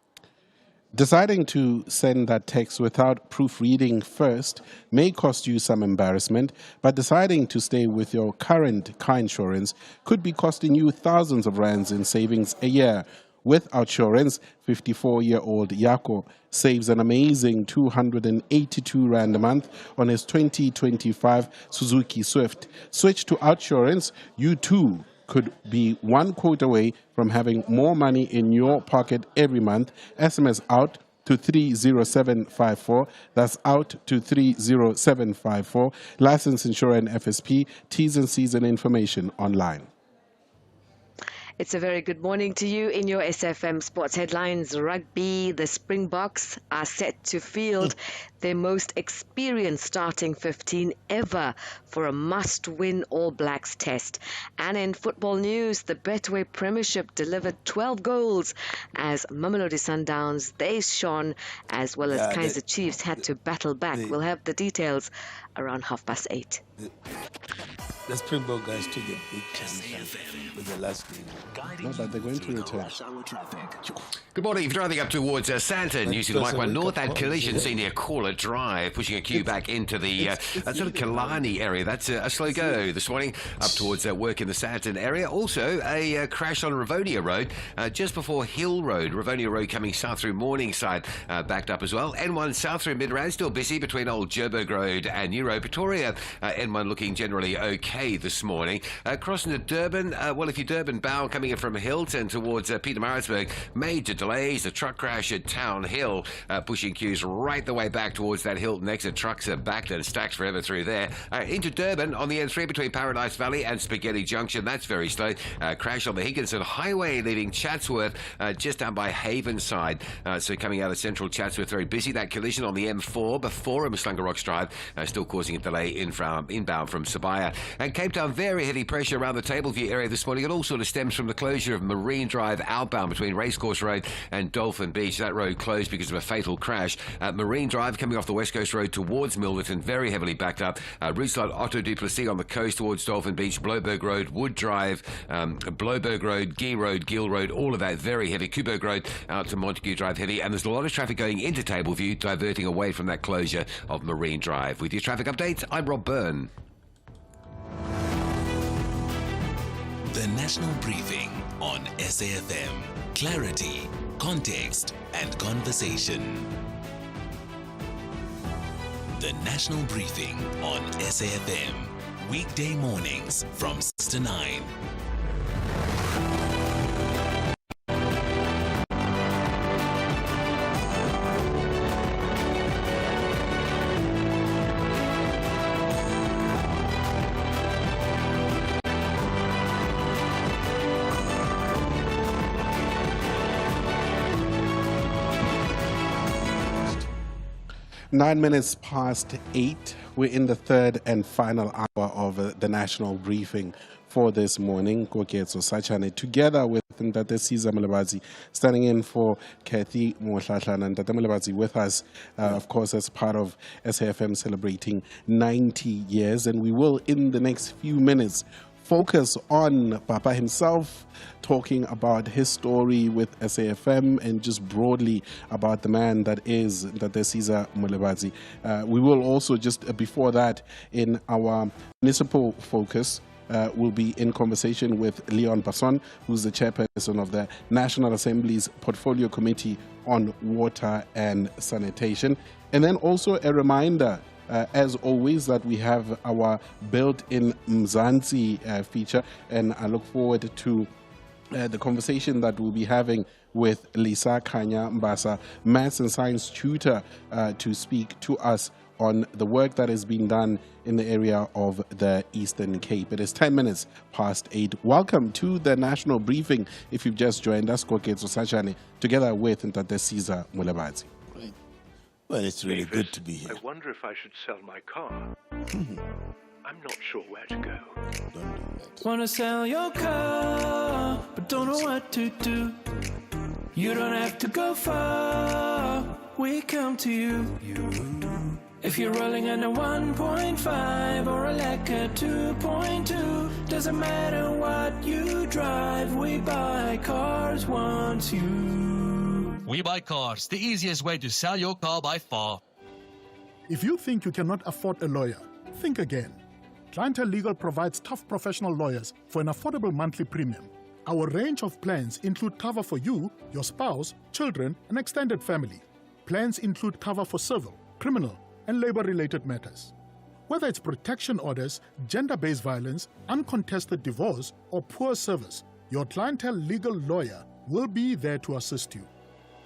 Deciding to send that text without proofreading first may cost you some embarrassment, but deciding to stay with your current car insurance could be costing you thousands of rands in savings a year. With Outsurance, 54-year-old Yako saves an amazing 282 Rand a month on his 2025 Suzuki Swift. Switch to Outsurance, you too could be one quote away from having more money in your pocket every month. SMS out to 30754. That's out to 30754. License, insurer and FSP. T's and C's and information online. It's a very good morning to you in your SAfm Sports Headlines. Rugby, the Springboks are set to field their most experienced starting 15 ever for a must-win All Blacks test. And in football news, the Betway Premiership delivered 12 goals as Mamelodi Sundowns, they shone, as well as Kaizer Chiefs had to battle back. We'll have the details around 8:30. The Springbok guys took a big chance with the last game. No, but they're going to return. Good morning. If you're driving up towards Santon using the Mike 1 North, that collision seen near Caller Drive, pushing a queue back into the sort of Killarney area. That's a slow go this morning up towards work in the Santon area. Also, a crash on Rivonia Road just before Hill Road. Rivonia Road coming south through Morningside, backed up as well. N1 south through Midrand, still busy between Old Joburg Road and New Road. Pretoria, N1 looking generally okay this morning. Crossing to Durban, well, if you're Durban bound coming in from Hilton towards Pietermaritzburg, major delays. A truck crash at Town Hill, pushing queues right the way back towards that Hilton exit. Trucks are backed and stacked forever through there. Into Durban on the N3 between Paradise Valley and Spaghetti Junction. That's very slow. Crash on the Higginson Highway leaving Chatsworth just down by Havenside. So coming out of central Chatsworth, very busy. That collision on the M4 before Umhlanga Rocks Drive, still causing a delay inbound from Sabaya. And Cape Town, very heavy pressure around the Tableview area this morning. It all sort of stems from the closure of Marine Drive outbound between Racecourse Road and Dolphin Beach. That road closed because of a fatal crash. Marine Drive coming off the West Coast Road towards Milverton, very heavily backed up. Route slot Otto Duplessis on the coast towards Dolphin Beach, Bloberg Road, Wood Drive, Bloberg Road, Gill Road, all of that very heavy. Kuberg Road out to Montague Drive heavy, and there's a lot of traffic going into Tableview, diverting away from that closure of Marine Drive. With your traffic updates, I'm Rob Byrne. The National Briefing on SAfm. Clarity, context, and conversation. The National Briefing on SAfm. Weekday mornings from 6 to 9. Nine minutes past 8. We're in the third and final hour of the national briefing for this morning. Koketso Sachane, together with Ntate Siza Molebatsi, standing in for Kathy Mohlahla, and Ntate Molebatsi with us, of course, as part of SAfm celebrating 90 years. And we will, in the next few minutes, focus on Papa himself, talking about his story with SAfm and just broadly about the man that is Ntate Siza Molebatsi. We will also, just before that, in our municipal focus, we'll be in conversation with Leon Basson, who's the chairperson of the National Assembly's Portfolio Committee on Water and Sanitation. And then also a reminder, as always, that we have our built-in Mzansi feature, and I look forward to the conversation that we'll be having with Lisa Kanya Mbasa, maths and science tutor, to speak to us on the work that is being done in the area of the Eastern Cape. It is 10 minutes past 8. Welcome to the national briefing. If you've just joined us, Koketso Sachane, together with Ntate Siza Molebatsi. Well, it's really good to be here. I wonder if I should sell my car. I'm not sure where to go. Don't do that. Wanna sell your car, but don't know what to do. You don't have to go far, we come to you. If you're rolling in a 1.5 or a Lekker 2.2, doesn't matter what you drive, we buy cars once you. We Buy Cars, the easiest way to sell your car by far. If you think you cannot afford a lawyer, think again. Clientele Legal provides tough professional lawyers for an affordable monthly premium. Our range of plans include cover for you, your spouse, children, and extended family. Plans include cover for civil, criminal, and labor-related matters. Whether it's protection orders, gender-based violence, uncontested divorce, or poor service, your Clientele Legal lawyer will be there to assist you.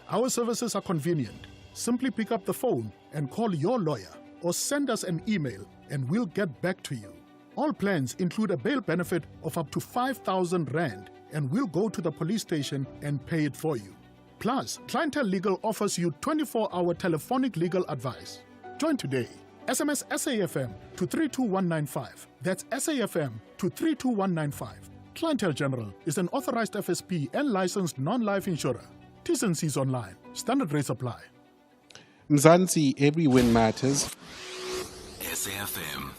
Our services are convenient. Simply pick up the phone and call your lawyer or send us an email and we'll get back to you. All plans include a bail benefit of up to 5,000 Rand and we'll go to the police station and pay it for you. Plus, Clientele Legal offers you 24-hour telephonic legal advice. Join today. SMS SAfm to 32195. That's SAfm to 32195. Clientele General is an authorized FSP and licensed non-life insurer. T's and C's online. Standard rates apply. Mzansi, every win matters. SAfm.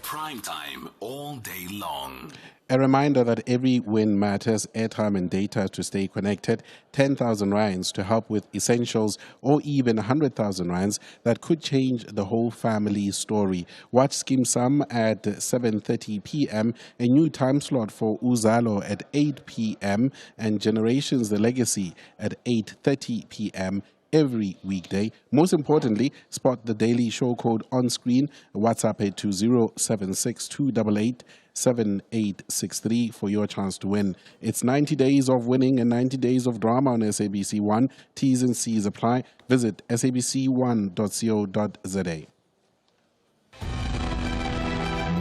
Prime time all day long. A reminder that every win matters, airtime and data to stay connected, 10,000 rands to help with essentials, or even 100,000 rands that could change the whole family story. Watch Skim Sam at 7:30 p.m., a new time slot for Uzalo at 8 p.m., and Generations The Legacy at 8:30 p.m. every weekday. Most importantly, spot the daily show code on screen. WhatsApp it to 076-288-7863 for your chance to win. It's 90 days of winning and 90 days of drama on SABC One. T's and C's apply. Visit sabc1.co.za.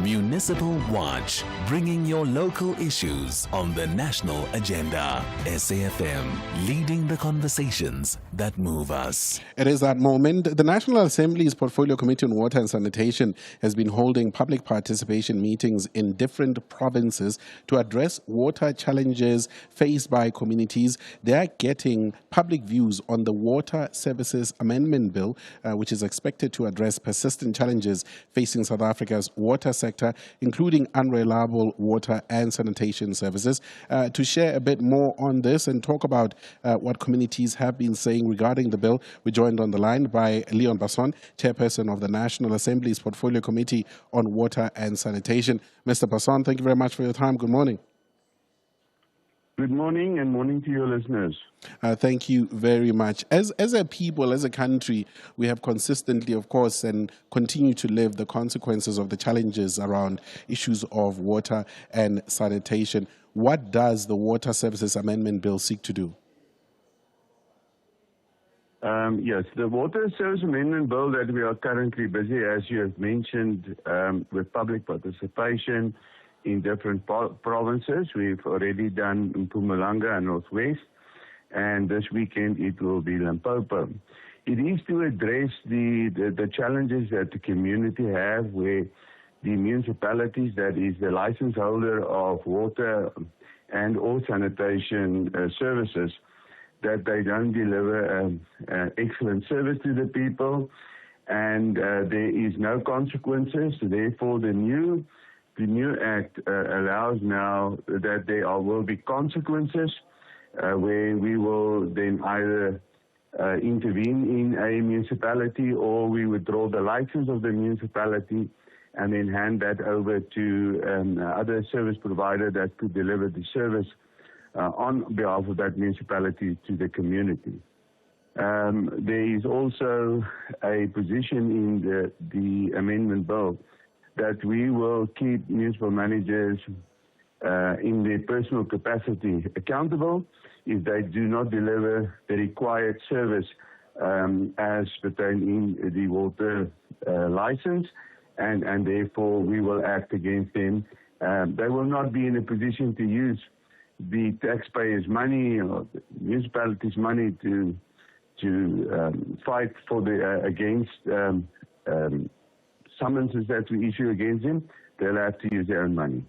Municipal Watch, bringing your local issues on the national agenda. SAfm, leading the conversations that move us. It is that moment. The National Assembly's Portfolio Committee on Water and Sanitation has been holding public participation meetings in different provinces to address water challenges faced by communities. They are getting public views on the Water Services Amendment Bill, which is expected to address persistent challenges facing South Africa's water sector sector, including unreliable water and sanitation services. To share a bit more on this and talk about what communities have been saying regarding the bill, we're joined on the line by Leon Basson, Chairperson of the National Assembly's Portfolio Committee on Water and Sanitation. Mr. Basson, thank you very much for your time. Good morning. Good morning, and morning to your listeners. Thank you very much. As a people, as a country, we have consistently, of course, and continue to live the consequences of the challenges around issues of water and sanitation. What does the Water Services Amendment Bill seek to do? Yes, the Water Service Amendment Bill that we are currently busy, as you have mentioned, with public participation in different provinces. We've already done Mpumalanga and Northwest, and this weekend it will be Limpopo. It is to address the challenges that the community have, where the municipalities, that is the license holder of water and or sanitation services, that they don't deliver excellent service to the people, and there is no consequences. Therefore, the new Act allows now that there will be consequences where we will then either intervene in a municipality, or we withdraw the license of the municipality and then hand that over to other service provider that could deliver the service on behalf of that municipality to the community. There is also a position in the amendment bill that we will keep municipal managers in their personal capacity accountable if they do not deliver the required service as pertaining in the water license, and therefore we will act against them. They will not be in a position to use the taxpayers' money or the municipalities' money to fight for against summonses that we issue against them. They'll have to use their own money.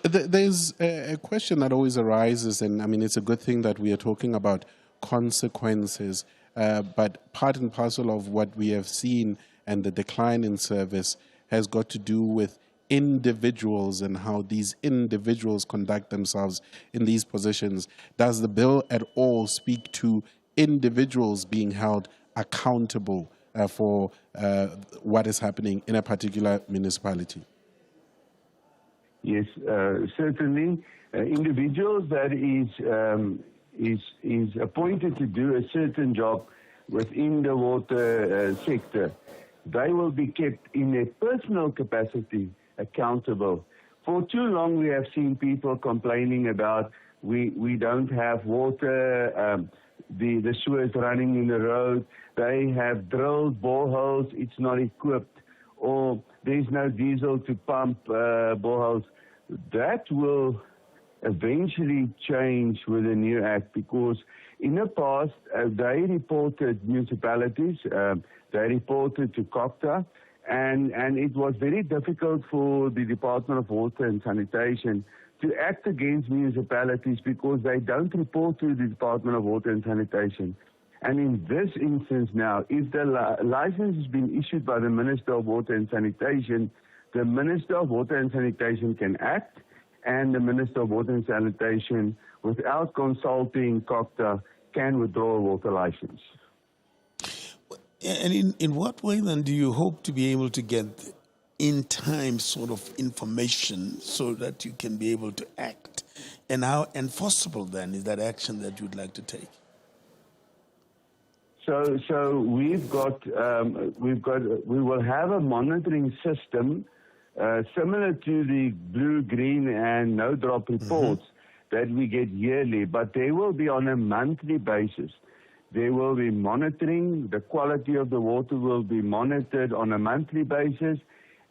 There's a question that always arises, and I mean, it's a good thing that we are talking about consequences, but part and parcel of what we have seen and the decline in service has got to do with individuals and how these individuals conduct themselves in these positions. Does the bill at all speak to individuals being held accountable for what is happening in a particular municipality? Yes, certainly. Individuals that is appointed to do a certain job within the water sector, they will be kept in their personal capacity accountable. For too long, we have seen people complaining about we don't have water, the sewers running in the road, they have drilled boreholes, it's not equipped, or there's no diesel to pump boreholes. That will eventually change with the new act, because in the past, they reported municipalities, they reported to COCTA, and it was very difficult for the Department of Water and Sanitation to act against municipalities because they don't report to the Department of Water and Sanitation. And in this instance now, if the license has been issued by the Minister of Water and Sanitation, the Minister of Water and Sanitation can act, and the Minister of Water and Sanitation, without consulting COCTA, can withdraw a water license. And in what way then do you hope to be able to get in time sort of information so that you can be able to act? And how enforceable then is that action that you'd like to take? So we will have a monitoring system similar to the blue, green, and no drop reports that we get yearly, but they will be on a monthly basis. They will be monitoring, the quality of the water will be monitored on a monthly basis,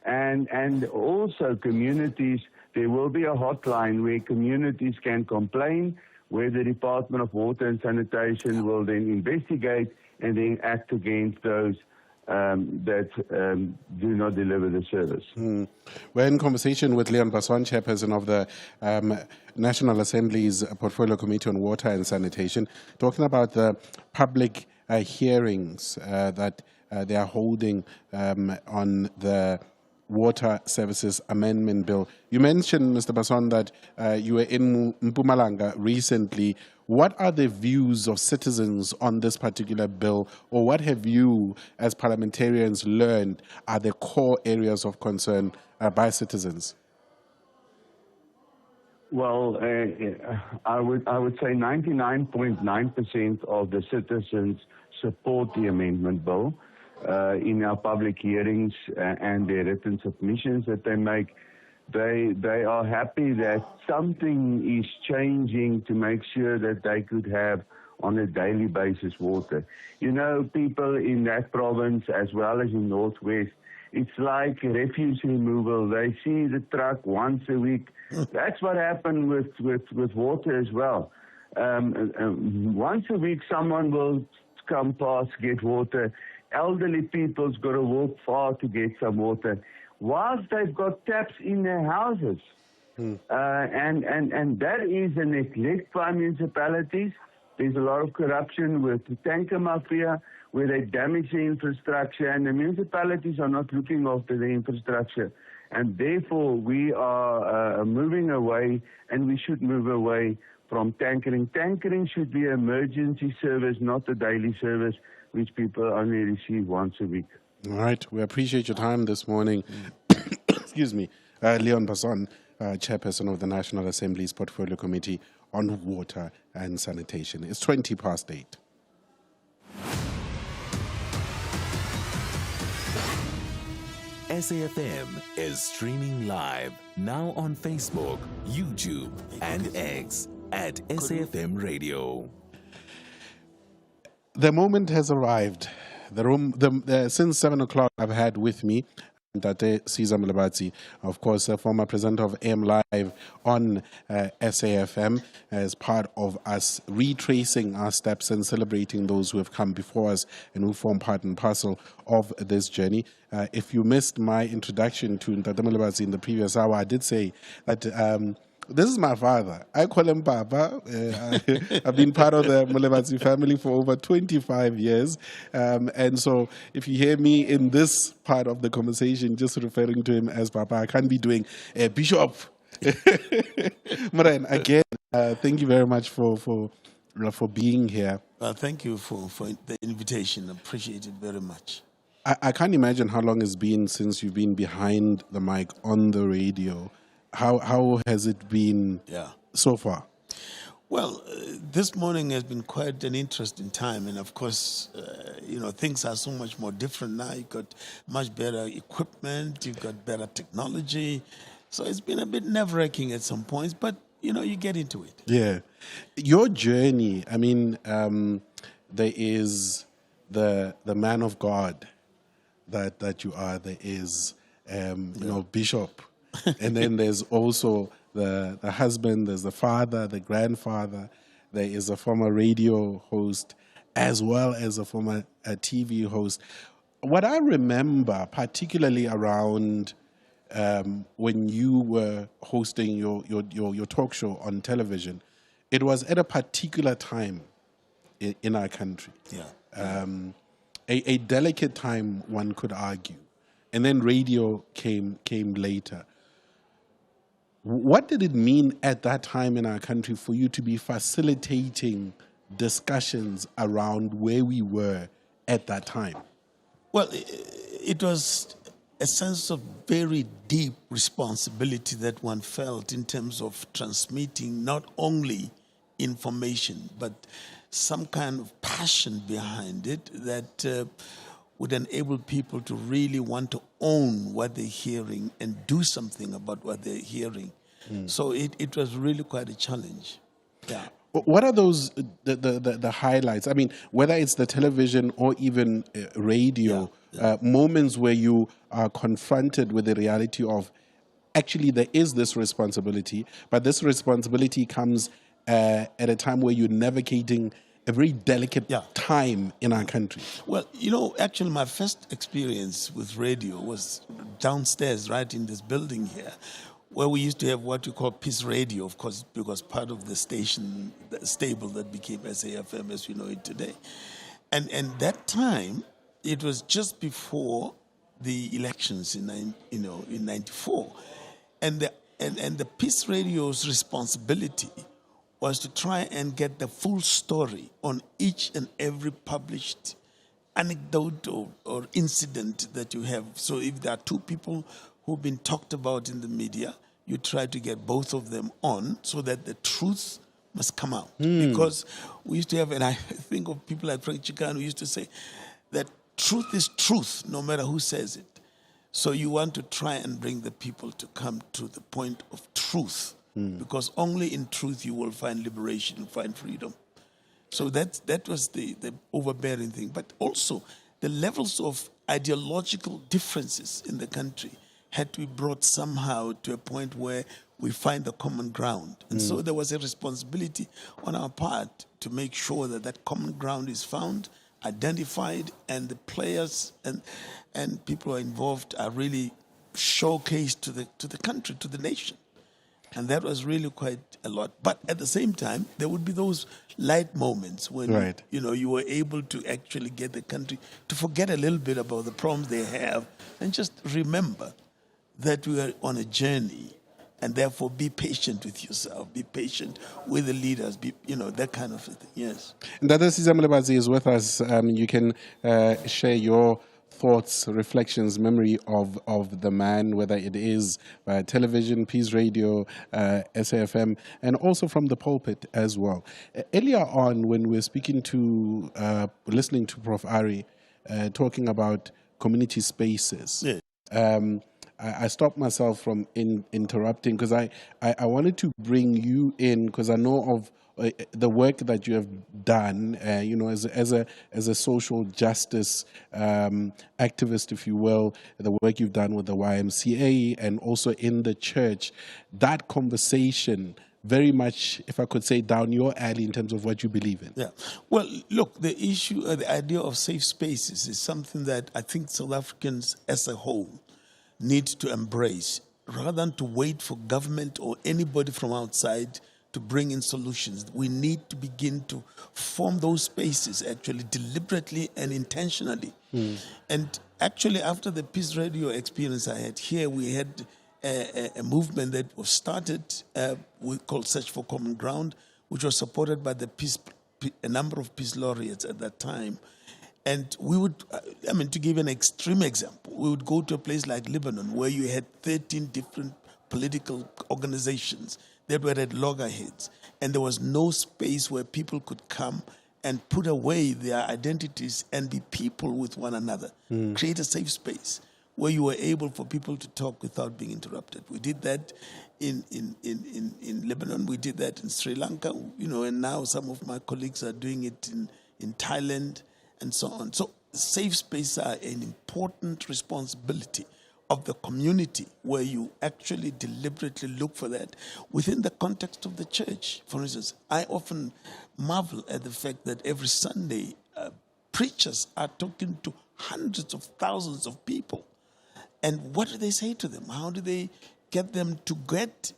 and also communities, there will be a hotline where communities can complain, where the Department of Water and Sanitation will then investigate and then act against those that do not deliver the service. We're in conversation with Leon Basson, Chairperson of the National Assembly's Portfolio Committee on Water and Sanitation, talking about the public hearings that they are holding on the Water Services Amendment Bill. You mentioned, Mr. Basson, that you were in Mpumalanga recently. What are the views of citizens on this particular bill, or what have you, as parliamentarians, learned are the core areas of concern by citizens? Well, I would say 99.9% of the citizens support the amendment bill. In our public hearings and their written submissions that they make, they are happy that something is changing to make sure that they could have on a daily basis water. You know, people in that province as well as in Northwest, it's like refuse removal. They see the truck once a week. That's what happened with water as well. Once a week someone will come past, get water. Elderly people's got to walk far to get some water, whilst they've got taps in their houses. And that is a neglect by municipalities. There's a lot of corruption with the tanker mafia, where they damage the infrastructure, and the municipalities are not looking after the infrastructure. And therefore, we are moving away, and we should move away from tankering. Tankering should be an emergency service, not a daily service, which people only receive once a week. All right. We appreciate your time this morning. Excuse me. Leon Basson, Chairperson of the National Assembly's Portfolio Committee on Water and Sanitation. It's 8:20. SAfm is streaming live now on Facebook, YouTube, and X at SAfm Radio. The moment has arrived. Since 7 o'clock, I've had with me Tate Caesar Molebatsi, of course, a former presenter of AM Live on SAfm, as part of us retracing our steps and celebrating those who have come before us and who form part and parcel of this journey. If you missed my introduction to Tate Molebatsi in the previous hour, I did say that this is my father. I call him Papa. I've been part of the Molebatsi family for over 25 years. And so if you hear me in this part of the conversation just referring to him as Papa, I can't be doing Bishop. Moran, again, thank you very much for being here. Thank you for the invitation. I appreciate it very much. I can't imagine how long it's been since you've been behind the mic on the radio. How has it been so far? Well, this morning has been quite an interesting time. And of course, things are so much more different now. You've got much better equipment. You've got better technology. So it's been a bit nerve-wracking at some points, but, you get into it. Yeah. Your journey, I mean, there is the man of God that you are. There is, Bishop. And then there's also the husband, there's the father, the grandfather, there is a former radio host, as well as a former TV host. What I remember, particularly around when you were hosting your talk show on television, it was at a particular time in our country. A delicate time, one could argue. And then radio came later. What did it mean at that time in our country for you to be facilitating discussions around where we were at that time? Well, it was a sense of very deep responsibility that one felt in terms of transmitting not only information, but some kind of passion behind it that would enable people to really want to own what they're hearing and do something about what they're hearing. So it was really quite a challenge. Yeah. What are those, the highlights? I mean, whether it's the television or even radio, moments where you are confronted with the reality of, actually there is this responsibility, but this responsibility comes at a time where you're navigating a very delicate time in our country. Well, actually my first experience with radio was downstairs, right in this building here, where we used to have what we call Peace Radio, of course, because part of the station, the stable that became SAfm as we know it today. And that time, it was just before the elections in '94, and the Peace Radio's responsibility was to try and get the full story on each and every published anecdote or incident that you have. So if there are two people who've been talked about in the media, you try to get both of them on so that the truth must come out. Because we used to have, and I think of people like Frank Chikane who used to say that truth is truth, no matter who says it. So you want to try and bring the people to come to the point of truth, because only in truth you will find liberation, find freedom. So that was the overbearing thing. But also the levels of ideological differences in the country had to be brought somehow to a point where we find the common ground. And so there was a responsibility on our part to make sure that that common ground is found, identified, and the players and people who are involved are really showcased to the country, to the nation. And that was really quite a lot. But at the same time, there would be those light moments when you were able to actually get the country to forget a little bit about the problems they have and just remember that we are on a journey, and therefore be patient with yourself, be patient with the leaders, that kind of thing. Yes. Ndada Molebatsi is with us. You can share your thoughts, reflections, memory of the man, whether it is television, Peace Radio, SAfm, and also from the pulpit as well. Earlier on, when we were speaking to, listening to Prof. Ari talking about community spaces, I stopped myself from interrupting because I wanted to bring you in because I know of the work that you have done, as a social justice activist, if you will, the work you've done with the YMCA and also in the church. That conversation very much, if I could say, down your alley in terms of what you believe in. Yeah. Well, look, the issue, the idea of safe spaces is something that I think South Africans as a whole need to embrace, rather than to wait for government or anybody from outside to bring in solutions. We need to begin to form those spaces actually deliberately and intentionally. And actually, after the Peace Radio experience I had here, we had a movement that was started, we called Search for Common Ground, which was supported by a number of peace laureates at that time. And we would, to give an extreme example, we would go to a place like Lebanon where you had 13 different political organizations that were at loggerheads. And there was no space where people could come and put away their identities and be people with one another. Create a safe space where you were able for people to talk without being interrupted. We did that in Lebanon. We did that in Sri Lanka, and now some of my colleagues are doing it in Thailand, and so on. So safe spaces are an important responsibility of the community where you actually deliberately look for that within the context of the church. For instance, I often marvel at the fact that every Sunday preachers are talking to hundreds of thousands of people. And what do they say to them? How do they get them to get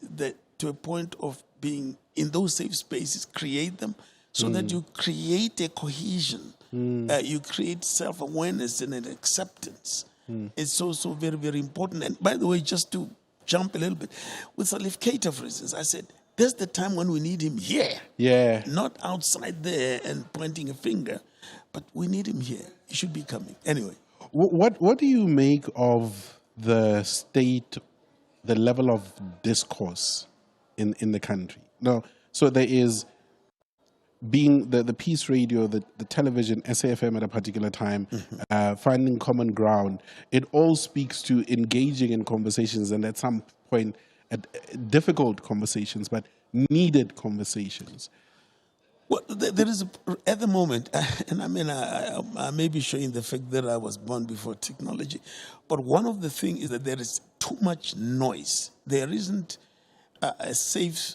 to a point of being in those safe spaces, create them so that you create a cohesion? You create self-awareness and an acceptance. It's also very, very important. And by the way, just to jump a little bit, with Salif Keita, for instance, I said, there's the time when we need him here. Yeah. Not outside there and pointing a finger, but we need him here. He should be coming. Anyway. What do you make of the state, the level of discourse in the country? No, so there is being the Peace Radio, the television, SAfm at a particular time, finding common ground. It all speaks to engaging in conversations, and at some point, difficult conversations, but needed conversations. Well, there is, at the moment, and I may be showing the fact that I was born before technology, but one of the things is that there is too much noise. There isn't a safe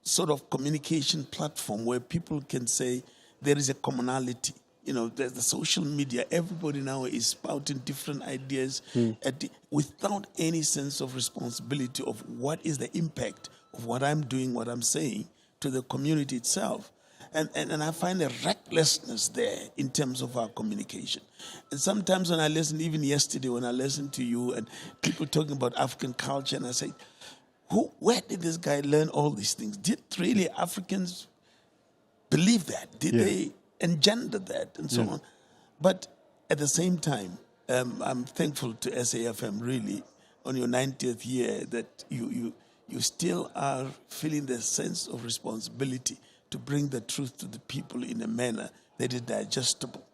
sort of communication platform where people can say there is a commonality. There's the social media. Everybody now is spouting different ideas without any sense of responsibility of what is the impact of what I'm doing, what I'm saying to the community itself. And I find a recklessness there in terms of our communication. And sometimes when I listen, even yesterday when I listened to you and people talking about African culture, and I say, where did this guy learn all these things? Did really Africans believe that? Did they engender that and so on? But at the same time, I'm thankful to SAfm really on your 90th year that you still are feeling the sense of responsibility to bring the truth to the people in a manner that is digestible.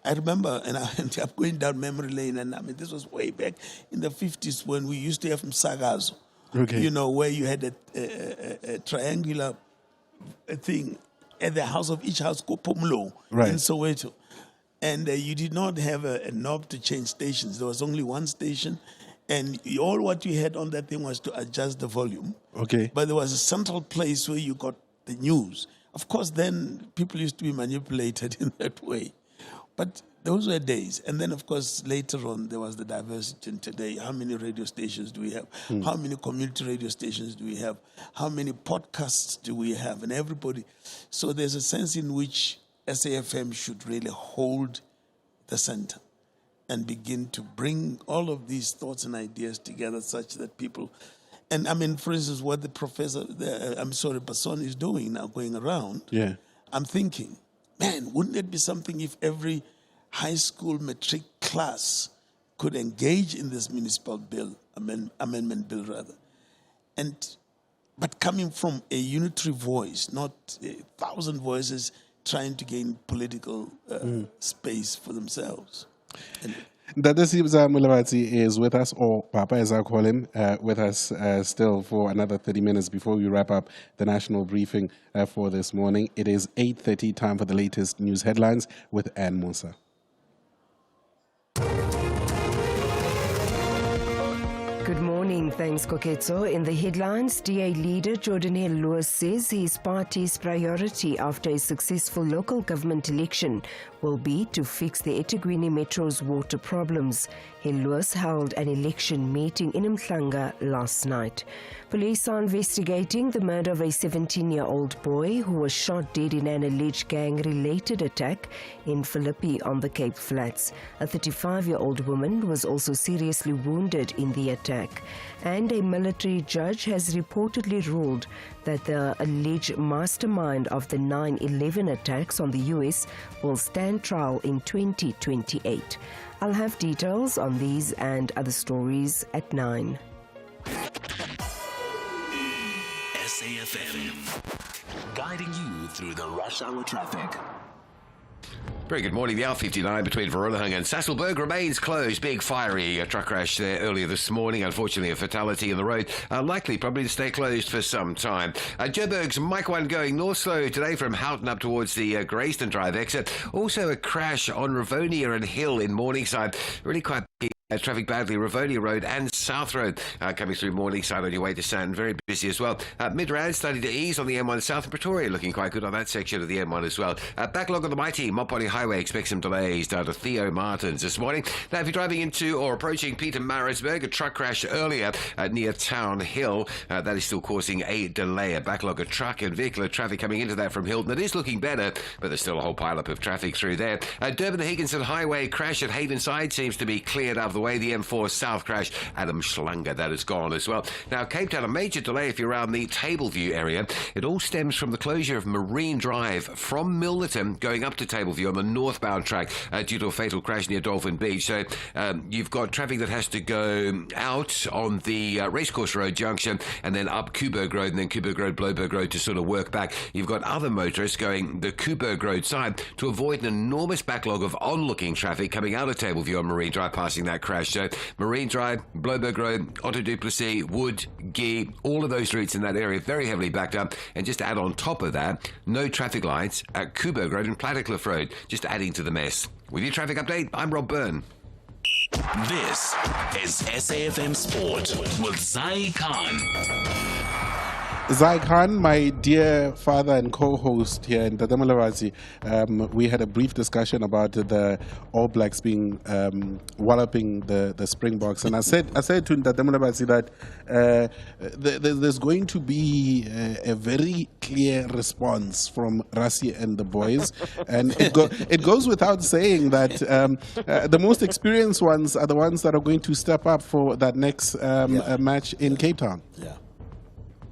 I remember, and I'm going down memory lane, and I mean, this was way back in the 50s when we used to have Msakazo, where you had a triangular thing at the house of each house, Kopomlo, in Soweto. And you did not have a knob to change stations. There was only one station, and all what you had on that thing was to adjust the volume. Okay. But there was a central place where you got the news. Of course, then people used to be manipulated in that way. But those were days. And then, of course, later on, there was the diversity. And today, how many radio stations do we have? How many community radio stations do we have? How many podcasts do we have? And everybody. So there's a sense in which SAfm should really hold the center and begin to bring all of these thoughts and ideas together such that people... And I mean, for instance, what the Basson is doing now, going around, I'm thinking, man, wouldn't it be something if every high school matric class could engage in this municipal bill, amendment bill rather, but coming from a unitary voice, not 1,000 voices trying to gain political space for themselves. Dadasiza Molebatsi is with us, or Papa as I call him, with us still for another 30 minutes before we wrap up the national briefing for this morning. It is 8:30, time for the latest news headlines with Ann Musa. Good morning. Thanks, Koketso. In the headlines, DA leader Jordan Hill-Lewis says his party's priority after a successful local government election will be to fix the eThekwini Metro's water problems. Hill-Lewis held an election meeting in Mhlanga last night. Police are investigating the murder of a 17-year-old boy who was shot dead in an alleged gang-related attack in Philippi on the Cape Flats. A 35-year-old woman was also seriously wounded in the attack. And a military judge has reportedly ruled that the alleged mastermind of the 9/11 attacks on the U.S. will stand trial in 2028. I'll have details on these and other stories at 9. SAfm, guiding you through the rush hour traffic. Very good morning. The R59 between Vereeniging and Sasolburg remains closed. Big fiery truck crash there earlier this morning. Unfortunately, a fatality in the road. Likely probably to stay closed for some time. Joburg's Mike 1 going north slow today from Houghton up towards the Grayston Drive exit. Also a crash on Rivonia and Hill in Morningside. Really quite big. Traffic badly, Rivonia Road and South Road coming through Morningside on your way to Sandton. Very busy as well. Midrand starting to ease on the M1 South and Pretoria, looking quite good on that section of the M1 as well. Backlog on the mighty Mopani Highway, expect some delays down to Theo Martins this morning. Now, if you're driving into or approaching Pietermaritzburg, a truck crash earlier near Town Hill, that is still causing a delay. A backlog of truck and vehicular traffic coming into that from Hilton. It is looking better, but there's still a whole pile-up of traffic through there. Durban to Higginson Highway crash at Havenside seems to be cleared out of the way. The M4 South crash, Adam Schlanger, that is gone as well. Now, Cape Town, a major delay if you're around the Tableview area. It all stems from the closure of Marine Drive from Milnerton going up to Tableview on the northbound track due to a fatal crash near Dolphin Beach. So you've got traffic that has to go out on the Racecourse Road junction and then up Kuberg Road and then Kuberg Road, Bloberg Road to sort of work back. You've got other motorists going the Kuberg Road side to avoid an enormous backlog of onlooking traffic coming out of Tableview on Marine Drive passing that crash. So Marine Drive, Bloberg Road, Otto du Plessis, Wood, Gee, all of those routes in that area very heavily backed up. And just to add on top of that, no traffic lights at Kuberg Road and Plattercliff Road, just adding to the mess. With your traffic update, I'm Rob Byrne. This is SAfm Sport with Zai Khan. Zai Khan, my dear father and co-host here in Molebatsi, we had a brief discussion about the All Blacks being walloping the Springboks, and I said to Molebatsi that there's going to be a very clear response from Rassie and the boys, and it goes without saying that the most experienced ones are the ones that are going to step up for that next match in Cape Town.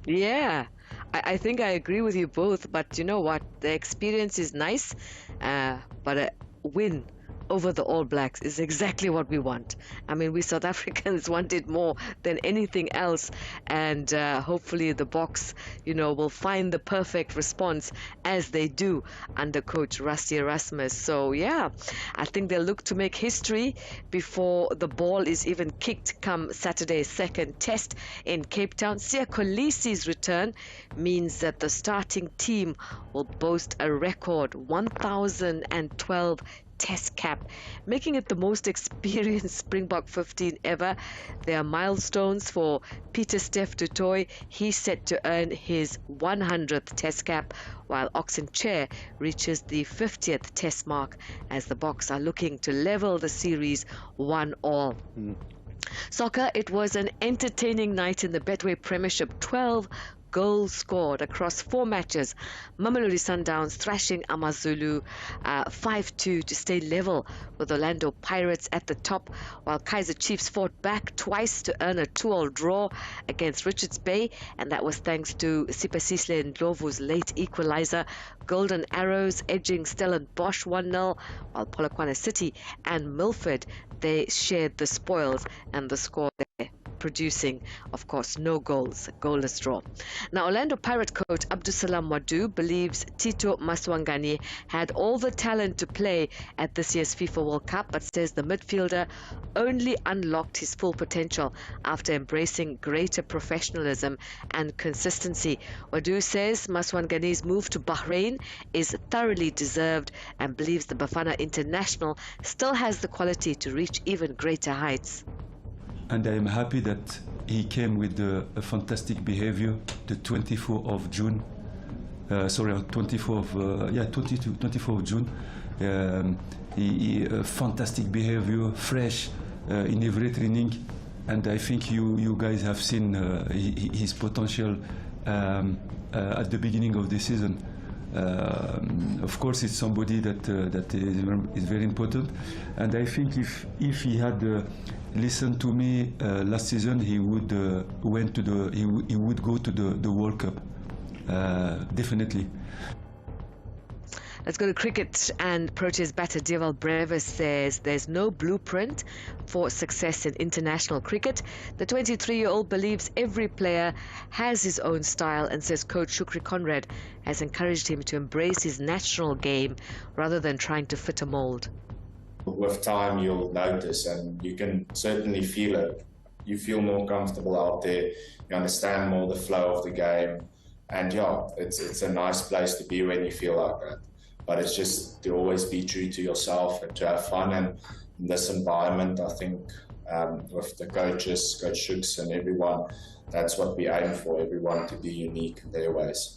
Yeah, I think I agree with you both, but you know what? The experience is nice, but a win over the All Blacks is exactly what we want. I mean, we South Africans want it more than anything else, and hopefully the Boks, will find the perfect response as they do under coach Rassie Erasmus. So yeah, I think they'll look to make history before the ball is even kicked come Saturday's second test in Cape Town. Siya Kolisi's return means that the starting team will boast a record 1,012 test cap, making it the most experienced Springbok 15 ever. There are milestones for Peter Steph du Toit. He's set to earn his 100th test cap, while Oxen Chair reaches the 50th test mark as the Boks are looking to level the series 1-1. Soccer, it was an entertaining night in the Betway Premiership. 12 goals scored across 4 matches. Mamelodi Sundowns thrashing AmaZulu 5-2 to stay level with Orlando Pirates at the top, while Kaizer Chiefs fought back twice to earn a 2-2 draw against Richards Bay, and that was thanks to Sipesisle Ndlovu's late equalizer. Golden Arrows edging Stellenbosch 1-0, while Polokwane City and Milford, they shared the spoils and the score there, producing, of course, no goals, a goalless draw. Now, Orlando Pirate coach Abdusalam Wadu believes Tito Maswangani had all the talent to play at this year's FIFA World Cup, but says the midfielder only unlocked his full potential after embracing greater professionalism and consistency. Wadu says Maswangani's move to Bahrain is thoroughly deserved and believes the Bafana international still has the quality to reach even greater heights. And I am happy that he came with a fantastic behavior the 24th of June. 24th of June. Fantastic behavior, fresh in every training. And I think you guys have seen his potential at the beginning of the season. Of course, it's somebody that is very important, and I think if he had listened to me last season, he would he would go to the World Cup, definitely. Let's go to cricket, and Proteas batter Deval Brevis says there's no blueprint for success in international cricket. The 23-year-old believes every player has his own style and says coach Shukri Conrad has encouraged him to embrace his natural game rather than trying to fit a mould. With time, you'll notice, and you can certainly feel it. You feel more comfortable out there. You understand more the flow of the game, and yeah, it's a nice place to be when you feel like that. But it's just to always be true to yourself and to have fun. And in this environment, I think with the coaches, Coach Shooks and everyone, that's what we aim for, everyone to be unique in their ways.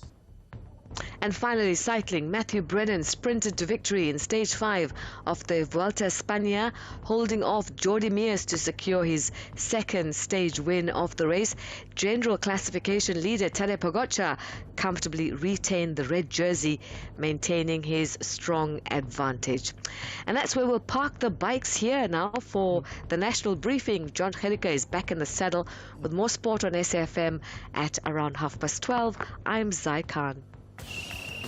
And finally, cycling. Matthew Brennan sprinted to victory in stage 5 of the Vuelta a España, holding off Jordi Mears to secure his second stage win of the race. General classification leader Tadej Pogačar comfortably retained the red jersey, maintaining his strong advantage. And that's where we'll park the bikes here now for the national briefing. John Gericke is back in the saddle with more sport on SAfm at around 12:30. I'm Zai Khan.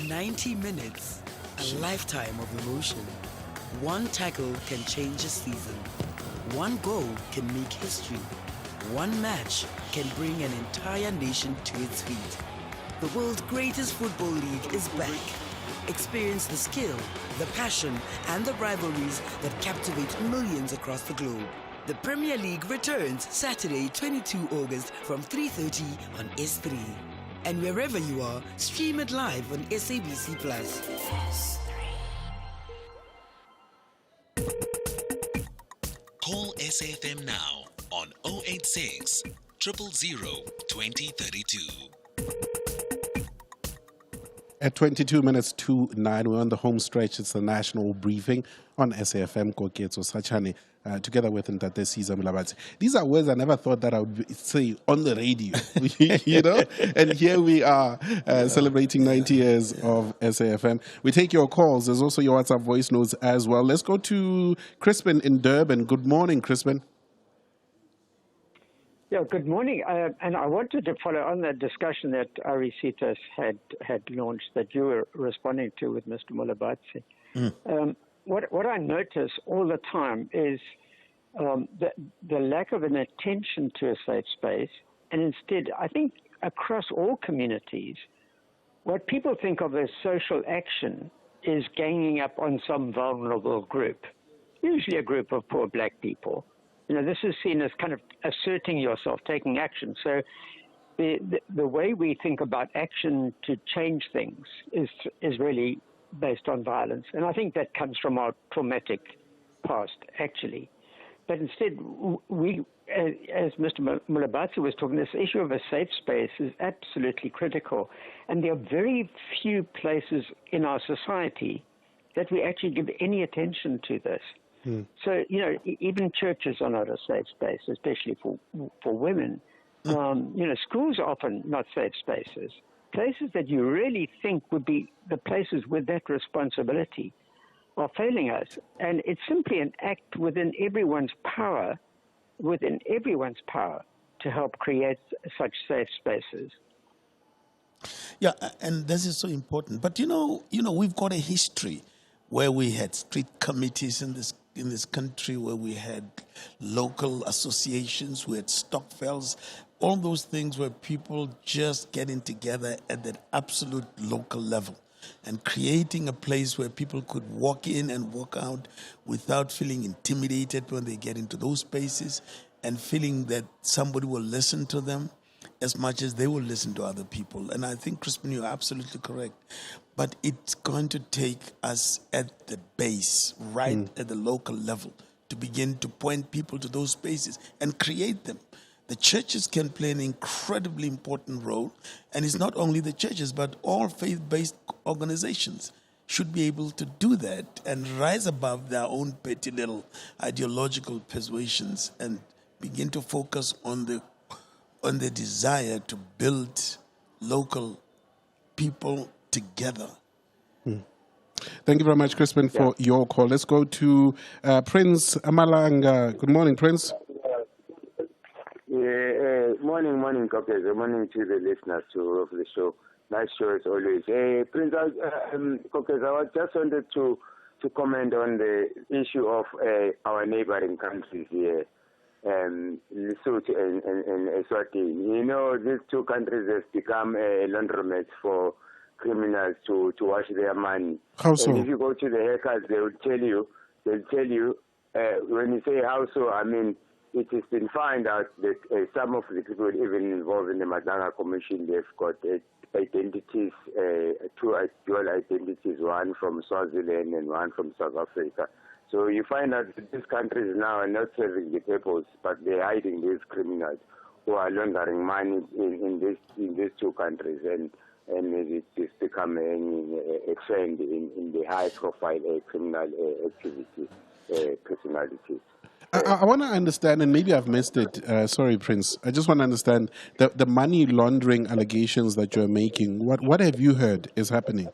90 minutes, a lifetime of emotion. One tackle can change a season. One goal can make history. One match can bring an entire nation to its feet. The world's greatest football league is back. Experience the skill, the passion, and the rivalries that captivate millions across the globe. The Premier League returns Saturday, 22 August from 3:30 on S3. And wherever you are, stream it live on SABC+. Call SAfm now on 086 000 2032. At 22 minutes to 9, we're on the home stretch. It's the national briefing on SAfm Koketso Sachane, together with Ntate Caesar Molebatsi. These are words I never thought that I would say on the radio, you know? And here we are celebrating 90 years of SAfm. We take your calls. There's also your WhatsApp voice notes as well. Let's go to Crispin in Durban. Good morning, Crispin. Yeah, good morning. And I wanted to follow on that discussion that Arisitas had launched that you were responding to with Mr. Molebatsi. What I notice all the time is the lack of an attention to a safe space. And instead, I think across all communities, what people think of as social action is ganging up on some vulnerable group, usually a group of poor black people. You know, this is seen as kind of asserting yourself, taking action. So the way we think about action to change things is really based on violence. And I think that comes from our traumatic past, actually. But instead, we, as Mr. Molebatsi was talking, this issue of a safe space is absolutely critical. And there are very few places in our society that we actually give any attention to this. So, you know, even churches are not a safe space, especially for women. You know, schools are often not safe spaces. Places that you really think would be the places with that responsibility are failing us. And it's simply an act within everyone's power to help create such safe spaces. Yeah, and this is so important. But you know, we've got a history where we had street committees in this country, where we had local associations, we had stockfells, all those things where people just getting together at that absolute local level and creating a place where people could walk in and walk out without feeling intimidated when they get into those spaces and feeling that somebody will listen to them as much as they will listen to other people. And I think, Crispin, you're absolutely correct. But it's going to take us at the base, right at the local level, to begin to point people to those spaces and create them. The churches can play an incredibly important role. And it's not only the churches, but all faith-based organizations should be able to do that and rise above their own petty little ideological persuasions and begin to focus on the desire to build local people together. Thank you very much, Crispin, for your call. Let's go to Prince Amalanga. Good morning, Prince. Morning, Koketso. Morning to the listeners of the show. Nice show as always. Prince Koketso, I just wanted to comment on the issue of our neighboring countries here. Lesotho and Eswatini. You know, these two countries have become laundromats for criminals to wash their money. How so? And if you go to the haircuts, they'll tell you, when you say how so, I mean, it has been found out that some of the people even involved in the Madanga Commission, they've got identities, two dual identities, one from Swaziland and one from South Africa. So you find out that these countries now are not serving the purpose, but they're hiding these criminals who are laundering money in these two countries, and it's become a trend in the high-profile criminal personalities. I want to understand, and maybe I've missed it. Sorry, Prince. I just want to understand the money laundering allegations that you're making. What have you heard is happening?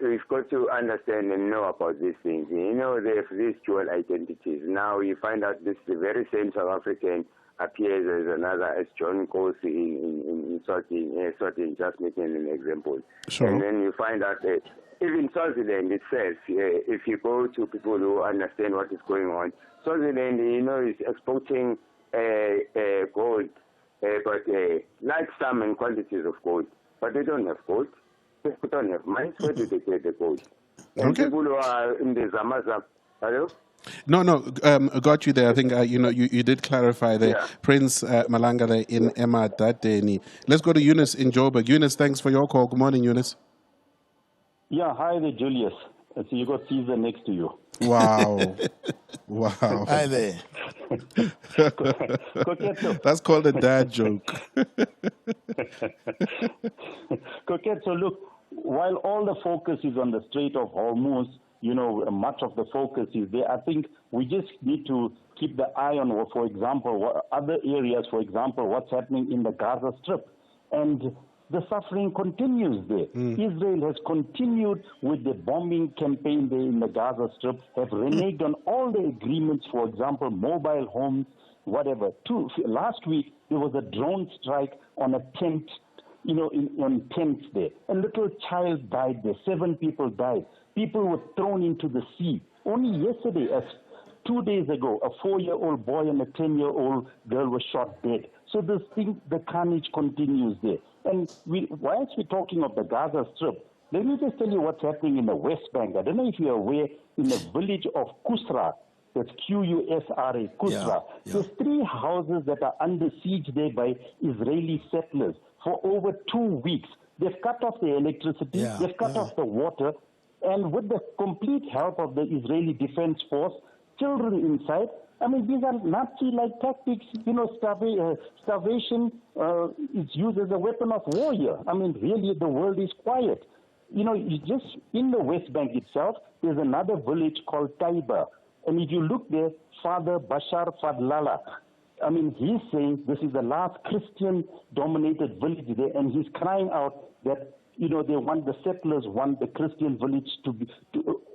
We've got to understand and know about these things. You know, they have these dual identities. Now you find out this the very same South African appears as another, as John Coase in Swaziland, just making an example. Sure. And then you find out that even Swaziland itself, if you go to people who understand what is going on, Swaziland, you know, is exporting gold, but large sum and quantities of gold. But they don't have gold. They don't have money. Where do they get the gold? And people who are in the Zamazam, hello? No, got you there. I think, you did clarify there. Yeah. Prince Malanga there in Emma Dadeni. Let's go to Eunice in Joburg. Eunice, thanks for your call. Good morning, Eunice. Yeah, hi there, Julius. I see you got Caesar next to you. Wow. Wow. Hi there. That's called a dad joke. Koketso, look, while all the focus is on the Strait of Hormuz, much of the focus is there. I think we just need to keep the eye on, for example, other areas, for example, what's happening in the Gaza Strip. And the suffering continues there. Israel has continued with the bombing campaign there in the Gaza Strip, have reneged on all the agreements, for example, mobile homes, whatever. Last week, there was a drone strike on a tent, on tents there. A little child died there. 7 people died. People were thrown into the sea. Only yesterday, 2 days ago, a 4-year-old boy and a 10-year-old girl were shot dead. So this thing, the carnage continues there. And whilst we're talking of the Gaza Strip, let me just tell you what's happening in the West Bank. I don't know if you're aware, in the village of Kusra, that's Q-U-S-R-A, Kusra, there's 3 houses that are under siege there by Israeli settlers for over 2 weeks. They've cut off the electricity, they've cut off the water, and with the complete help of the Israeli Defense Force, children inside. I mean, these are Nazi-like tactics. Starvation is used as a weapon of war here. I mean, really, the world is quiet. Just in the West Bank itself, there's another village called Taiba. And if you look there, Father Bashar Fadlallah, I mean, he's saying this is the last Christian-dominated village there, and he's crying out that the settlers want the Christian village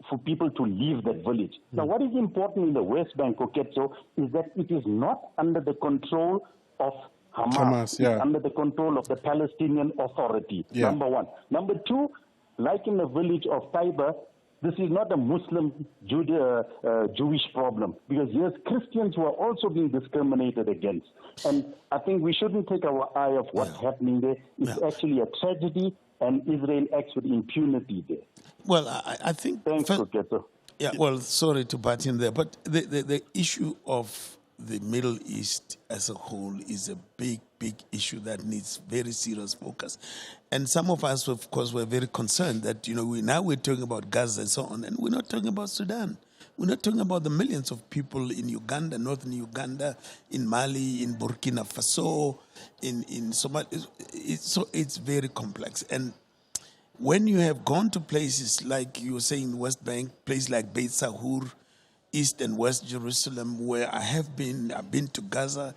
for people to leave that village. Now, what is important in the West Bank, Koketso, is that it is not under the control of Hamas. It's under the control of the Palestinian Authority, number one. Number two, like in the village of Taiba, this is not a Muslim Jewish problem, because here's Christians who are also being discriminated against. And I think we shouldn't take our eye off what's happening there. It's actually a tragedy, and Israel acts with impunity there. Well, I think... Thanks, Koketso. Yeah, well, sorry to butt in there, but the issue of the Middle East as a whole is a big issue that needs very serious focus. And some of us, of course, were very concerned that, we're talking about Gaza and so on, and we're not talking about Sudan. We're not talking about the millions of people in Uganda, northern Uganda, in Mali, in Burkina Faso, in Somalia. It's very complex. And when you have gone to places like you were saying, West Bank, places like Beit Sahur, East and West Jerusalem, where I've been to Gaza,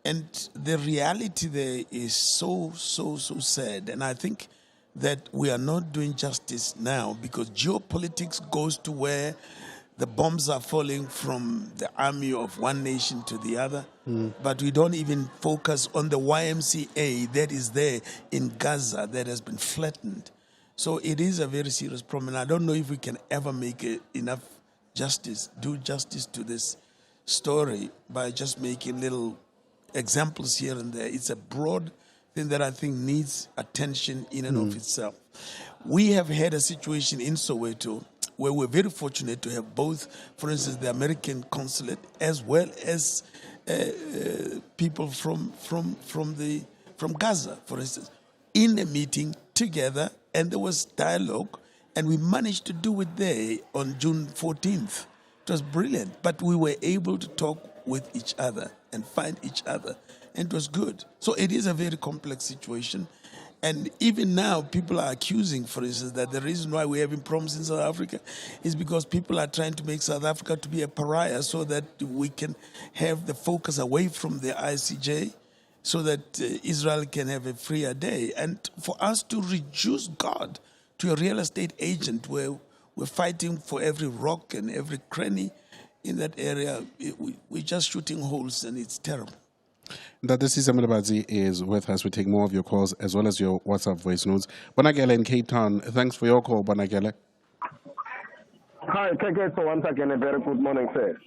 and the reality there is so sad. And I think that we are not doing justice now, because geopolitics goes to where the bombs are falling from the army of one nation to the other, but we don't even focus on the YMCA that is there in Gaza that has been flattened. So it is a very serious problem, and I don't know if we can ever make enough do justice to this story by just making little examples here and there. It's a broad thing that I think needs attention in and of itself. We have had a situation in Soweto where we're very fortunate to have both, for instance, the American consulate as well as people from Gaza, for instance, in a meeting together, and there was dialogue, and we managed to do it there on June 14th. It was brilliant, but we were able to talk with each other and find each other, and it was good. So it is a very complex situation. And even now, people are accusing, for instance, that the reason why we're having problems in South Africa is because people are trying to make South Africa to be a pariah so that we can have the focus away from the ICJ so that Israel can have a freer day. And for us to reduce God to a real estate agent where we're fighting for every rock and every cranny in that area, we're just shooting holes, and it's terrible. Molebatsi is with us. We take more of your calls as well as your WhatsApp voice notes. Bonagele in Cape Town, thanks for your call, Bonagele. Hi, Koketso, once again, a very good morning, sir.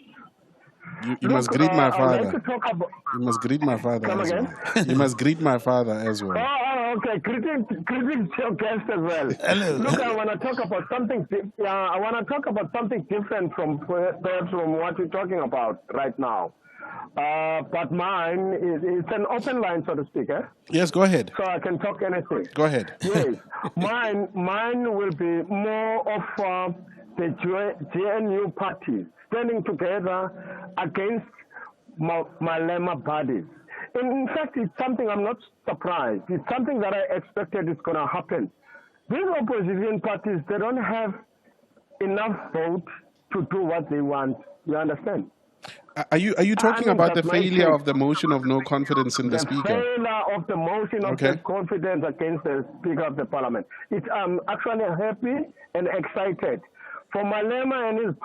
You must greet my father. Like to talk about... You must greet my father Come as again? well. You must greet my father as well. Oh, okay. Greetings to your guest as well. Hello. Look, I want to talk about something. I want to talk about something different from what we're talking about right now. But mine it's an open line, so to speak. Yes, go ahead. So I can talk anything. Go ahead. Yes, mine will be more of the GNU party standing together against Malema bodies. In fact, it's something I'm not surprised. It's something that I expected is going to happen. These opposition parties, they don't have enough vote to do what they want. You understand? Are you talking about the failure of the motion of no confidence in the Speaker? The failure of the motion of no confidence against the Speaker of the Parliament. I'm actually happy and excited. For Malema and his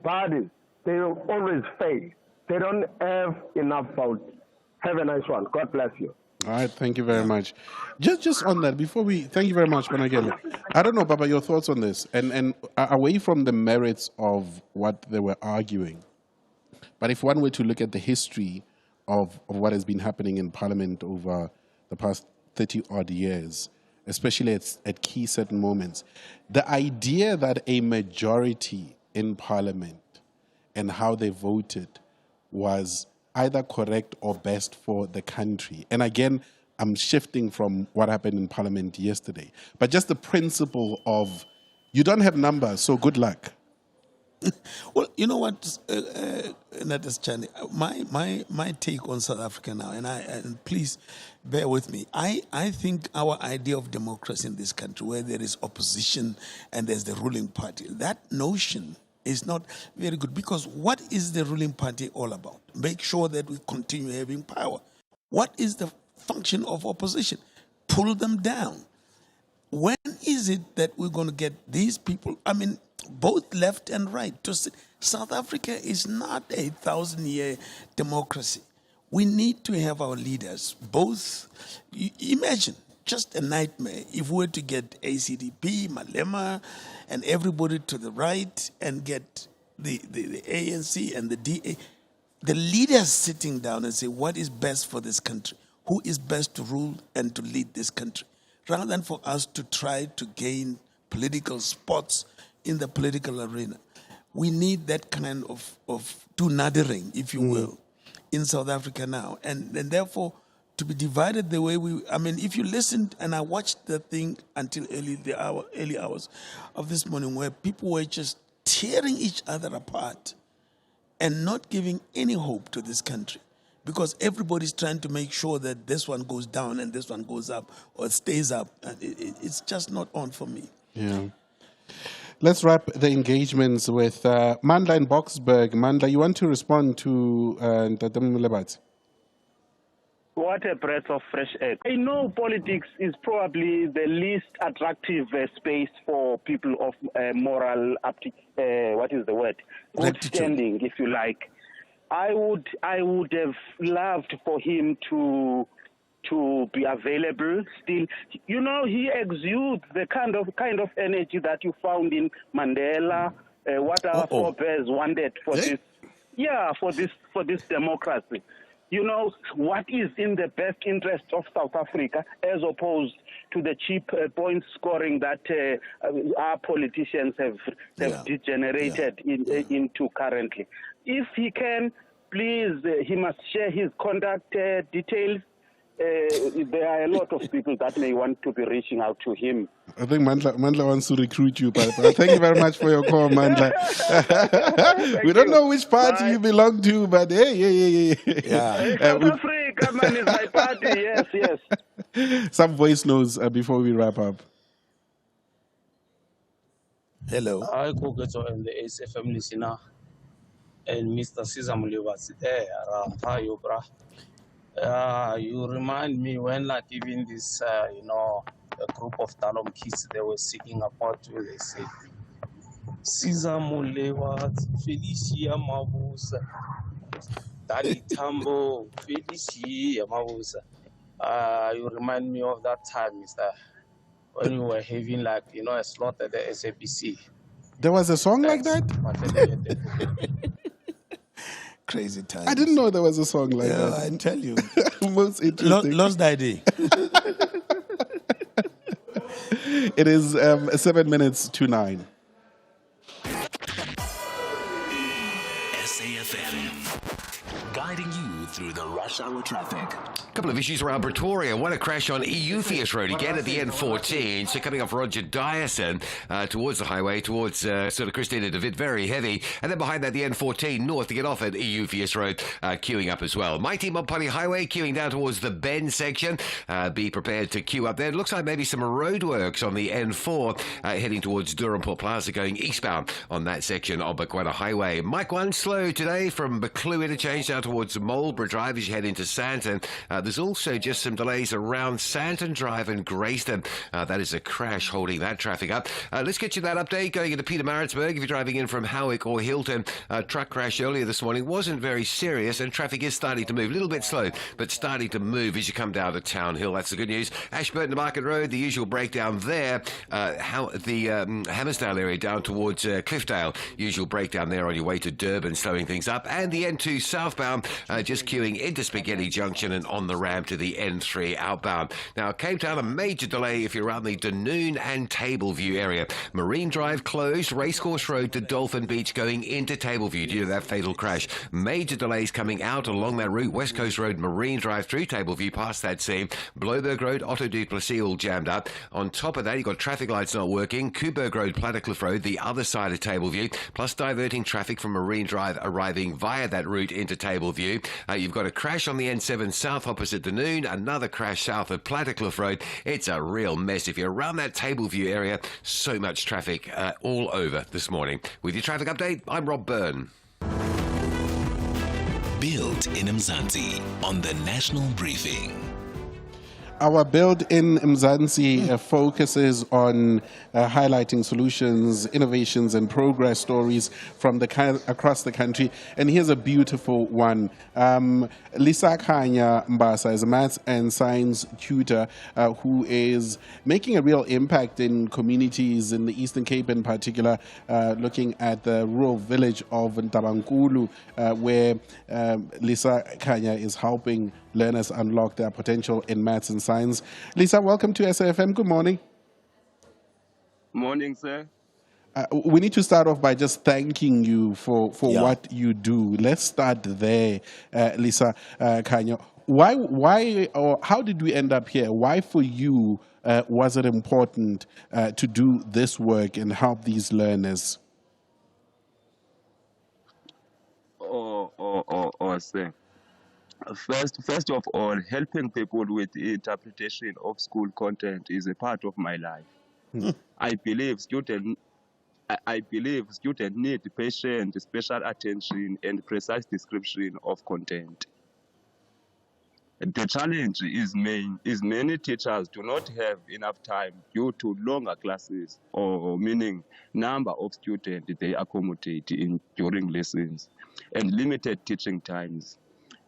parties, they always fail. They don't have enough votes. Have a nice one. God bless you. All right, thank you very much. Just on that, thank you very much, Managele. I don't know, Baba, your thoughts on this, and away from the merits of what they were arguing, but if one were to look at the history of what has been happening in Parliament over the past 30-odd years, especially at key certain moments, the idea that a majority in Parliament and how they voted was either correct or best for the country. And again, I'm shifting from what happened in Parliament yesterday, but just the principle of you don't have numbers, so good luck. Well, you know what, Sachane, my take on South Africa now, and please bear with me. I think our idea of democracy in this country, where there is opposition and there's the ruling party, that notion is not very good, because what is the ruling party all about? Make sure that we continue having power. What is the function of opposition? Pull them down. When is it that we're going to get these people, both left and right, to sit? South Africa is not a 1,000-year democracy. We need to have our leaders, both. Imagine, just a nightmare if we were to get ACDP, Malema, and everybody to the right, and get the ANC and the DA, the leaders sitting down and say, what is best for this country? Who is best to rule and to lead this country? Rather than for us to try to gain political spots in the political arena. We need that kind of do-nothing, if you will, in South Africa now. And therefore, to be divided the way if you listened, and I watched the thing until early hours of this morning, where people were just tearing each other apart and not giving any hope to this country, because everybody's trying to make sure that this one goes down and this one goes up or stays up. And it's just not on for me. Yeah. Let's wrap the engagements with Mandla in Boksburg. Mandla, you want to respond to Molebatsi? What a breath of fresh air. I know politics is probably the least attractive space for people of moral, good standing, if you like. I would have loved for him to be available still. You know, he exudes the kind of energy that you found in Mandela, what our forebears wanted for this. Yeah, for this democracy. You know, what is in the best interest of South Africa, as opposed to the cheap point scoring that our politicians have degenerated into currently. If he can, please, he must share his contact details. There are a lot of people that may want to be reaching out to him. I think Mandla wants to recruit you, but thank you very much for your call, Mandla. We don't know which party you belong to, but hey. Yeah. South Africa, man, is my party, yes. Some voice notes before we wrap up. Hello. Hi, Koketso and the SAfm listener, and Mr. Caesar Molebatsi there. How you, brah? You remind me when, like, even this, a group of Talom kids, they were singing about you. They say, Caesar Molebatsi, Felicia Mabusa, Daddy Tambo, Felicia Mabusa. You remind me of that time, Mister, when we were having, like, a slot at the SABC. There was a song like that? Crazy time. I didn't know there was a song like that. I tell you. Most interesting. Lost idea. It is 7 minutes to 9. SAfm, guiding you through the rush hour traffic. A couple of issues around Pretoria. One, a crash on Eupheus Road again at the N14. So coming off Roger Dyerson towards the highway, towards sort of Christina de Witt, very heavy. And then behind that, the N14 north to get off at Eupheus Road, queuing up as well. Mighty Mopani Highway queuing down towards the Bend section. Be prepared to queue up there. It looks like maybe some roadworks on the N4 heading towards Durham Port Plaza, going eastbound on that section of Bekwena Highway. Mike 1 slow today from Buccleuch interchange down towards Marlborough Drive as you head into Sandton. There's also just some delays around Sandton Drive and Greyston. That is a crash holding that traffic up. Let's get you that update going into Pietermaritzburg. If you're driving in from Howick or Hilton, truck crash earlier this morning wasn't very serious and traffic is starting to move. A little bit slow, but starting to move as you come down to Town Hill. That's the good news. Ashburton to Market Road, the usual breakdown there. The Hammersdale area down towards Cliffdale, usual breakdown there on your way to Durban, slowing things up. And the N2 southbound, just queuing into Spaghetti Junction and on the ramp to the N3 outbound. Now, Cape Town, a major delay if you're around the Dunoon and Tableview area. Marine Drive closed, Racecourse Road to Dolphin Beach going into Tableview due to that fatal crash. Major delays coming out along that route. West Coast Road, Marine Drive through Tableview past that scene. Bloberg Road, Otto du Plessis all jammed up. On top of that, you've got traffic lights not working. Kuberg Road, Plattercliff Road, the other side of Tableview, plus diverting traffic from Marine Drive arriving via that route into Tableview. You've got a crash on the N7 south opposite Dunoon, another crash south of Plattercliff Road. It's a real mess. If you're around that Tableview area, so much traffic all over this morning. With your traffic update, I'm Rob Byrne. Built in Mzansi on the National Briefing. Our Build in Mzansi focuses on highlighting solutions, innovations, and progress stories from across the country. And here's a beautiful one. Lisa Kanya Mbasa is a maths and science tutor who is making a real impact in communities in the Eastern Cape in particular, looking at the rural village of Ntabankulu, where Lisa Kanya is helping learners unlock their potential in maths and science. Lisa, welcome to SAfm. Good morning. Morning, sir. We need to start off by just thanking you for what you do. Let's start there, Lisa Kanya. Why, or how did we end up here? Why for you was it important to do this work and help these learners? Sir. First of all, helping people with the interpretation of school content is a part of my life. I believe students need patient, special attention, and precise description of content. The challenge is many teachers do not have enough time due to longer classes, or meaning number of students they accommodate during lessons, and limited teaching times.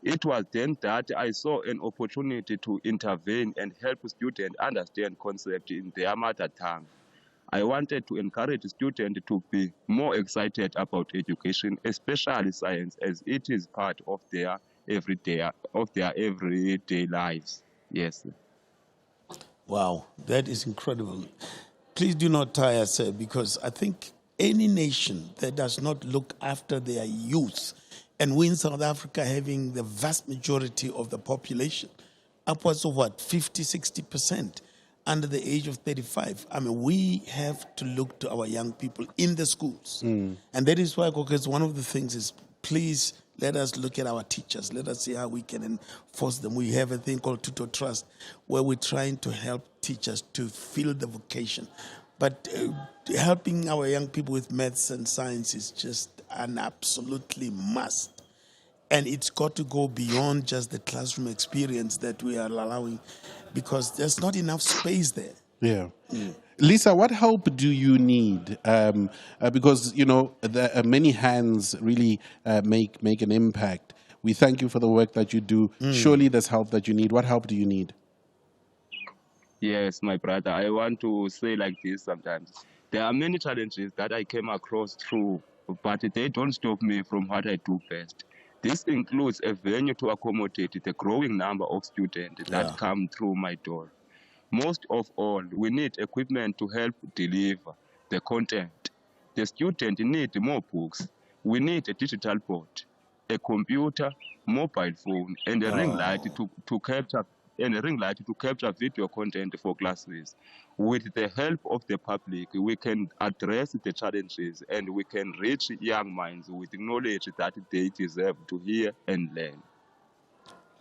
It was then that I saw an opportunity to intervene and help students understand concepts in their mother tongue. I wanted to encourage students to be more excited about education, especially science, as it is part of their everyday lives. Yes. Wow, that is incredible. Please do not tire, sir, because I think any nation that does not look after their youth, and we in South Africa having the vast majority of the population, upwards of 50-60% under the age of 35. I mean, we have to look to our young people in the schools. And that is why, Koketso, one of the things is, please let us look at our teachers. Let us see how we can enforce them. We have a thing called Tutor Trust, where we're trying to help teachers to fill the vocation. But helping our young people with maths and science is just an absolutely must. And it's got to go beyond just the classroom experience that we are allowing, because there's not enough space there. Yeah. Lisa, what help do you need? Because, you know, many hands really make an impact. We thank you for the work that you do. Surely there's help that you need. What help do you need? Yes, my brother. I want to say like this sometimes. There are many challenges that I came across through, but they don't stop me from what I do best. This includes a venue to accommodate the growing number of students that come through my door. Most of all, we need equipment to help deliver the content. The students need more books. We need a digital board. a computer, mobile phone, and a ring light to capture video content for classes. With the help of the public, we can address the challenges and we can reach young minds with knowledge that they deserve to hear and learn.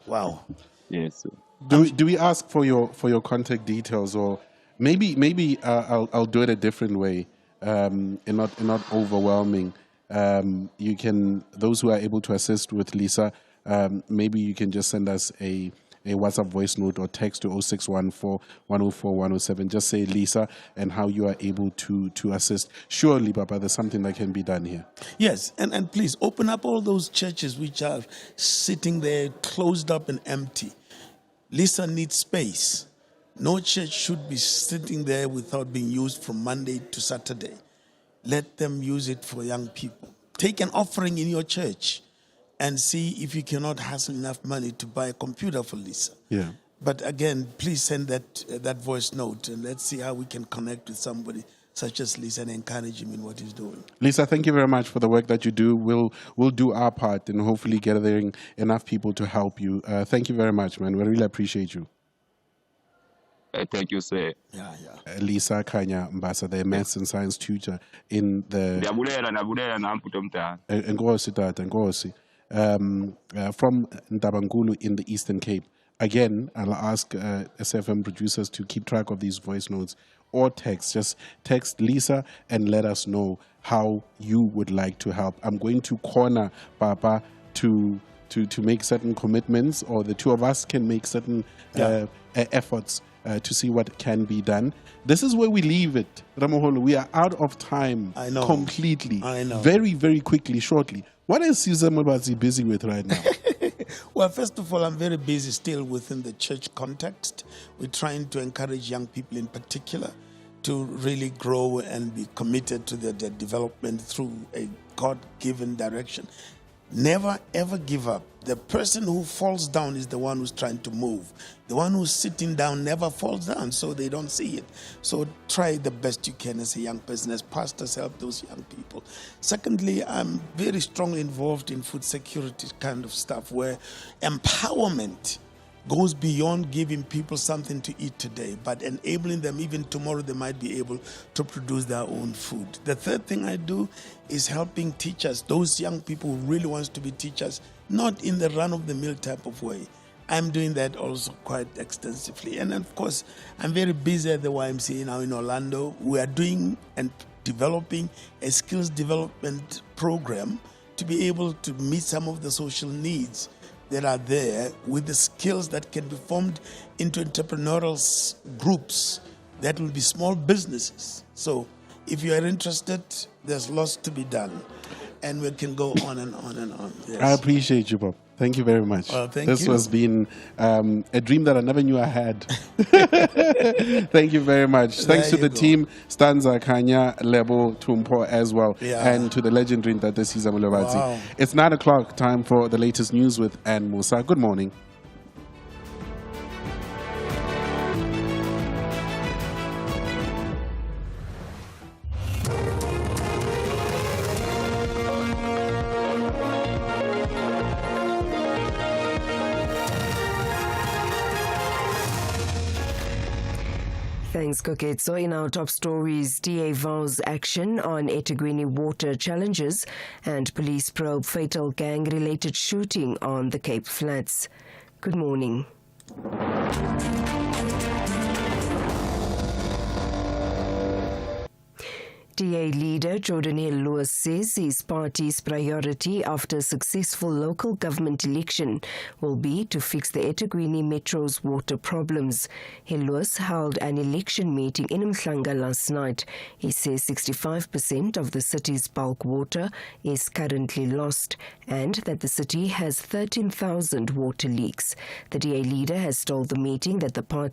Wow. Yes. Sir. Do we ask for your contact details, or maybe I'll do it a different way, and not overwhelming. You can, those who are able to assist with Lisa, maybe you can just send us a WhatsApp voice note or text to 0614 104 107. Just say Lisa and how you are able to assist. Surely, Papa, there's something that can be done here. Yes, and please open up all those churches which are sitting there closed up and empty. Lisa needs space. No church should be sitting there without being used from Monday to Saturday. Let them use it for young people. Take an offering in your church and see if you cannot hustle enough money to buy a computer for Lisa. Yeah. But again, please send that voice note and let's see how we can connect with somebody such as Lisa and encourage him in what he's doing. Lisa, thank you very much for the work that you do. We'll do our part and hopefully gathering enough people to help you. Thank you very much, man. We really appreciate you. Thank you, sir. Yeah. Lisa Kanya Mbasa, the maths and science tutor in the from Ntabangulu in the Eastern Cape. Again, I'll ask SAfm producers to keep track of these voice notes or text. Just text Lisa and let us know how you would like to help. I'm going to corner Papa to make certain commitments, or the two of us can make certain efforts to see what can be done. This is where we leave it, Ramoholo. We are out of time. I know. Completely. I know. Very, very quickly, shortly. What is Caesar Molebatsi busy with right now? Well, first of all, I'm very busy still within the church context. We're trying to encourage young people in particular to really grow and be committed to their development through a God-given direction. Never, ever give up. The person who falls down is the one who's trying to move. The one who's sitting down never falls down, so they don't see it. So try the best you can as a young person, as pastors help those young people. Secondly, I'm very strongly involved in food security kind of stuff, where empowerment goes beyond giving people something to eat today, but enabling them even tomorrow they might be able to produce their own food. The third thing I do is helping teachers, those young people who really want to be teachers, not in the run-of-the-mill type of way. I'm doing that also quite extensively. And of course, I'm very busy at the YMCA now in Orlando. We are doing and developing a skills development program to be able to meet some of the social needs that are there with the skills that can be formed into entrepreneurial groups that will be small businesses. So if you are interested, there's lots to be done. And we can go on and on and on. Yes. I appreciate you, Bob. Thank you very much. This has been a dream that I never knew I had. Thank you very much. Thanks to the team, Stanza, Kanya, Lebo, Tumpo as well, and to the legendary Ntate Caesar Molebatsi. Wow. It's 9 o'clock, time for the latest news with Ann Musa. Good morning. Thanks, Koketso. In our top stories, DA vows action on eThekwini water challenges and police probe fatal gang-related shooting on the Cape Flats. Good morning. DA leader Jordan Hill-Lewis says his party's priority after a successful local government election will be to fix the eThekwini Metro's water problems. Hill-Lewis held an election meeting in Mhlanga last night. He says 65% of the city's bulk water is currently lost and that the city has 13,000 water leaks. The DA leader has told the meeting that the party